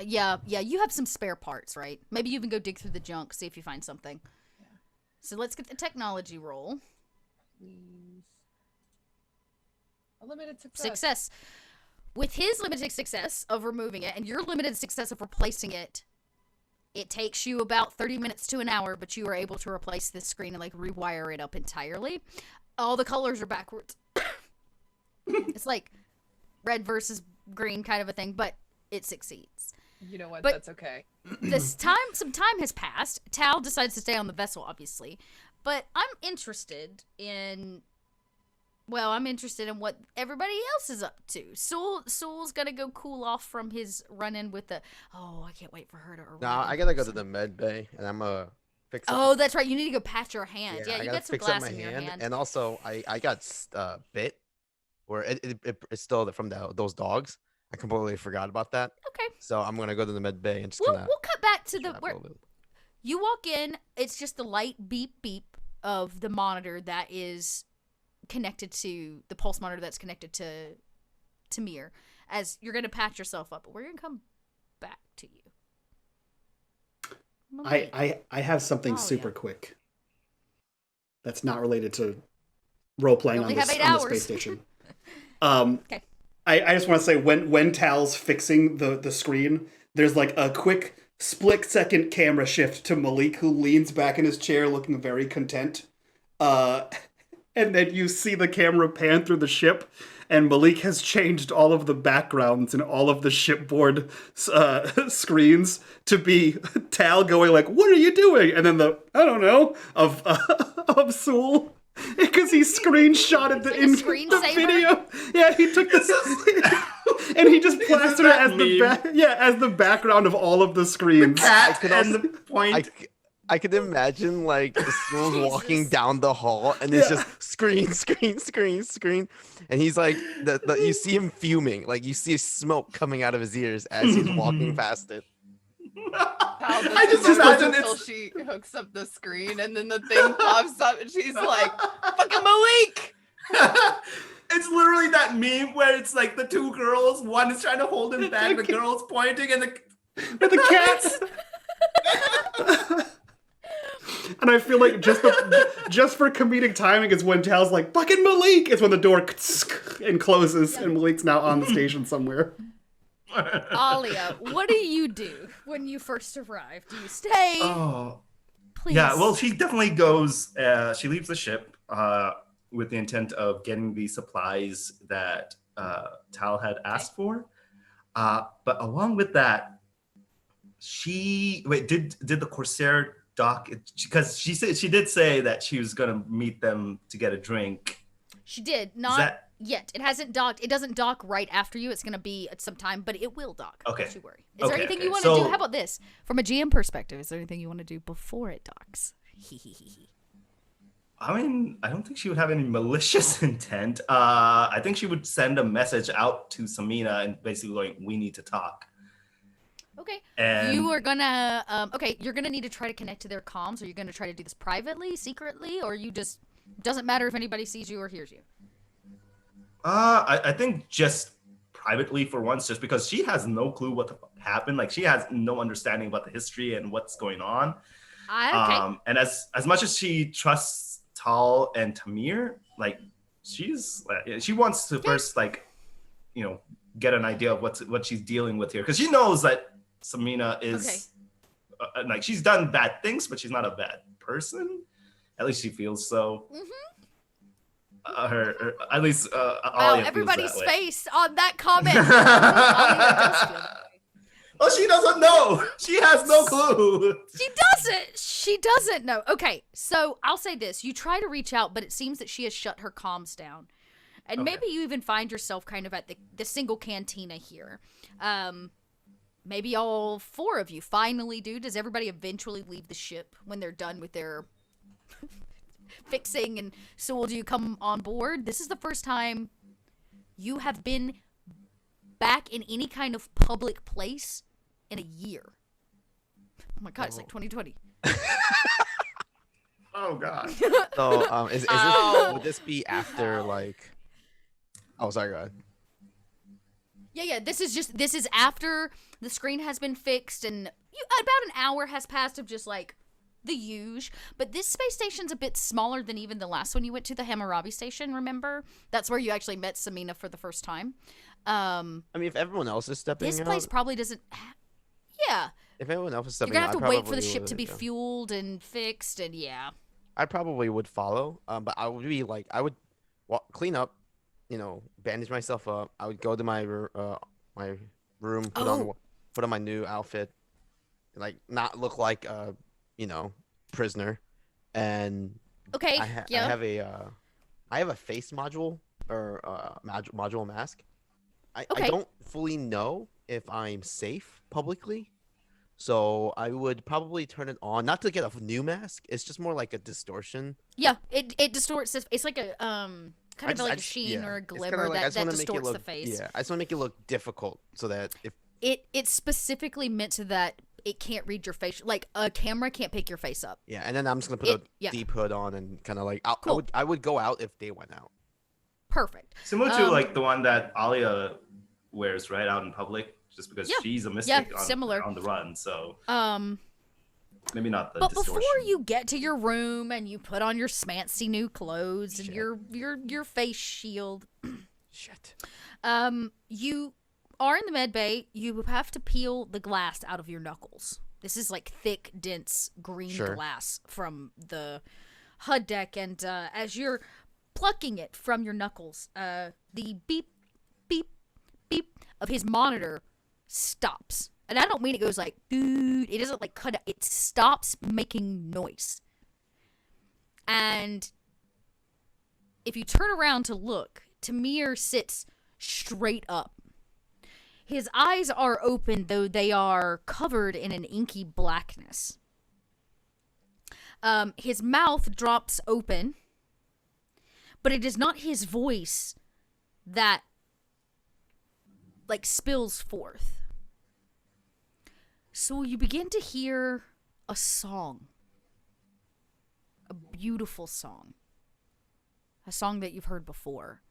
yeah, you have some spare parts, right? Maybe you even go dig through the junk, see if you find something. Yeah. So let's get the technology roll. Please. A limited success. With his limited success of removing it and your limited success of replacing it, it takes you about 30 minutes to an hour, but you are able to replace this screen and like rewire it up entirely. All the colors are backwards. It's like red versus green kind of a thing, but it succeeds. You know what? But that's okay. Some time has passed. Tal decides to stay on the vessel, obviously, but I'm interested in what everybody else is up to. Sewell's gonna go cool off from his run-in with the. Oh, I can't wait for her to. Nah, I gotta go to the med bay, and I'm gonna fix. Oh, that's right. You need to go patch your hand. Yeah, you got some fix glass up my in your hand. And also, I got bit, where it's still from those dogs. I completely forgot about that. Okay. So I'm gonna go to the med bay and just we'll cut back to where you walk in. It's just the light beep beep of the monitor that is connected to the pulse monitor that's connected to Mir. As you're gonna patch yourself up, but we're gonna come back to you. I have something super quick. That's not related to role playing on the space station. Okay. I just want to say when Tal's fixing the screen, there's like a quick split-second camera shift to Malik, who leans back in his chair looking very content. And then you see the camera pan through the ship, and Malik has changed all of the backgrounds and all of the shipboard screens to be Tal going like, "What are you doing?" And then I don't know, of Sewell. Because he screenshotted the video. Yeah, he took this and he just plastered it as the background of all of the screens. I could imagine like Sewell's walking down the hall and it's just screen, and he's like you see him fuming, like you see smoke coming out of his ears as he's walking past it. I just imagine until she hooks up the screen and then the thing pops up and she's like, "Fucking Malik!" It's literally that meme where it's like the two girls, one is trying to hold him back, the girl's pointing, and the cats. And I feel like just for comedic timing is when Tal's like, "Fucking Malik!" Is when the door and closes and Malik's now on the station somewhere. Alia, what do you do when you first arrive? Do you stay? Oh, Please. yeah. Well, she definitely goes. She leaves the ship with the intent of getting the supplies that Tal had asked for. But along with that, did the corsair dock? Because she did say that she was gonna meet them to get a drink. She did not yet. It hasn't docked. It doesn't dock right after you. It's gonna be at some time, but it will dock. Okay. Don't you worry. Is there anything you want to do? How about this? From a GM perspective, is there anything you want to do before it docks? I mean, I don't think she would have any malicious intent. I think she would send a message out to Samina and basically going, "We need to talk." Okay. And you are gonna you're gonna need to try to connect to their comms. Are you gonna try to do this privately, secretly, or you just doesn't matter if anybody sees you or hears you? I think just privately for once, just because she has no clue what happened. Like she has no understanding about the history and what's going on. Okay. And as much as she trusts Tal and Tamir, like she wants to first get an idea of what she's dealing with here, because she knows that Samina is she's done bad things, but she's not a bad person. At least she feels so. Mm-hmm. At least Wow, everybody's feels that way. face on that comment. Alia does feel that way. Oh, she doesn't know. She has no clue. She doesn't know. Okay, so I'll say this. You try to reach out, but it seems that she has shut her comms down. And maybe you even find yourself kind of at the single cantina here. Maybe all four of you finally do. Does everybody eventually leave the ship when they're done with their fixing? And so do you come on board? This is the first time you have been back in any kind of public place in a year. Oh my god, it's like 2020. Oh god. So, is this, would this be after like? Oh, sorry, go ahead. Yeah. This is after the screen has been fixed and about an hour has passed of just like the huge. But this space station's a bit smaller than even the last one you went to, the Hammurabi station. Remember? That's where you actually met Samina for the first time. I mean, if everyone else is stepping This out, place probably doesn't. Yeah. if everyone else is You're stepping gonna out, have I to wait for the probably ship to would, be yeah. fueled and fixed, and yeah. I probably would follow, but I would be like, I would clean up, bandage myself up. I would go to my room, put on my new outfit, like not look like a prisoner, and Okay. I have a face module or module mask. I don't fully know if I'm safe publicly. So I would probably turn it on, not to get a new mask. It's just more like a distortion. Yeah, it distorts. It's like a kind of like a sheen or a It's glimmer kinda like, I that just wanna make it distorts the look, face. Yeah, I just want to make it look difficult so that if It's specifically meant so that it can't read your face. Like a camera can't pick your face up. and then I'm just gonna put a deep hood on and kind of like Cool. I would go out if they went out. Perfect. Similar to like the one that Alia wears right out in public, just because she's a mystic on the run. So maybe not the But distortion. before you get to your room and you put on your smancy new clothes and your face shield, Shit. you are in the med bay. You have to peel the glass out of your knuckles. This is like thick, dense green glass from the HUD deck, and as you're plucking it from your knuckles, the beep, beep, beep of his monitor stops. And I don't mean it goes like, dude. It doesn't like cut out. It stops making noise. And if you turn around to look, Tamir sits straight up. His eyes are open, though they are covered in an inky blackness. His mouth drops open, but it is not his voice that like spills forth. So you begin to hear a song. A beautiful song. A song that you've heard before.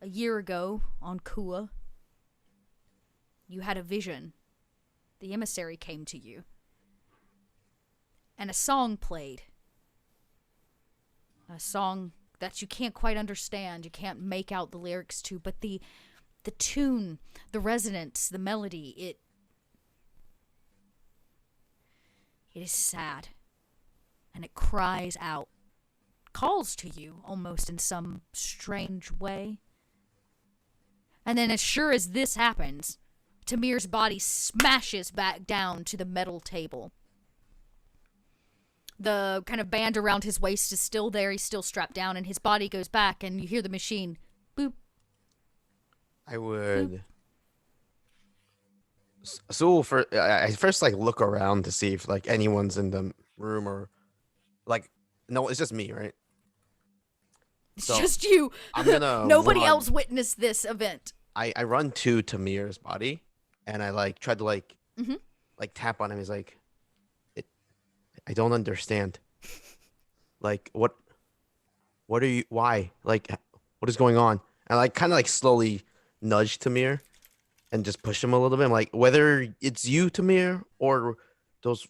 A year ago on Kua, you had a vision. The Emissary came to you. And a song played. A song that you can't quite understand. You can't make out the lyrics to, but the the tune, the resonance, the melody, it is sad. And it cries out, calls to you almost in some strange way. And then as sure as this happens, Tamir's body smashes back down to the metal table. The kind of band around his waist is still there. He's still strapped down, and his body goes back, and you hear the machine. Boop. I would. So I first like look around to see if like anyone's in the room or like no, it's just me, right? It's So, just you. I'm gonna Nobody run. else witnessed this event. I run to Tamir's body and I like tried to like tap on him. He's like, I don't understand. Like what are you? Why? Like what is going on? And I kind of like slowly nudge Tamir and just push him a little bit. I'm like, whether it's you, Tamir, or those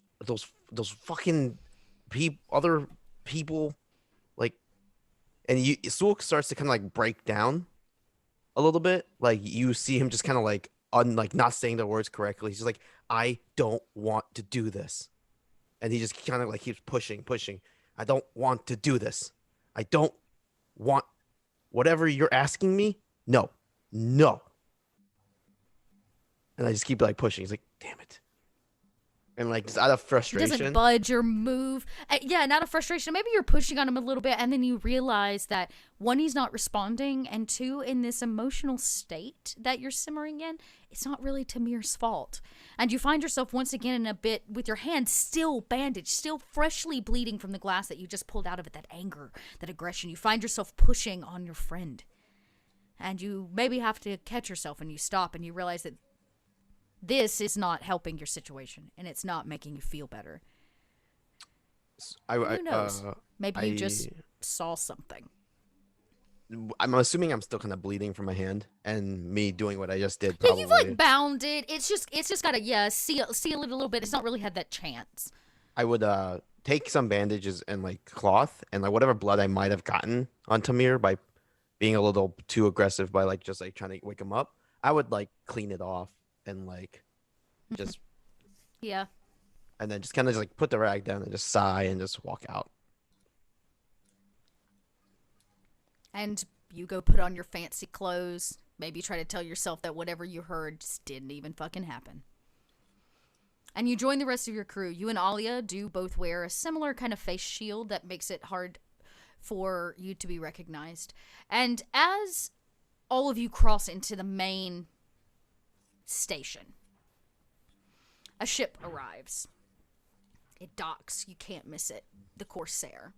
fucking other people, like, and Sulk starts to kind of like break down a little bit. Like you see him just kind of like not saying the words correctly. He's just like, I don't want to do this, and he just kind of like keeps pushing. I don't want to do this. I don't want whatever you're asking me. No. And I just keep like pushing. He's like, damn it. And like just out of He frustration. doesn't budge or move. Yeah, and out of frustration, maybe you're pushing on him a little bit, and then you realize that one, he's not responding, and two, in this emotional state that you're simmering in, it's not really Tamir's fault. And you find yourself once again in a bit with your hand still bandaged, still freshly bleeding from the glass that you just pulled out of it, that anger, that aggression. You find yourself pushing on your friend. And you maybe have to catch yourself, and you stop, and you realize that this is not helping your situation, and it's not making you feel better. Who knows? Maybe you just saw something. I'm assuming I'm still kind of bleeding from my hand, and me doing what I just did. Yeah, Probably. you've like bounded. It's just got to seal it a little bit. It's not really had that chance. I would take some bandages and like cloth and like whatever blood I might have gotten on Tamir by being a little too aggressive by like just like trying to wake him up. I would like clean it off and like just yeah, and then just kind of just like put the rag down and just sigh and just walk out. and you go put on your fancy clothes. Maybe try to tell yourself that whatever you heard just didn't even fucking happen. And you join the rest of your crew. You and Alia do both wear a similar kind of face shield that makes it hard for you to be recognized. And as all of you cross into the main station, a ship arrives. It docks. You can't miss it. The Corsair.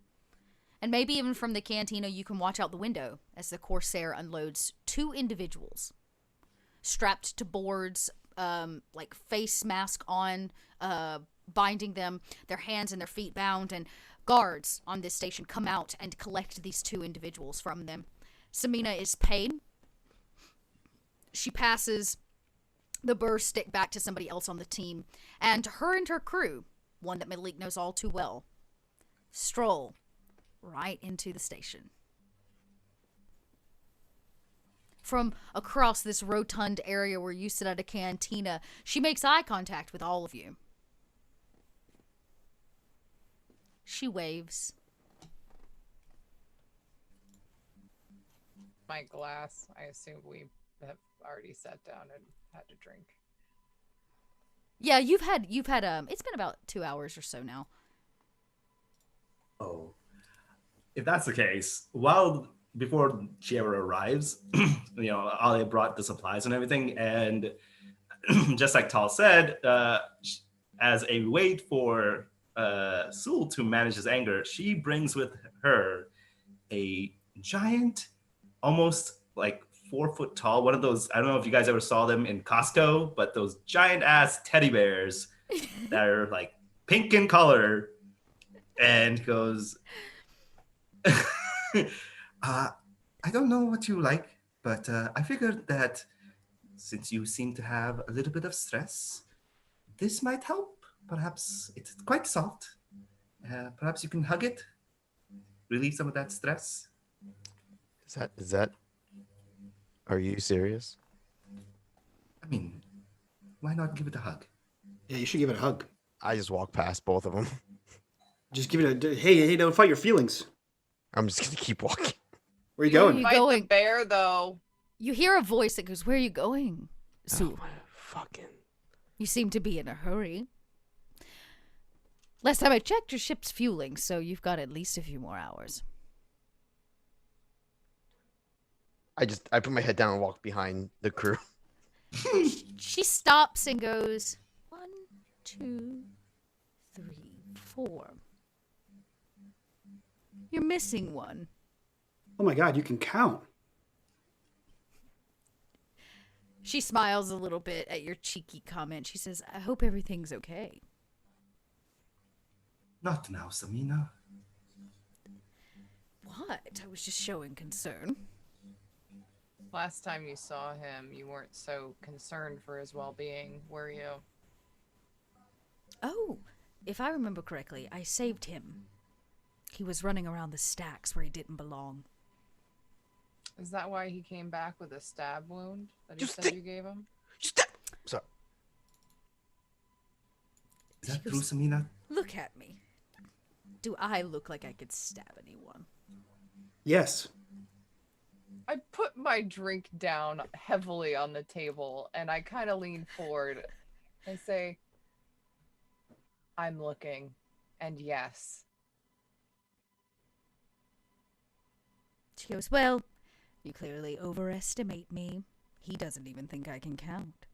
And maybe even from the cantina, you can watch out the window as the Corsair unloads two individuals strapped to boards, like face mask on, binding them, their hands and their feet bound, and guards on this station come out and collect these two individuals from them. Samina is paid. She passes the burr stick back to somebody else on the team, and her crew, one that Malik knows all too well, stroll right into the station. From across this rotund area where you sit at a cantina, she makes eye contact with all of you. She waves. My glass, I assume we have already sat down and had to drink. Yeah, you've had it's been about 2 hours or so now. Oh, if that's the case, before she ever arrives, Ali brought the supplies and everything, and just like Tal said, as a way for Sul to manage his anger, she brings with her a giant, almost like 4 foot tall, one of those, I don't know if you guys ever saw them in Costco, but those giant ass teddy bears that are like pink in color, and goes, I don't know what you like, but I figured that since you seem to have a little bit of stress, this might help. Perhaps it's quite soft. Perhaps you can hug it, relieve some of that stress. Is that? Are you serious? I mean, why not give it a hug? Yeah, you should give it a hug. I just walk past both of them. Just give it a hey, don't fight your feelings. I'm just gonna keep walking. Where are you Where are going? you Fight going? the bear, though. You hear a voice that goes, "Where are you going, Sue? Oh my fucking. You seem to be in a hurry." Last time I checked, your ship's fueling, so you've got at least a few more hours. I put my head down and walk behind the crew. She stops and goes, 1, 2, 3, 4. You're missing one. Oh my god, you can count. She smiles a little bit at your cheeky comment. She says, "I hope everything's okay." Not now, Samina. What? I was just showing concern. Last time you saw him, you weren't so concerned for his well-being, were you? Oh, if I remember correctly, I saved him. He was running around the stacks where he didn't belong. Is that why he came back with a stab wound that he You said think- you gave him? Sorry. Is that She true, goes- Samina? Look at me. Do I look like I could stab anyone? Yes. I put my drink down heavily on the table and I kind of lean forward and say, "I'm looking, and yes." She goes, "Well, you clearly overestimate me. He doesn't even think I can count."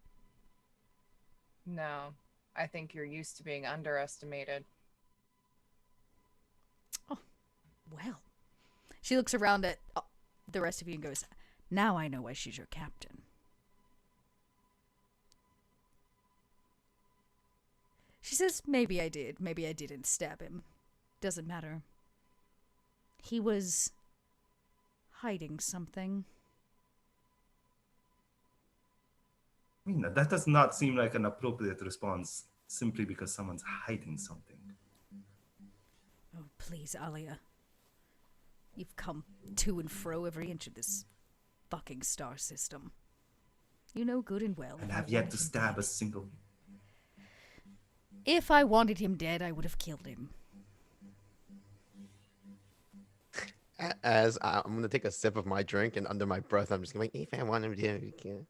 No, I think you're used to being underestimated. Well, she looks around at the rest of you and goes, "Now I know why she's your captain." She says, "Maybe I did. Maybe I didn't stab him. Doesn't matter. He was hiding something." I mean, that does not seem like an appropriate response simply because someone's hiding something. Oh, please, Alia. You've come to and fro every inch of this fucking star system. You know good and well. And if I have yet wanted to him stab dead. a single. If I wanted him dead, I would have killed him. As I'm gonna take a sip of my drink, and under my breath, I'm just going, "If I want him to, you can."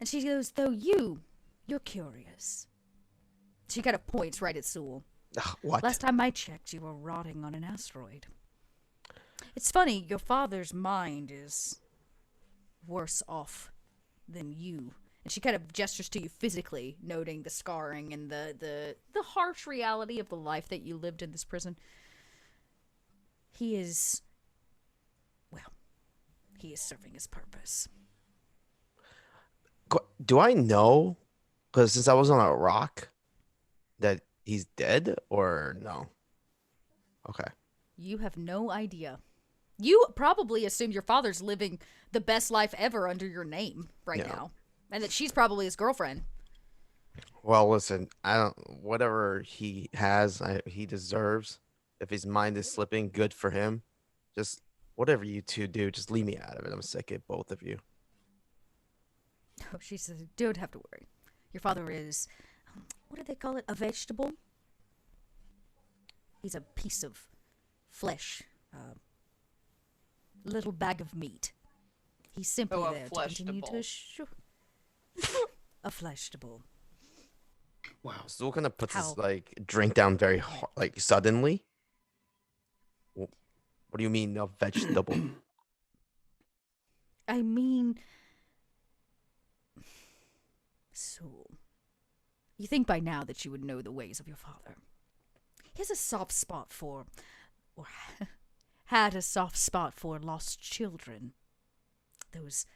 And she goes, "Though you're curious." She kind of points right at Sewell. What? Last time I checked, you were rotting on an asteroid. It's funny, your father's mind is worse off than you. And she kind of gestures to you physically, noting the scarring and the harsh reality of the life that you lived in this prison. He is serving his purpose. Do I know? Because since I was on a rock, that he's dead or no? Okay. You have no idea. You probably assume your father's living the best life ever under your name right Yeah. now. And that she's probably his girlfriend. Well, listen, I don't. Whatever he has, he deserves. If his mind is slipping, good for him. Just whatever you two do, just leave me out of it. I'm sick of both of you. Oh, she says, "Don't have to worry. Your father is, what do they call it? A vegetable? He's a piece of flesh. Little bag of meat. He's simply Oh, a there to continue to fleshtable. a fleshtable." Wow. Still kind of puts How? his like drink down very hard, like suddenly. What do you mean a vegetable? I mean, so you think by now that you would know the ways of your father. He has a soft spot for, or had a soft spot for lost children. Those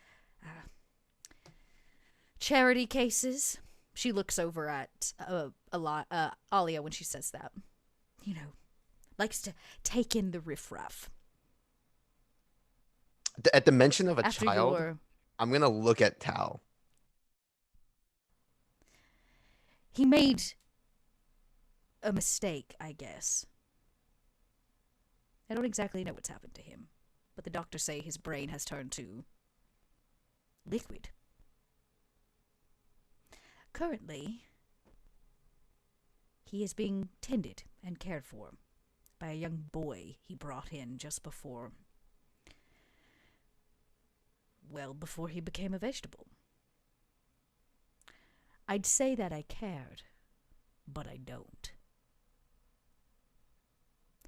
charity cases. She looks over at Alia when she says that. You know, likes to take in the riffraff. At the mention of a After child, your I'm gonna look at Tal. He made a mistake, I guess. I don't exactly know what's happened to him, but the doctors say his brain has turned to liquid. Currently, he is being tended and cared for by a young boy he brought in just before he became a vegetable. I'd say that I cared, but I don't.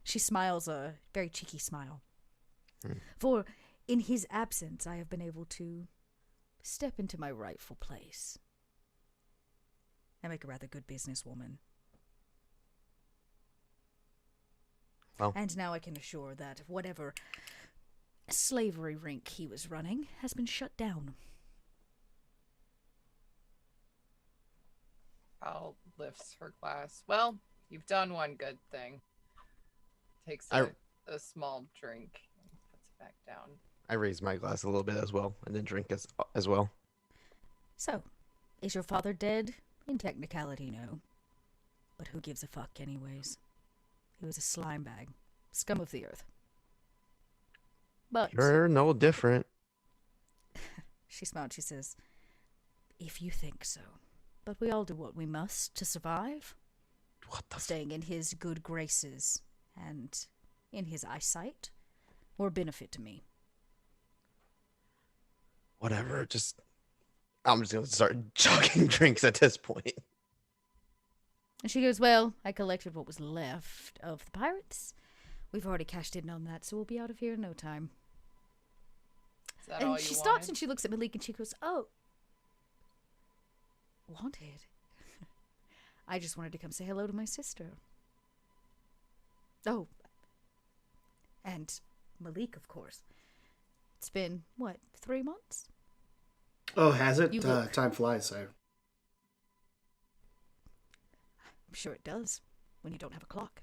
She smiles a very cheeky smile. For in his absence, I have been able to step into my rightful place. I make a rather good businesswoman. Well. And now I can assure that whatever slavery rink he was running has been shut down. Al lifts her glass. Well, you've done one good thing. Takes a small drink and puts it back down. I raise my glass a little bit as well, and then drink as well. So, is your father dead? In technicality, no. But who gives a fuck anyways? He was a slime bag. Scum of the earth. But... You're no different. She smiled. She says, if you think so. But we all do what we must to survive. What the Staying in his good graces and in his eyesight or benefit to me. Whatever, I'm just gonna start chugging drinks at this point. And she goes, well, I collected what was left of the pirates. We've already cashed in on that, so we'll be out of here in no time. Is that And all you she wanted? stops and she looks at Malik and she goes, oh. Wanted? I just wanted to come say hello to my sister. Oh. And Malik, of course. It's been, 3 months? Oh, has it? You look- Time flies, so. I'm sure it does, when you don't have a clock.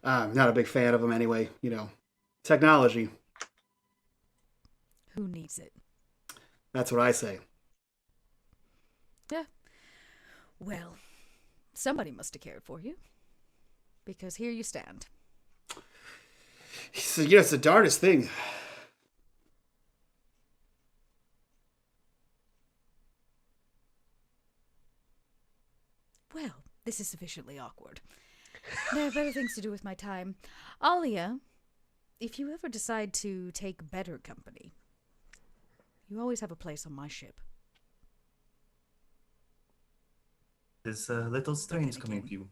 I'm not a big fan of them anyway. Technology. Who needs it? That's what I say. Yeah. Well, somebody must have cared for you. Because here you stand. So, it's the darndest thing. Well, this is sufficiently awkward. There are better things to do with my time. Alia, if you ever decide to take better company, you always have a place on my ship. There's a little strange coming to you.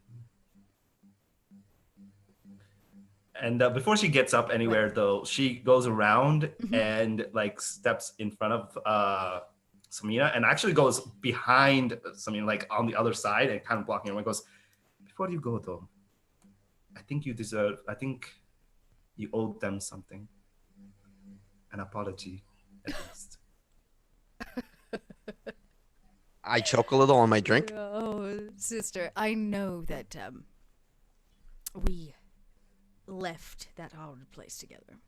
And before she gets up anywhere, though, she goes around and steps in front of Samina and actually goes behind Samina, on the other side and kind of blocking her. And goes, before you go, though, I think you owed them something. An apology, at least. I choke a little on my drink. Oh, sister, I know that we left that horrid place together.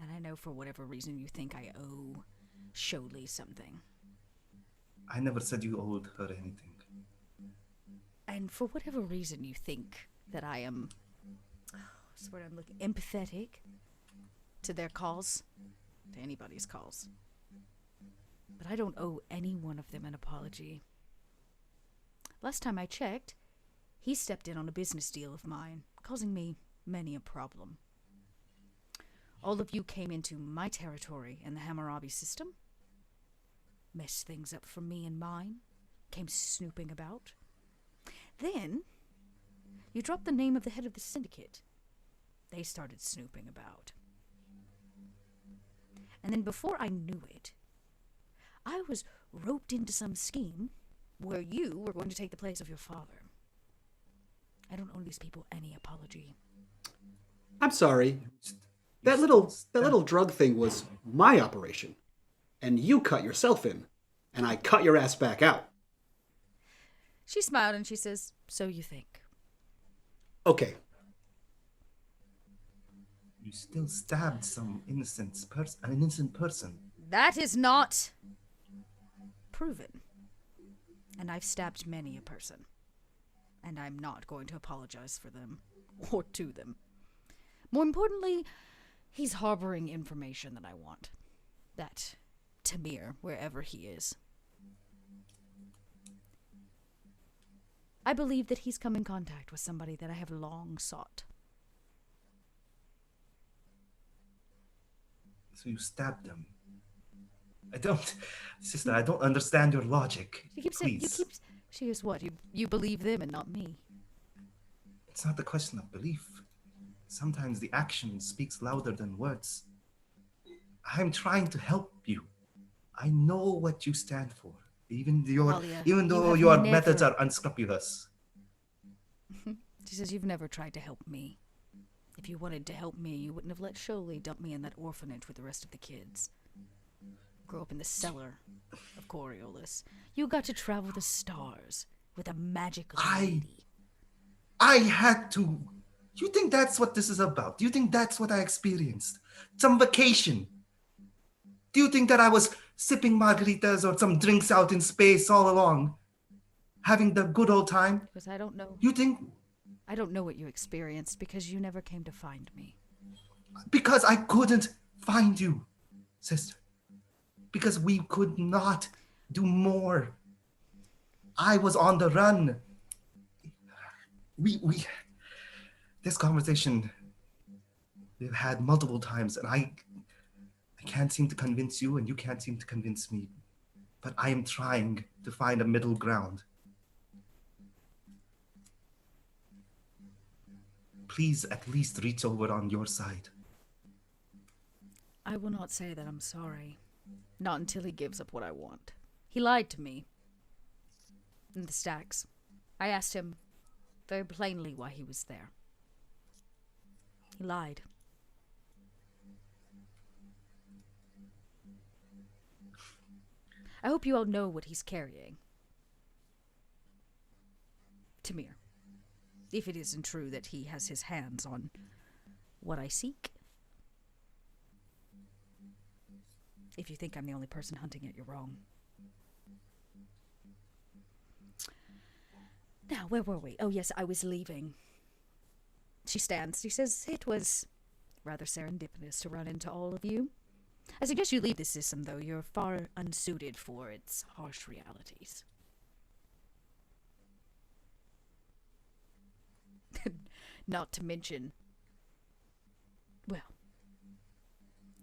And I know for whatever reason you think I owe Sholey something. I never said you owed her anything. And for whatever reason you think that I am, what's the word I'm looking, empathetic to their cause, to anybody's cause. But I don't owe any one of them an apology. Last time I checked, he stepped in on a business deal of mine, causing me many a problem. All of you came into my territory in the Hammurabi system, messed things up for me and mine, came snooping about. Then, you dropped the name of the head of the syndicate. They started snooping about. And then before I knew it, I was roped into some scheme where you were going to take the place of your father. I don't owe these people any apology. I'm sorry. That little drug thing was my operation. And you cut yourself in. And I cut your ass back out. She smiled and she says, so you think. Okay. You still stabbed an innocent person. That is not proven. And I've stabbed many a person. And I'm not going to apologize for them or to them. More importantly, he's harboring information that I want. That Tamir, wherever he is, I believe that he's come in contact with somebody that I have long sought. So you stabbed him. Sister, I don't understand your logic. She keeps Please. She goes, what? You believe them and not me? It's not the question of belief. Sometimes the action speaks louder than words. I'm trying to help you. I know what you stand for, even though your methods are unscrupulous. She says, you've never tried to help me. If you wanted to help me, you wouldn't have let Sholey dump me in that orphanage with the rest of the kids. Grow up in the cellar of Coriolis. You got to travel the stars with a magical lady. I had to. You think that's what this is about? Do you think that's what I experienced? Some vacation? Do you think that I was sipping margaritas or some drinks out in space all along? Having the good old time? Because I don't know. You think? I don't know what you experienced because you never came to find me. Because I couldn't find you, sister. Because we could not do more. I was on the run. This conversation we've had multiple times, and I can't seem to convince you, and you can't seem to convince me. But I am trying to find a middle ground. Please at least reach over on your side. I will not say that I'm sorry. Not until he gives up what I want. He lied to me. In the stacks. I asked him very plainly why he was there. He lied. I hope you all know what he's carrying. Tamir. If it isn't true that he has his hands on what I seek. If you think I'm the only person hunting it, you're wrong. Now, where were we? Oh, yes, I was leaving. She stands. She says, it was rather serendipitous to run into all of you. I suggest you leave the system, though. You're far unsuited for its harsh realities. Not to mention... Well...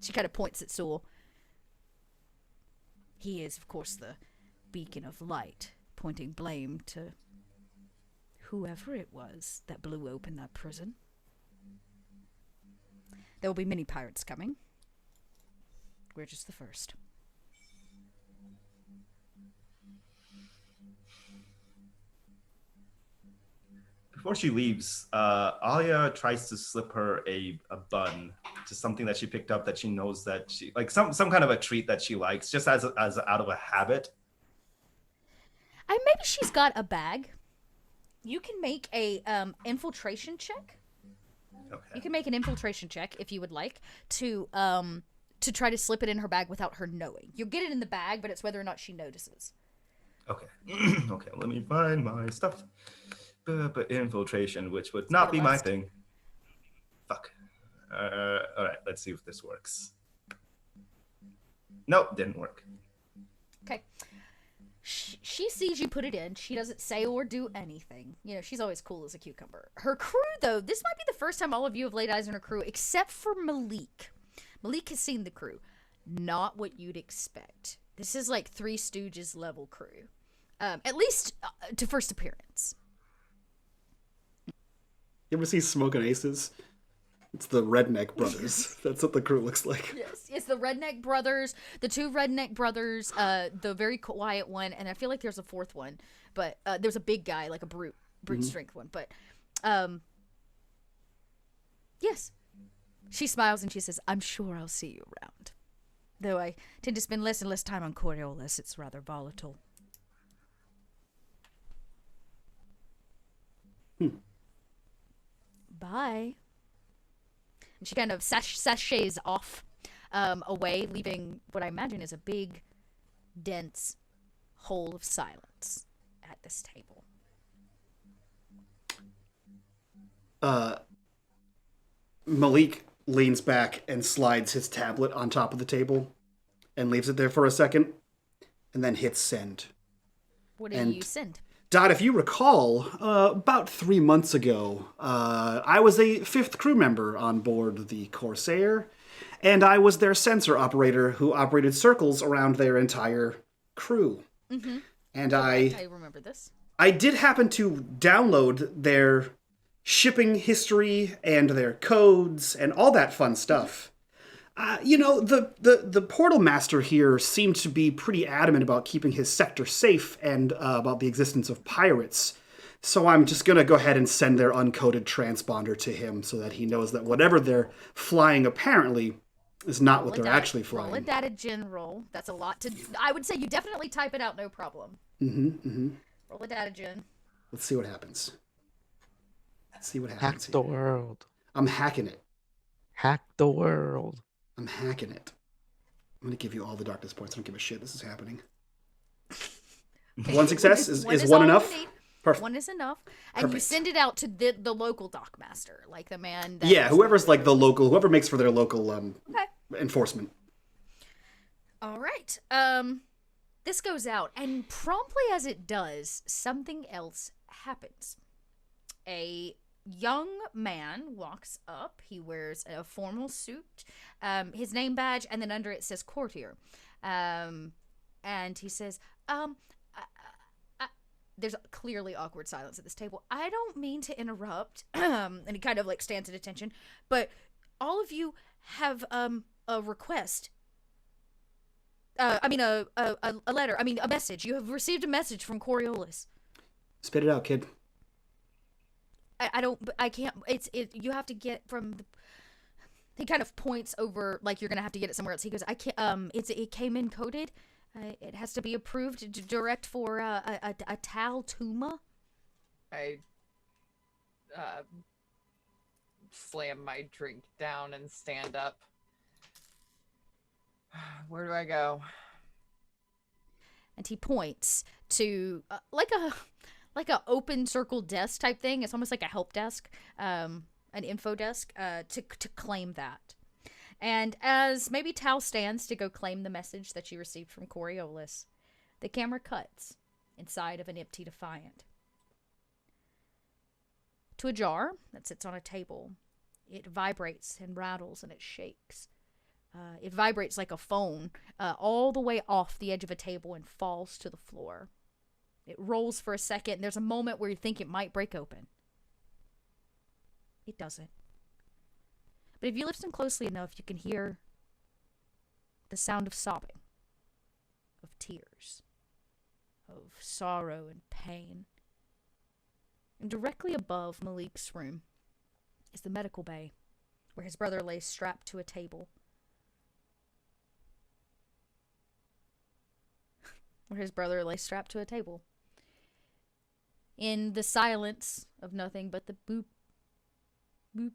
She kind of points at Saul. He is, of course, the beacon of light, pointing blame to whoever it was that blew open that prison. There will be many pirates coming. We're just the first. Before she leaves, Alia tries to slip her a bun, just something that she picked up that she knows that she like some kind of a treat that she likes, just as out of a habit. Maybe she's got a bag. You can make a infiltration check. Okay. You can make an infiltration check if you would like to try to slip it in her bag without her knowing. You'll get it in the bag, but it's whether or not she notices. Okay. Okay. Let me find my stuff. But infiltration, which would not be my thing. Fuck. All right. Let's see if this works. Nope, didn't work. Okay. She sees you put it in. She doesn't say or do anything. You know, she's always cool as a cucumber. Her crew, though, this might be the first time all of you have laid eyes on her crew, except for Malik. Malik has seen the crew. Not what you'd expect. This is like Three Stooges level crew. At least to first appearance. You ever see Smoking Aces? It's the Redneck Brothers. That's what the crew looks like. Yes, it's the Redneck Brothers, the two Redneck Brothers, the very quiet one, and I feel like there's a fourth one, but there's a big guy, like a brute strength one, but yes. She smiles and she says, I'm sure I'll see you around. Though I tend to spend less and less time on Coriolis, it's rather volatile. Bye. And she kind of sachets off away, leaving what I imagine is a big, dense hole of silence at this table. Malik leans back and slides his tablet on top of the table and leaves it there for a second and then hits send. What do And- you send? Dot, if you recall, about 3 months ago, I was a 5th crew member on board the Corsair, and I was their sensor operator who operated circles around their entire crew. Mm-hmm. And I remember this. I did happen to download their shipping history and their codes and all that fun stuff. The portal master here seemed to be pretty adamant about keeping his sector safe and about the existence of pirates. So I'm just going to go ahead and send their uncoded transponder to him so that he knows that whatever they're flying apparently is not what they're actually flying. Roll a data gen roll. That's a lot to... I would say you definitely type it out, no problem. Roll a data gen. Let's see what happens. Hack the world. I'm hacking it. Hack the world. I'm hacking it. I'm going to give you all the darkness points. I don't give a shit. This is happening. One success? Is one all enough? you need. Perfect. One is enough. And you Perfect. send it out to the local dockmaster, like the man that... Yeah, whoever's like the local, whoever makes for their local enforcement. All right. This goes out, and promptly as it does, something else happens. A young man walks up. He wears a formal suit, his name badge, and then under it says courtier. And he says, there's clearly awkward silence at this table. I don't mean to interrupt. And he kind of like stands at attention, but all of you have a request. A letter. A message. You have received a message from Coriolis. Spit it out, kid. I can't. You have to get from the... He kind of points over, like you're gonna have to get it somewhere else. He goes, I can't, it came in coded. It has to be approved direct for a Tal Tuma. I slam my drink down and stand up. Where do I go? And he points to like a open circle desk type thing. It's almost like a help desk, an info desk, to claim that. And as maybe Tal stands to go claim the message that she received from Coriolis, the camera cuts inside of an empty defiant to a jar that sits on a table. It vibrates and rattles and it shakes. It vibrates like a phone all the way off the edge of a table and falls to the floor. It rolls for a second, and there's a moment where you think it might break open. It doesn't. But if you listen closely enough, you can hear the sound of sobbing, of tears, of sorrow and pain. And directly above Malik's room is the medical bay, where his brother lays strapped to a table. In the silence of nothing but the boop, boop,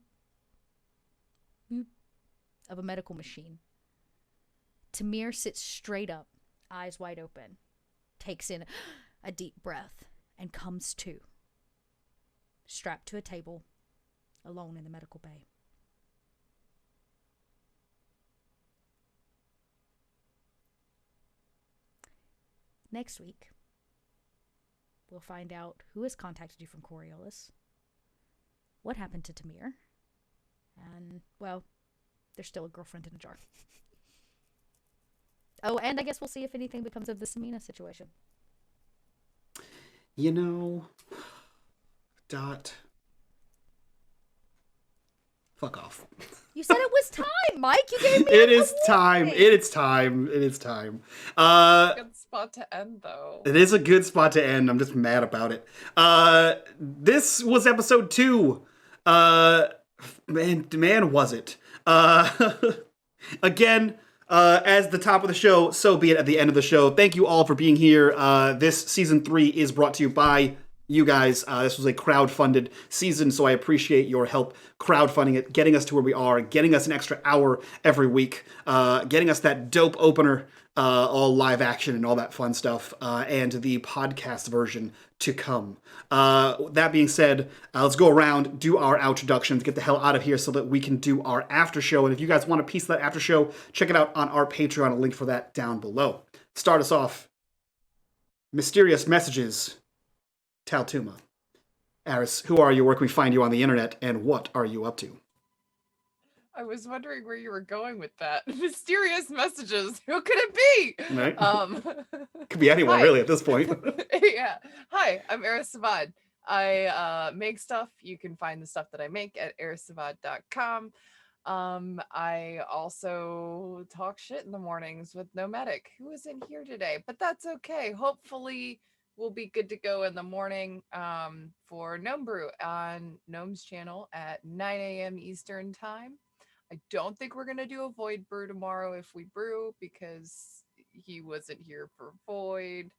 boop of a medical machine, Tamir sits straight up, eyes wide open, takes in a deep breath, and comes to, strapped to a table, alone in the medical bay. Next week, we'll find out who has contacted you from Coriolis, what happened to Tamir, and, well, there's still a girlfriend in a jar. Oh, and I guess we'll see if anything becomes of the Samina situation. You know, Dot. Fuck off. You said it was time, Mike. You gave me It a is time. warning. It is time. It is time. Good spot to end, though. It is a good spot to end. I'm just mad about it. This was episode 2. Man, was it? Again, as the top of the show, so be it at the end of the show. Thank you all for being here. This season 3 is brought to you by you guys. This was a crowd-funded season, so I appreciate your help crowdfunding it, getting us to where we are, getting us an extra hour every week, getting us that dope opener, all live action and all that fun stuff, and the podcast version to come. That being said, let's go around, do our introductions, get the hell out of here so that we can do our after show. And if you guys want a piece of that after show, check it out on our Patreon, a link for that down below. Start us off, Mysterious Messages, Taltuma. Aris, who are you? Where can we find you on the internet? And what are you up to? I was wondering where you were going with that. Mysterious messages. Who could it be? Right? Could be anyone, hi. really, at this point. Yeah. Hi, I'm Eris Savad. I make stuff. You can find the stuff that I make at erissavad.com. I also talk shit in the mornings with Nomadic, who isn't here today, but that's okay. Hopefully we'll be good to go in the morning for Gnome Brew on Gnome's channel at 9 a.m. Eastern time. I don't think we're going to do a Void Brew tomorrow if we brew, because he wasn't here for Void.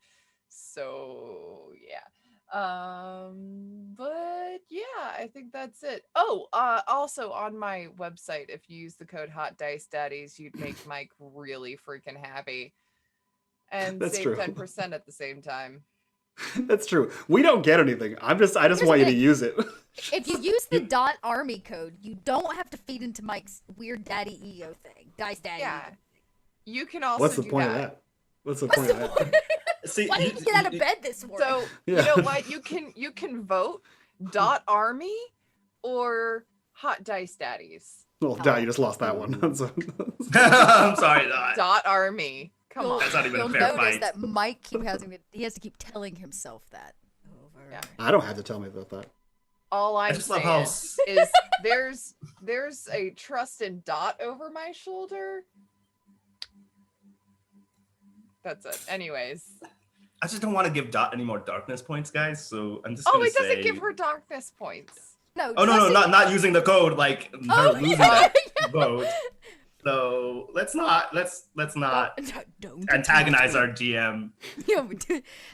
So yeah. But yeah, I think that's it. Oh, also on my website, if you use the code Hot Dice Daddies, you'd make Mike really freaking happy and That's save true. 10% at the same time. That's true. We don't get anything. I just want you to use it. If you use the .army code, you don't have to feed into Mike's weird daddy EO thing. Dice Daddy. Yeah. You can also What's the do point of that. that? What's the point of that? See, Why didn't you get out of bed this morning? So Yeah. you know what? You can vote .army or Hot Dice Daddies. Well, Dot, you just lost that one. So- I'm sorry, Dot. .army. Come on. That's not even a You'll fair notice fight. that Mike he has to keep telling himself that over. Yeah. I don't have to tell me about that. All I'm just love saying how- is there's a trusted dot over my shoulder. That's it. Anyways. I just don't want to give Dot any more darkness points, guys. So I'm just. Oh, gonna it doesn't say... give her darkness points. No. Oh no, not using the code, like her Oh, losing yeah. that vote. So let's not Don't antagonize our GM. Yeah,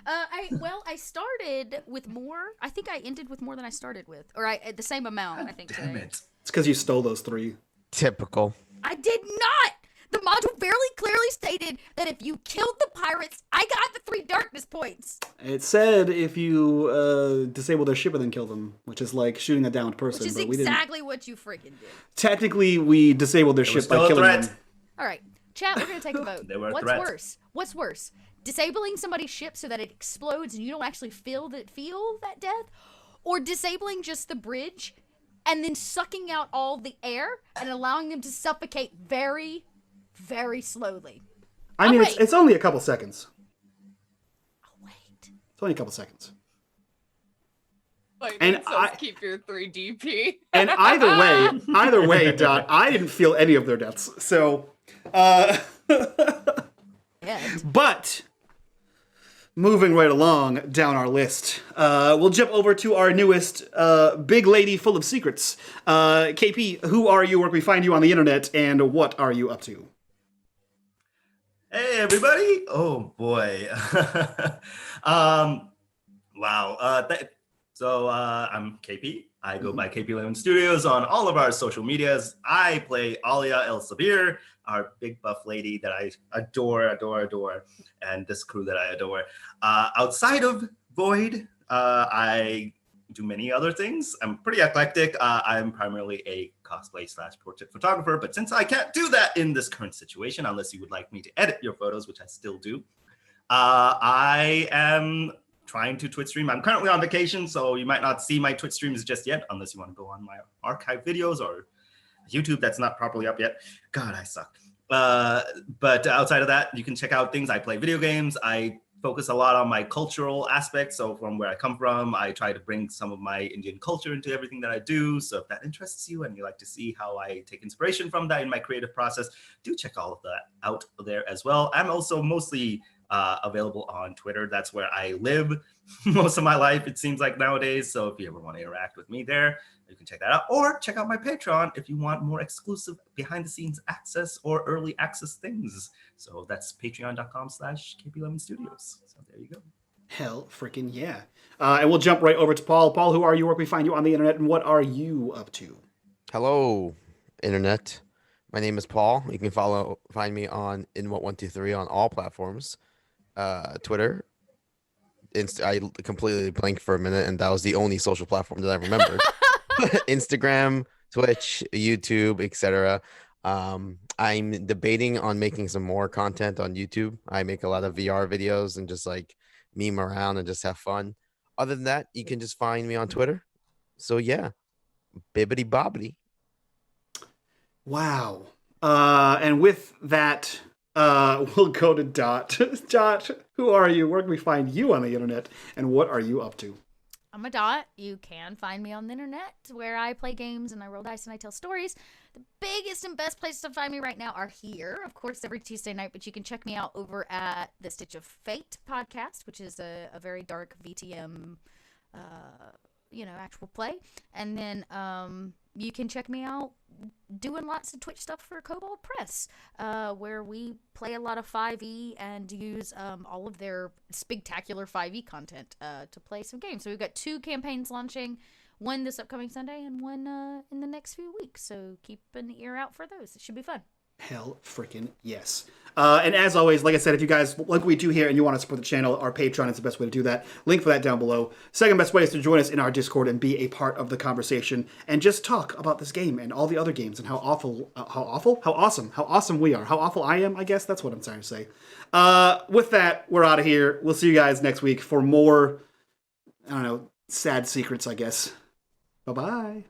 I started with more. I think I ended with more than I started with, or the same amount. I think. Damn today. it. It's because you stole those 3. Typical. I did not. The module very clearly stated that if you killed the pirates, I got the 3 darkness points. It said if you disable their ship and then kill them, which is like shooting a downed person. Which is but we didn't. exactly what you freaking did. Technically, we disabled their It was ship by still a killing threat. them. All right, chat. We're gonna take a vote. They were a What's threat. worse? What's worse? Disabling somebody's ship so that it explodes and you don't actually feel that death, or disabling just the bridge and then sucking out all the air and allowing them to suffocate very, very slowly. I mean, wait. it's only a couple seconds. Oh wait. It's only a couple seconds. Like, And it says I- keep your 3 DP. And either way, Dot, I didn't feel any of their deaths. So, Yeah. but moving right along down our list, we'll jump over to our newest big lady full of secrets. KP, who are you? Where can we find you on the internet? And what are you up to? Hey everybody! Oh boy. Wow. So I'm KP. I go by KP11 Studios on all of our social medias. I play Alia El Sabir, our big buff lady that I adore, and this crew that I adore. Outside of Void, I do many other things. I'm pretty eclectic. I'm primarily a cosplay/portrait photographer, but since I can't do that in this current situation, unless you would like me to edit your photos, which I still do, I am trying to Twitch stream. I'm currently on vacation, so you might not see my Twitch streams just yet, unless you want to go on my archive videos or YouTube that's not properly up yet. God, I suck. But outside of that, you can check out things. I play video games. I focus a lot on my cultural aspects. So from where I come from, I try to bring some of my Indian culture into everything that I do. So if that interests you and you like to see how I take inspiration from that in my creative process, do check all of that out there as well. I'm also mostly available on Twitter. That's where I live most of my life, it seems like nowadays. So if you ever want to interact with me there, you can check that out. Or check out my Patreon if you want more exclusive behind the scenes access or early access things. So that's patreon.com/KP11 Studios. So there you go. Hell freaking yeah. And we'll jump right over to Paul. Paul, who are you? Where can we find you on the internet? And what are you up to? Hello, internet. My name is Paul. You can find me on InWhat123 on all platforms. Twitter. I completely blanked for a minute, and that was the only social platform that I remembered. Instagram, Twitch, YouTube, etc. I'm debating on making some more content on YouTube. I make a lot of VR videos and just like meme around and just have fun. Other than that, you can just find me on Twitter. So yeah, bibbity bobbity. Wow. And with that, we'll go to Dot. Dot, who are you? Where can we find you on the internet? And what are you up to? I'm a Dot. You can find me on the internet where I play games and I roll dice and I tell stories. The biggest and best places to find me right now are here, of course, every Tuesday night, but you can check me out over at the Stitch of Fate podcast, which is a very dark VTM, actual play. And then you can check me out doing lots of Twitch stuff for Cobalt Press, where we play a lot of 5e and use all of their spectacular 5e content to play some games. So we've got 2 campaigns launching, one this upcoming Sunday and one in the next few weeks. So keep an ear out for those. It should be fun. Hell freaking yes. And as always, like I said, if you guys like what we do here and you want to support the channel, our Patreon is the best way to do that. Link for that down below. Second best way is to join us in our Discord and be a part of the conversation and just talk about this game and all the other games and how awesome we are. How awful I am, I guess. That's what I'm trying to say. With that, we're out of here. We'll see you guys next week for more, sad secrets, I guess. Bye-bye.